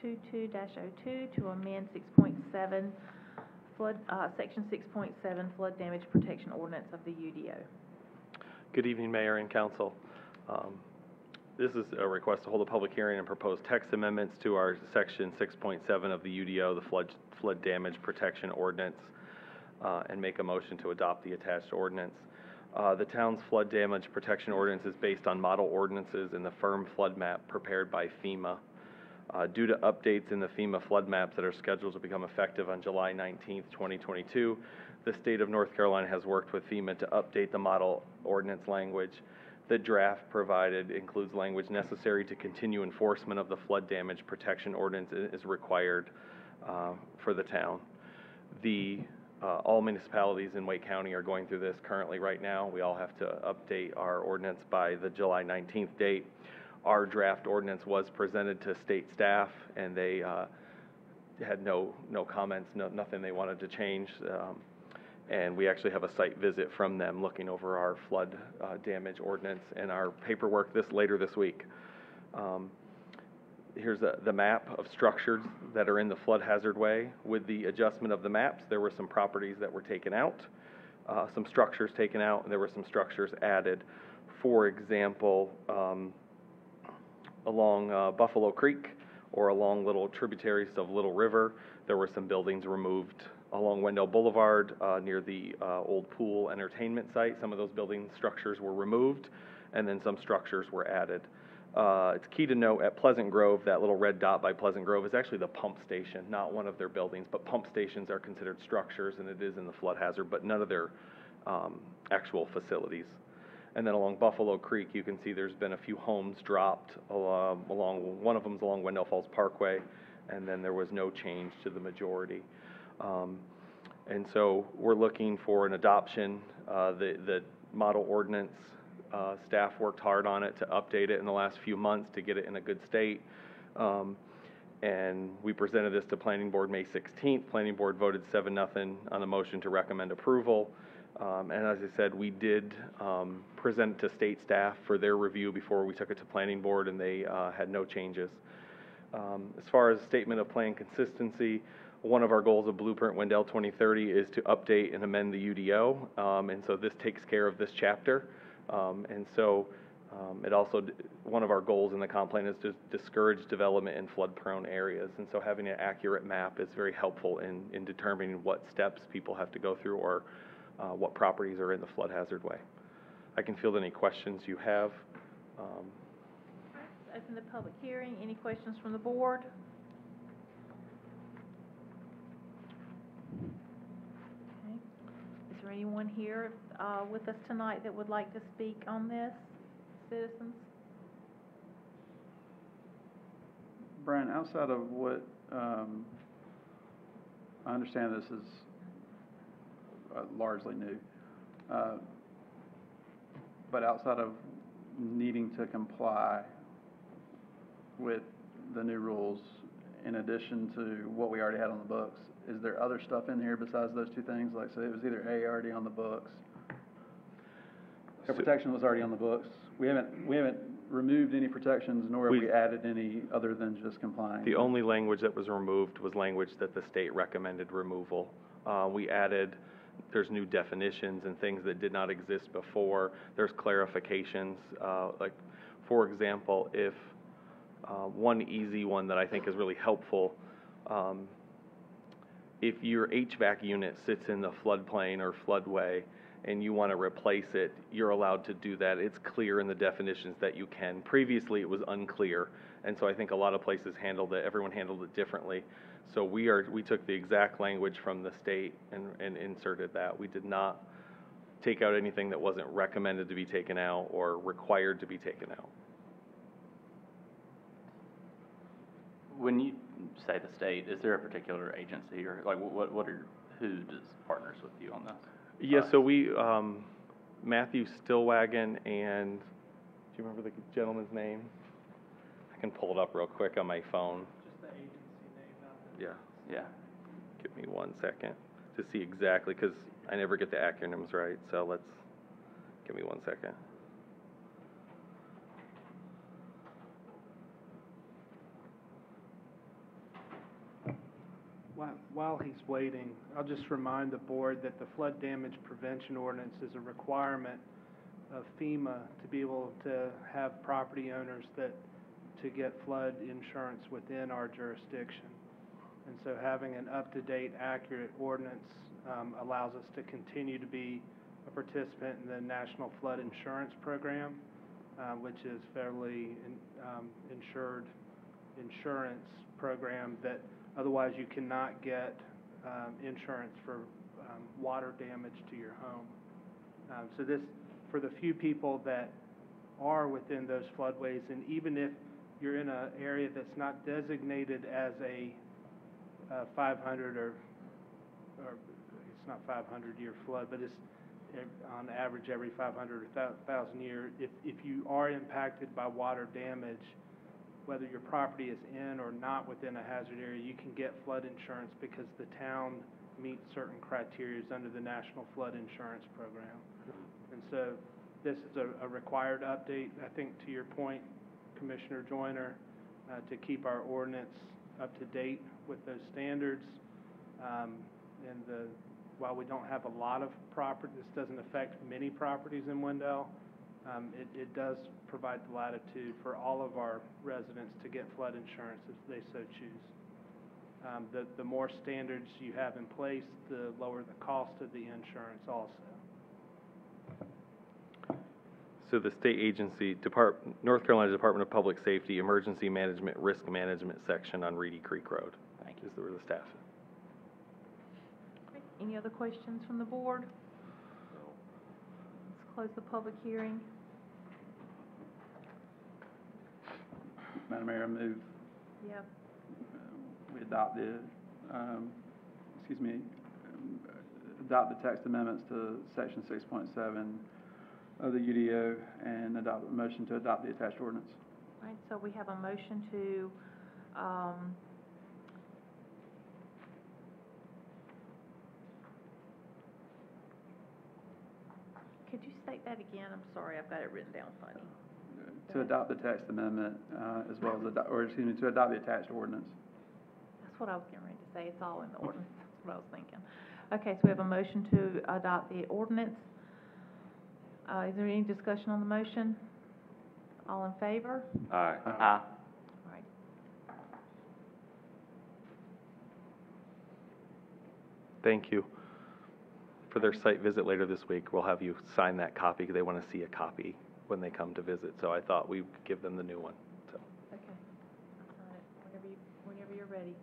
822-02 to amend 6.7 flood, section 6.7 flood damage protection ordinance of the UDO. Good evening, Mayor and Council. This is a request to hold a public hearing and propose text amendments to our section 6.7 of the UDO, the flood damage protection ordinance, and make a motion to adopt the attached ordinance. The town's flood damage protection ordinance is based on model ordinances in the firm flood map prepared by FEMA. Due to updates in the FEMA flood maps that are scheduled to become effective on July 19th, 2022, the state of North Carolina has worked with FEMA to update the model ordinance language. The draft provided includes language necessary to continue enforcement of the flood damage protection ordinance is required for the town. All municipalities in Wake County are going through this currently right now. We all have to update our ordinance by the July 19th date. Our draft ordinance was presented to state staff, and they had no comments, nothing they wanted to change. And we actually have a site visit from them looking over our flood damage ordinance and our paperwork later this week. Here's the map of structures that are in the flood hazard way. With the adjustment of the maps, there were some properties that were taken out, some structures taken out, and there were some structures added. For example, along Buffalo Creek or along little tributaries of Little River, there were some buildings removed. Along Wendell Boulevard, near the old pool entertainment site, some of those building structures were removed, and then some structures were added. It's key to note at Pleasant Grove, that little red dot by Pleasant Grove is actually the pump station, not one of their buildings, but pump stations are considered structures, and it is in the flood hazard, but none of their actual facilities. And then along Buffalo Creek, you can see there's been a few homes dropped along one of them's along Wendell Falls Parkway, and then there was no change to the majority. And so we're looking for an adoption. The model ordinance, staff worked hard on it to update it in the last few months to get it in a good state. And we presented this to Planning Board May 16th. Planning Board voted 7-0 on the motion to recommend approval. And as I said, we did present it to state staff for their review before we took it to Planning Board, and they had no changes. As far as statement of plan consistency, one of our goals of Blueprint Wendell 2030 is to update and amend the UDO, and so this takes care of this chapter. And so it also, one of our goals in the comp plan is to discourage development in flood-prone areas, and so having an accurate map is very helpful in determining what steps people have to go through or what properties are in the flood hazard way. I can field any questions you have. Open the public hearing. Any questions from the board? Okay. Is there anyone here with us tonight that would like to speak on this? Citizens? Brian, outside of what, I understand this is largely new, but but outside of needing to comply with the new rules, in addition to what we already had on the books, is there other stuff in here besides those two things? Like, so it was either A, already on the books, or protection was already on the books. We haven't removed any protections, nor have we added any other than just complying. The only language that was removed was language that the state recommended removal. We added, there's new definitions and things that did not exist before. There's clarifications, like, for example, if one easy one that I think is really helpful, if your HVAC unit sits in the floodplain or floodway and you want to replace it, you're allowed to do that. It's clear in the definitions that you can. Previously, it was unclear, and so I think a lot of places handled it, everyone handled it differently. So we took the exact language from the state and inserted that. We did not take out anything that wasn't recommended to be taken out or required to be taken out. When you say the state, is there a particular agency or like who does partners with you on this? Yeah, so we, Matthew Stillwagon and, do you remember the gentleman's name? I can pull it up real quick on my phone. Just the agency name, not the... Yeah. Give me 1 second to see exactly, because I never get the acronyms right, so give me 1 second. While he's waiting, I'll just remind the board that the flood damage prevention ordinance is a requirement of FEMA to be able to have property owners to get flood insurance within our jurisdiction. And so having an up-to-date, accurate ordinance allows us to continue to be a participant in the National Flood Insurance Program, which is federally insured insurance program that otherwise you cannot get insurance for water damage to your home. So this, for the few people that are within those floodways, and even if you're in an area that's not designated as a 500 or it's not 500-year flood, but it's on average every 500 or 1,000 year, if you are impacted by water damage, whether your property is in or not within a hazard area, you can get flood insurance because the town meets certain criteria under the National Flood Insurance Program. And so this is a required update, I think, to your point, Commissioner Joyner, to keep our ordinance up to date with those standards. While we don't have a lot of property, this doesn't affect many properties in Wendell, it does provide the latitude for all of our residents to get flood insurance if they so choose. The more standards you have in place, the lower the cost of the insurance also. So the state agency, North Carolina Department of Public Safety, Emergency Management, Risk Management section on Reedy Creek Road. Thank you. Is where the staff is. Any other questions from the board? Let's close the public hearing. Madam Mayor, I move Yep. we adopt adopt the text amendments to section 6.7 of the UDO and adopt a motion to adopt the attached ordinance. All right, so we have a motion to, could you state that again? I'm sorry, I've got it written down funny. To adopt the text amendment, as well as, to adopt the attached ordinance. That's what I was getting ready to say, it's all in the ordinance, that's what I was thinking. Okay, so we have a motion to adopt the ordinance. Is there any discussion on the motion? All in favor? Aye. Aye. All right. Thank you. For their site visit later this week, we'll have you sign that copy because they want to see a copy when they come to visit. So I thought we would give them the new one. So. Okay, I'll sign it whenever you're ready.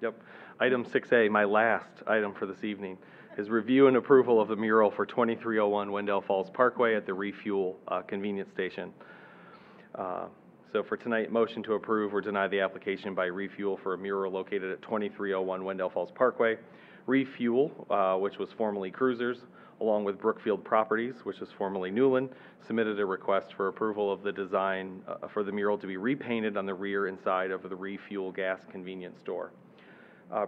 Yep. Item 6A, my last item for this evening, is review and approval of the mural for 2301 Wendell Falls Parkway at the Refuel convenience station. So for tonight, motion to approve or deny the application by Refuel for a mural located at 2301 Wendell Falls Parkway. Refuel, which was formerly Cruisers, along with Brookfield Properties, which was formerly Newland, submitted a request for approval of the design for the mural to be repainted on the rear and side of the Refuel gas convenience store.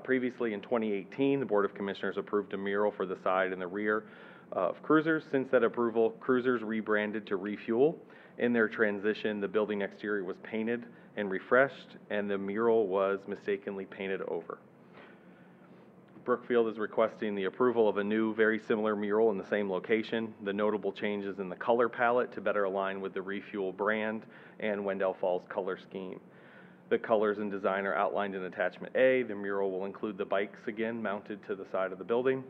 Previously, in 2018, the Board of Commissioners approved a mural for the side and the rear of Cruisers. Since that approval, Cruisers rebranded to Refuel. In their transition, the building exterior was painted and refreshed, and the mural was mistakenly painted over. Brookfield is requesting the approval of a new, very similar mural in the same location. The notable changes in the color palette to better align with the Refuel brand and Wendell Falls color scheme. The colors and design are outlined in Attachment A. The mural will include the bikes again mounted to the side of the building.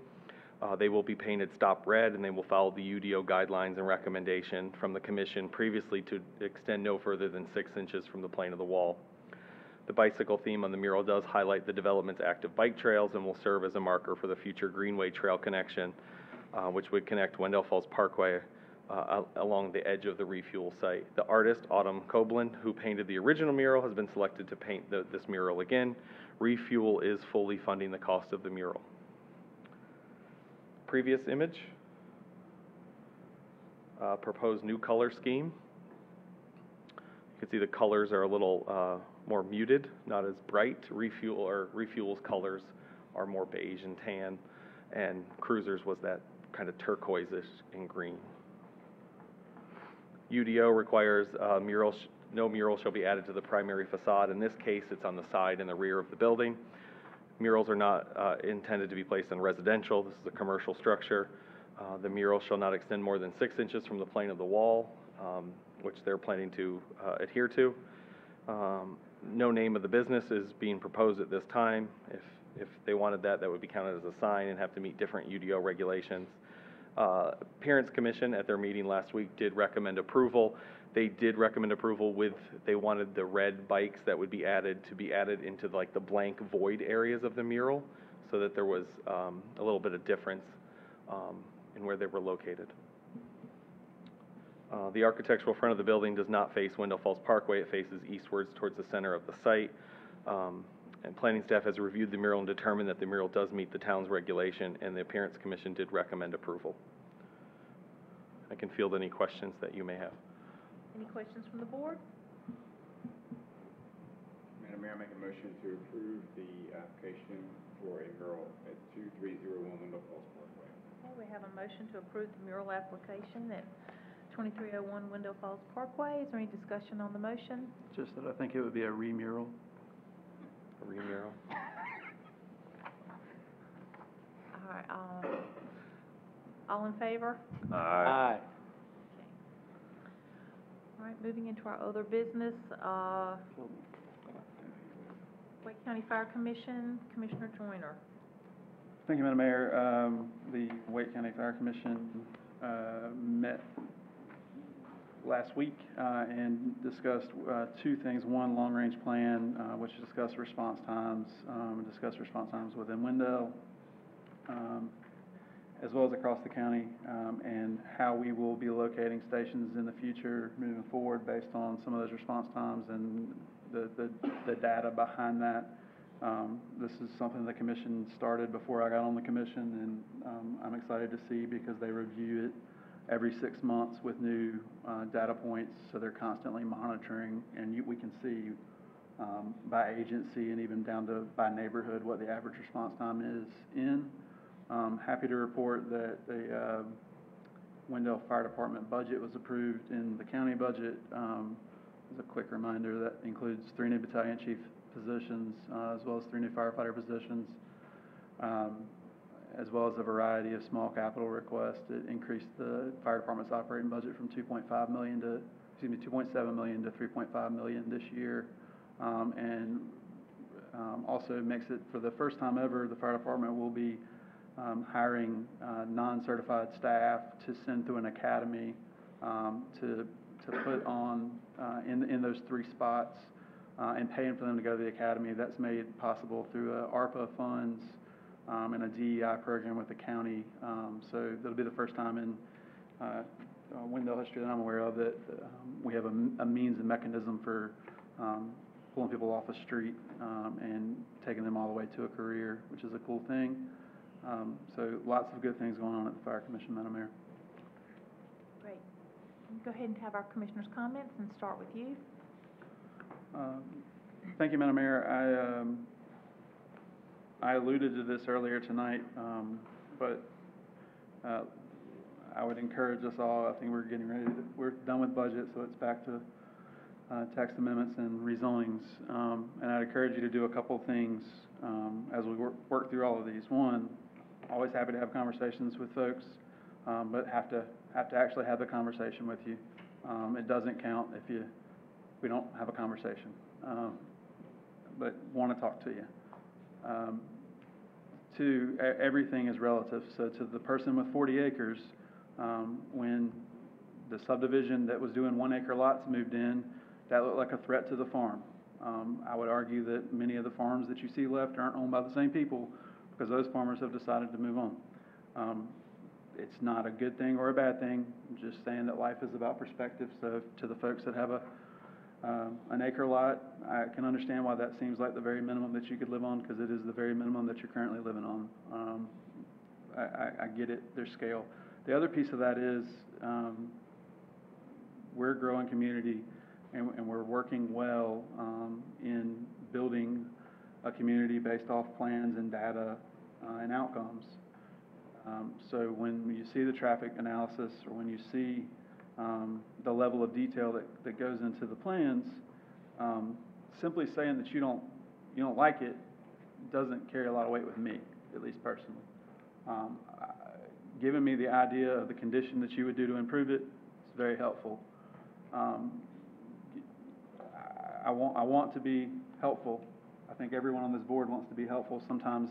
They will be painted stop red, and they will follow the UDO guidelines and recommendation from the Commission previously to extend no further than 6 inches from the plane of the wall. The bicycle theme on the mural does highlight the development's active bike trails and will serve as a marker for the future Greenway Trail connection, which would connect Wendell Falls Parkway along the edge of the Refuel site. The artist, Autumn Coblin, who painted the original mural, has been selected to paint this mural again. Refuel is fully funding the cost of the mural. Previous image, proposed new color scheme. You can see the colors are a little more muted, not as bright. Refuel's colors are more beige and tan, and Cruisers was that kind of turquoise-ish and green. UDO requires no mural shall be added to the primary facade. In this case, it's on the side and the rear of the building. Murals are not intended to be placed on residential. This is a commercial structure. The mural shall not extend more than 6 inches from the plane of the wall, which they're planning to adhere to. No name of the business is being proposed at this time. If they wanted that, that would be counted as a sign and have to meet different UDO regulations. Parents Commission at their meeting last week did recommend approval. They did recommend approval they wanted the red bikes that would be added to be added into like the blank void areas of the mural so that there was a little bit of difference in where they were located. The architectural front of the building does not face Wendell Falls Parkway. It faces eastwards towards the center of the site. And planning staff has reviewed the mural and determined that the mural does meet the town's regulation, and the Appearance Commission did recommend approval. I can field any questions that you may have. Any questions from the board? Madam Mayor, I make a motion to approve the application for a mural at 2301 Wendell Falls Parkway. Okay, we have a motion to approve the mural application at 2301 Wendell Falls Parkway. Is there any discussion on the motion? Just that I think it would be a remural. A remural. All right, all in favor? Aye. All right, moving into our other business, Wake County Fire Commission, Commissioner Joyner. Thank you, Madam Mayor. The Wake County Fire Commission met last week and discussed two things. One, long-range plan, which discussed response times, within Wendell, as well as across the county, and how we will be locating stations in the future moving forward based on some of those response times and the data behind that. This is something the commission started before I got on the commission, and I'm excited to see because they review it every 6 months with new data points, so they're constantly monitoring, and we can see by agency and even down to by neighborhood what the average response time is in. Happy to report that the Wendell Fire Department budget was approved in the county budget. As a quick reminder, that includes 3 new battalion chief positions, as well as 3 new firefighter positions, as well as a variety of small capital requests. It increased the fire department's operating budget from $2.7 million to $3.5 million this year, and also makes it, for the first time ever, the fire department will be hiring non-certified staff to send through an academy to put on in those 3 spots and paying for them to go to the academy. That's made possible through ARPA funds and a DEI program with the county. So that'll be the first time in Wendell history that I'm aware of that we have a means and mechanism for pulling people off the street and taking them all the way to a career, which is a cool thing. So lots of good things going on at the Fire Commission, Madam Mayor. Great. Go ahead and have our commissioners' comments and start with you. Thank you, Madam Mayor. I alluded to this earlier tonight, but I would encourage us all, I think we're done with budget, so it's back to text amendments and rezonings. And I'd encourage you to do a couple of things as we work through all of these. One, always happy to have conversations with folks, but have to actually have the conversation with you. It doesn't count if we don't have a conversation, but want to talk to you. Two, everything is relative. So to the person with 40 acres, when the subdivision that was doing 1 acre lots moved in, that looked like a threat to the farm. I would argue that many of the farms that you see left aren't owned by the same people because those farmers have decided to move on. It's not a good thing or a bad thing. I'm just saying that life is about perspective. So to the folks that have an acre lot, I can understand why that seems like the very minimum that you could live on, because it is the very minimum that you're currently living on. I get it, there's scale. The other piece of that is we're a growing community, and we're working well in building a community based off plans and data and outcomes. So when you see the traffic analysis, or when you see the level of detail that goes into the plans, simply saying that you don't like it doesn't carry a lot of weight with me, at least personally. Giving me the idea of the condition that you would do to improve it is very helpful. I want to be helpful. I think everyone on this board wants to be helpful. Sometimes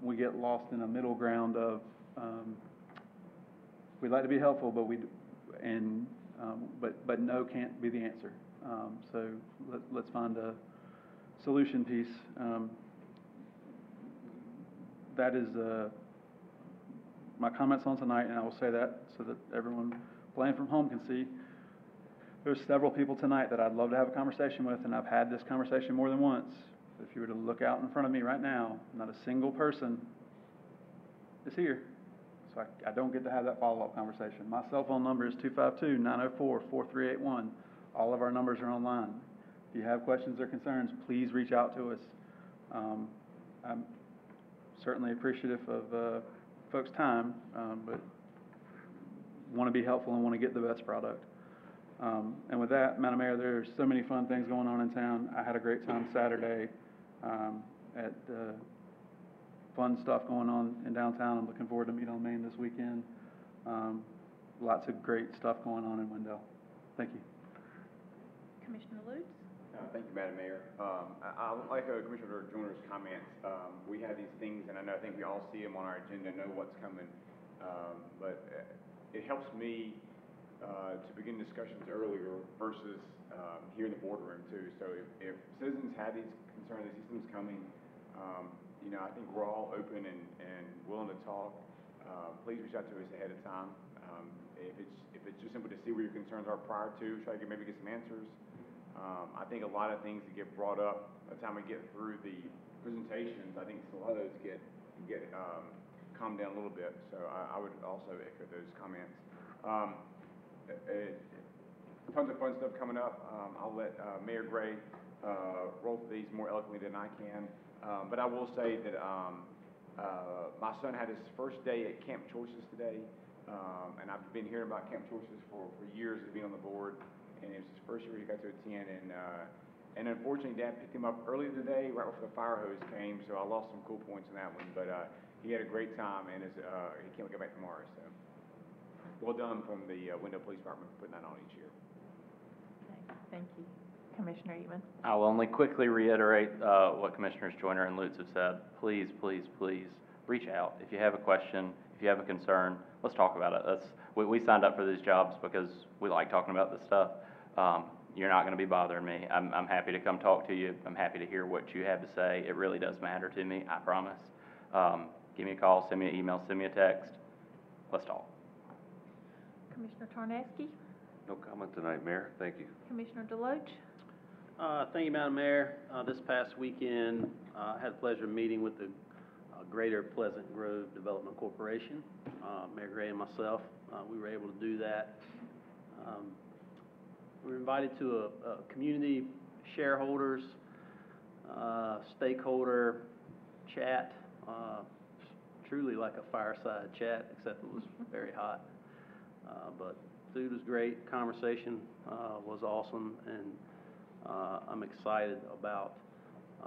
we get lost in a middle ground of we'd like to be helpful, but no can't be the answer. So let's find a solution piece. That is my comments on tonight, and I will say that so that everyone playing from home can see. There's several people tonight that I'd love to have a conversation with, and I've had this conversation more than once. If you were to look out in front of me right now, not a single person is here. So I don't get to have that follow-up conversation. My cell phone number is 252-904-4381. All of our numbers are online. If you have questions or concerns, please reach out to us. I'm certainly appreciative of folks' time, but want to be helpful and want to get the best product. And with that, Madam Mayor, there's so many fun things going on in town. I had a great time Saturday at fun stuff going on in downtown. I'm looking forward to meet on Main this weekend. Lots of great stuff going on in Wendell. Thank you. Commissioner Lutz? Thank you, Madam Mayor. I'll echo Commissioner Joyner's comments. We have these things, and I think we all see them on our agenda, know what's coming. But it helps me to begin discussions earlier versus here in the boardroom too. So if citizens have these concerns, they see things coming, I think we're all open and willing to talk. Please reach out to us ahead of time. If it's just simple to see where your concerns are prior to, try to maybe get some answers. I think a lot of things that get brought up by the time we get through the presentations, I think a lot of those get calmed down a little bit. So I would also echo those comments. Tons of fun stuff coming up. I'll let Mayor Gray roll through these more eloquently than I can. But I will say that my son had his first day at Camp Choices today. And I've been hearing about Camp Choices for years of being on the board. And it was his first year he got to attend. And unfortunately, Dad picked him up early today, right before the fire hose came. So I lost some cool points in that one. But he had a great time, and he can't go back tomorrow. So well done from the Wendell Police Department for putting that on each year. Thank you. Commissioner Eatman? I'll only quickly reiterate what Commissioners Joyner and Lutz have said. Please, please, please reach out. If you have a question, if you have a concern, let's talk about it. We signed up for these jobs because we like talking about this stuff. You're not going to be bothering me. I'm happy to come talk to you. I'm happy to hear what you have to say. It really does matter to me, I promise. Give me a call, send me an email, send me a text. Let's talk. Commissioner Tarnowski? No comment tonight, Mayor. Thank you. Commissioner Deloach? Thank you, Madam Mayor. This past weekend, I had the pleasure of meeting with the Greater Pleasant Grove Development Corporation. Mayor Gray and myself, we were able to do that. We were invited to a community shareholders, stakeholder chat, truly like a fireside chat, except it was very hot. But food was great, conversation was awesome, and I'm excited about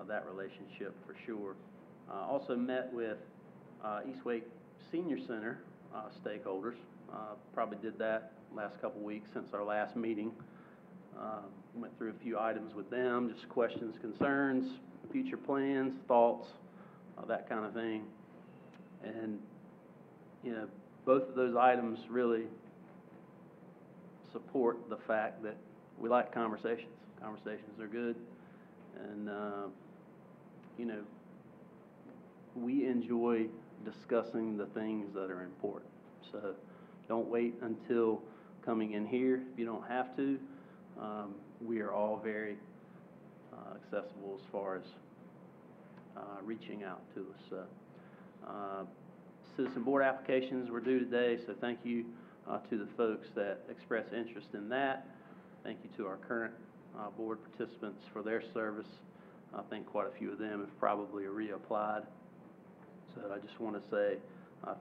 that relationship for sure. Also met with East Wake Senior Center stakeholders. Probably did that last couple weeks since our last meeting. Went through a few items with them, just questions, concerns, future plans, thoughts, that kind of thing. And, you know, both of those items really support the fact that we like conversations. Conversations are good. And, you know, we enjoy discussing the things that are important. So don't wait until coming in here if you don't have to. We are all very accessible as far as reaching out to us. So, citizen board applications were due today, so thank you to the folks that expressed interest in that. Thank you to our current board participants for their service. I think quite a few of them have probably reapplied. So I just want to say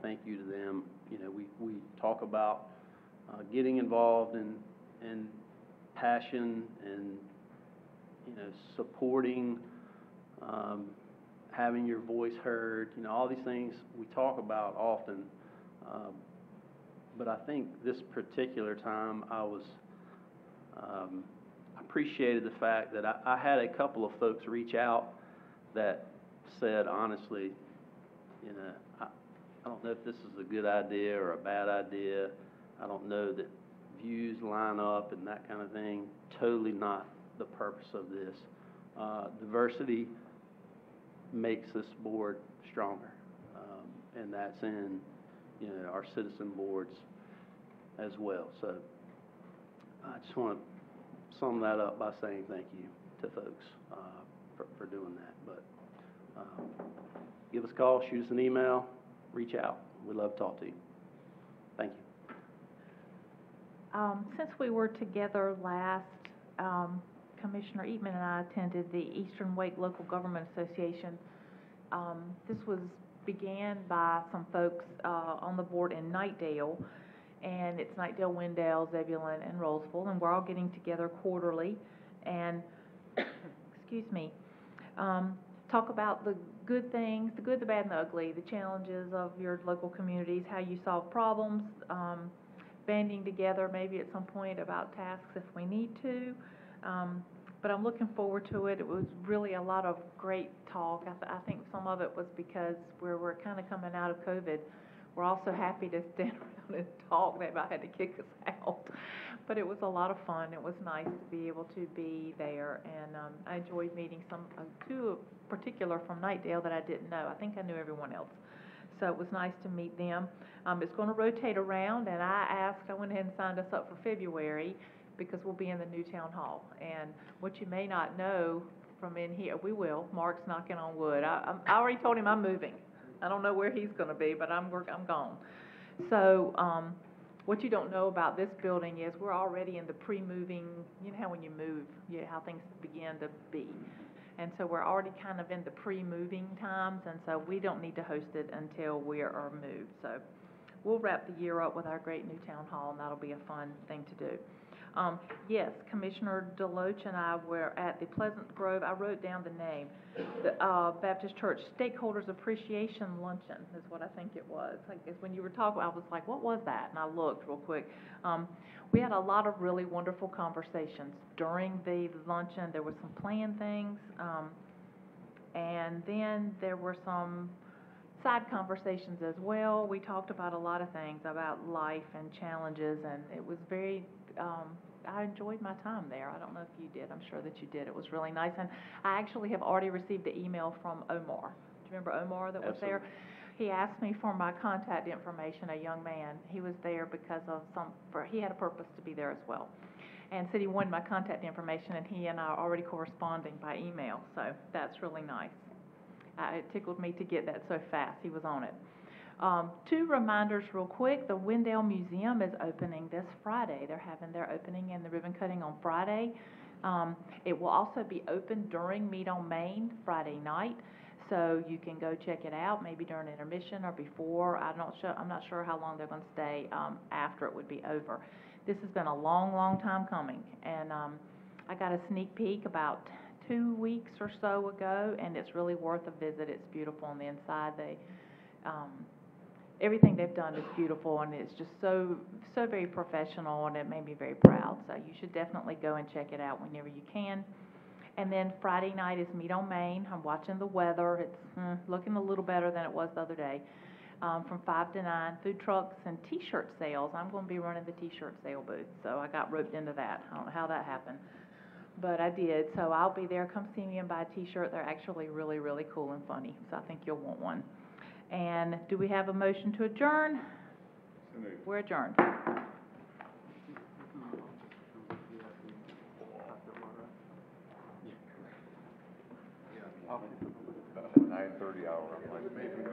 thank you to them. You know, we talk about getting involved and passion and, you know, supporting, having your voice heard, you know, all these things we talk about often. But I think this particular time I was appreciated the fact that I had a couple of folks reach out that said, honestly, you know, I don't know if this is a good idea or a bad idea. I don't know that views line up and that kind of thing. Totally not the purpose of this. Diversity makes this board stronger, and that's in, you know, our citizen boards as well. So I just want to sum that up by saying thank you to folks for doing that. But give us a call, shoot us an email, reach out. We'd love to talk to you. Thank you. Since we were together last, Commissioner Eatman and I attended the Eastern Wake Local Government Association. This began by some folks on the board in Knightdale, and it's Knightdale, Wendell, Zebulon, and Roseville, and we're all getting together quarterly and, excuse me, talk about the good things, the good, the bad, and the ugly, the challenges of your local communities, how you solve problems, banding together maybe at some point about tasks if we need to. But I'm looking forward to it. It was really a lot of great talk. I think some of it was because we're kind of coming out of COVID. We're also happy to stand around and talk. They about had to kick us out. But it was a lot of fun. It was nice to be able to be there. And I enjoyed meeting two in particular from Knightdale that I didn't know. I think I knew everyone else. So it was nice to meet them. It's going to rotate around, and I went ahead and signed us up for February because we'll be in the new town hall. And what you may not know from in here, we will. Mark's knocking on wood. I already told him I'm moving. I don't know where he's going to be, but I'm gone. So what you don't know about this building is we're already in the pre-moving. You know how when you move, how things begin to be. And so we're already kind of in the pre-moving times, and so we don't need to host it until we are moved. So we'll wrap the year up with our great new town hall, and that'll be a fun thing to do. Yes, Commissioner Deloach and I were at the Pleasant Grove, I wrote down the name, the Baptist Church Stakeholders Appreciation Luncheon is what I think it was. Like, when you were talking, I was like, what was that? And I looked real quick. We had a lot of really wonderful conversations during the luncheon. There were some planned things, and then there were some side conversations as well. We talked about a lot of things, about life and challenges, and it was very, I enjoyed my time there. I don't know if you did. I'm sure that you did. It was really nice. And I actually have already received the email from Omar. Do you remember Omar that was there? He asked me for my contact information, a young man. He was there because of he had a purpose to be there as well. And said he wanted my contact information, and he and I are already corresponding by email. So that's really nice. It tickled me to get that so fast. He was on it. Two reminders real quick. The Wendell Museum is opening this Friday. They're having their opening and the ribbon cutting on Friday. It will also be open during Meet on Main Friday night, so you can go check it out, maybe during intermission or before. I'm not sure how long they're going to stay after it would be over. This has been a long, long time coming, and I got a sneak peek about 2 weeks or so ago, and it's really worth a visit. It's beautiful on the inside. Everything they've done is beautiful, and it's just so very professional, and it made me very proud. So you should definitely go and check it out whenever you can. And then Friday night is Meet on Main. I'm watching the weather. It's looking a little better than it was the other day. From 5 to 9, food trucks and T-shirt sales. I'm going to be running the T-shirt sale booth, so I got roped into that. I don't know how that happened, but I did. So I'll be there. Come see me and buy a T-shirt. They're actually really, really cool and funny, so I think you'll want one. And do we have a motion to adjourn? We're adjourned. About 9:30 hour, I'm like, maybe.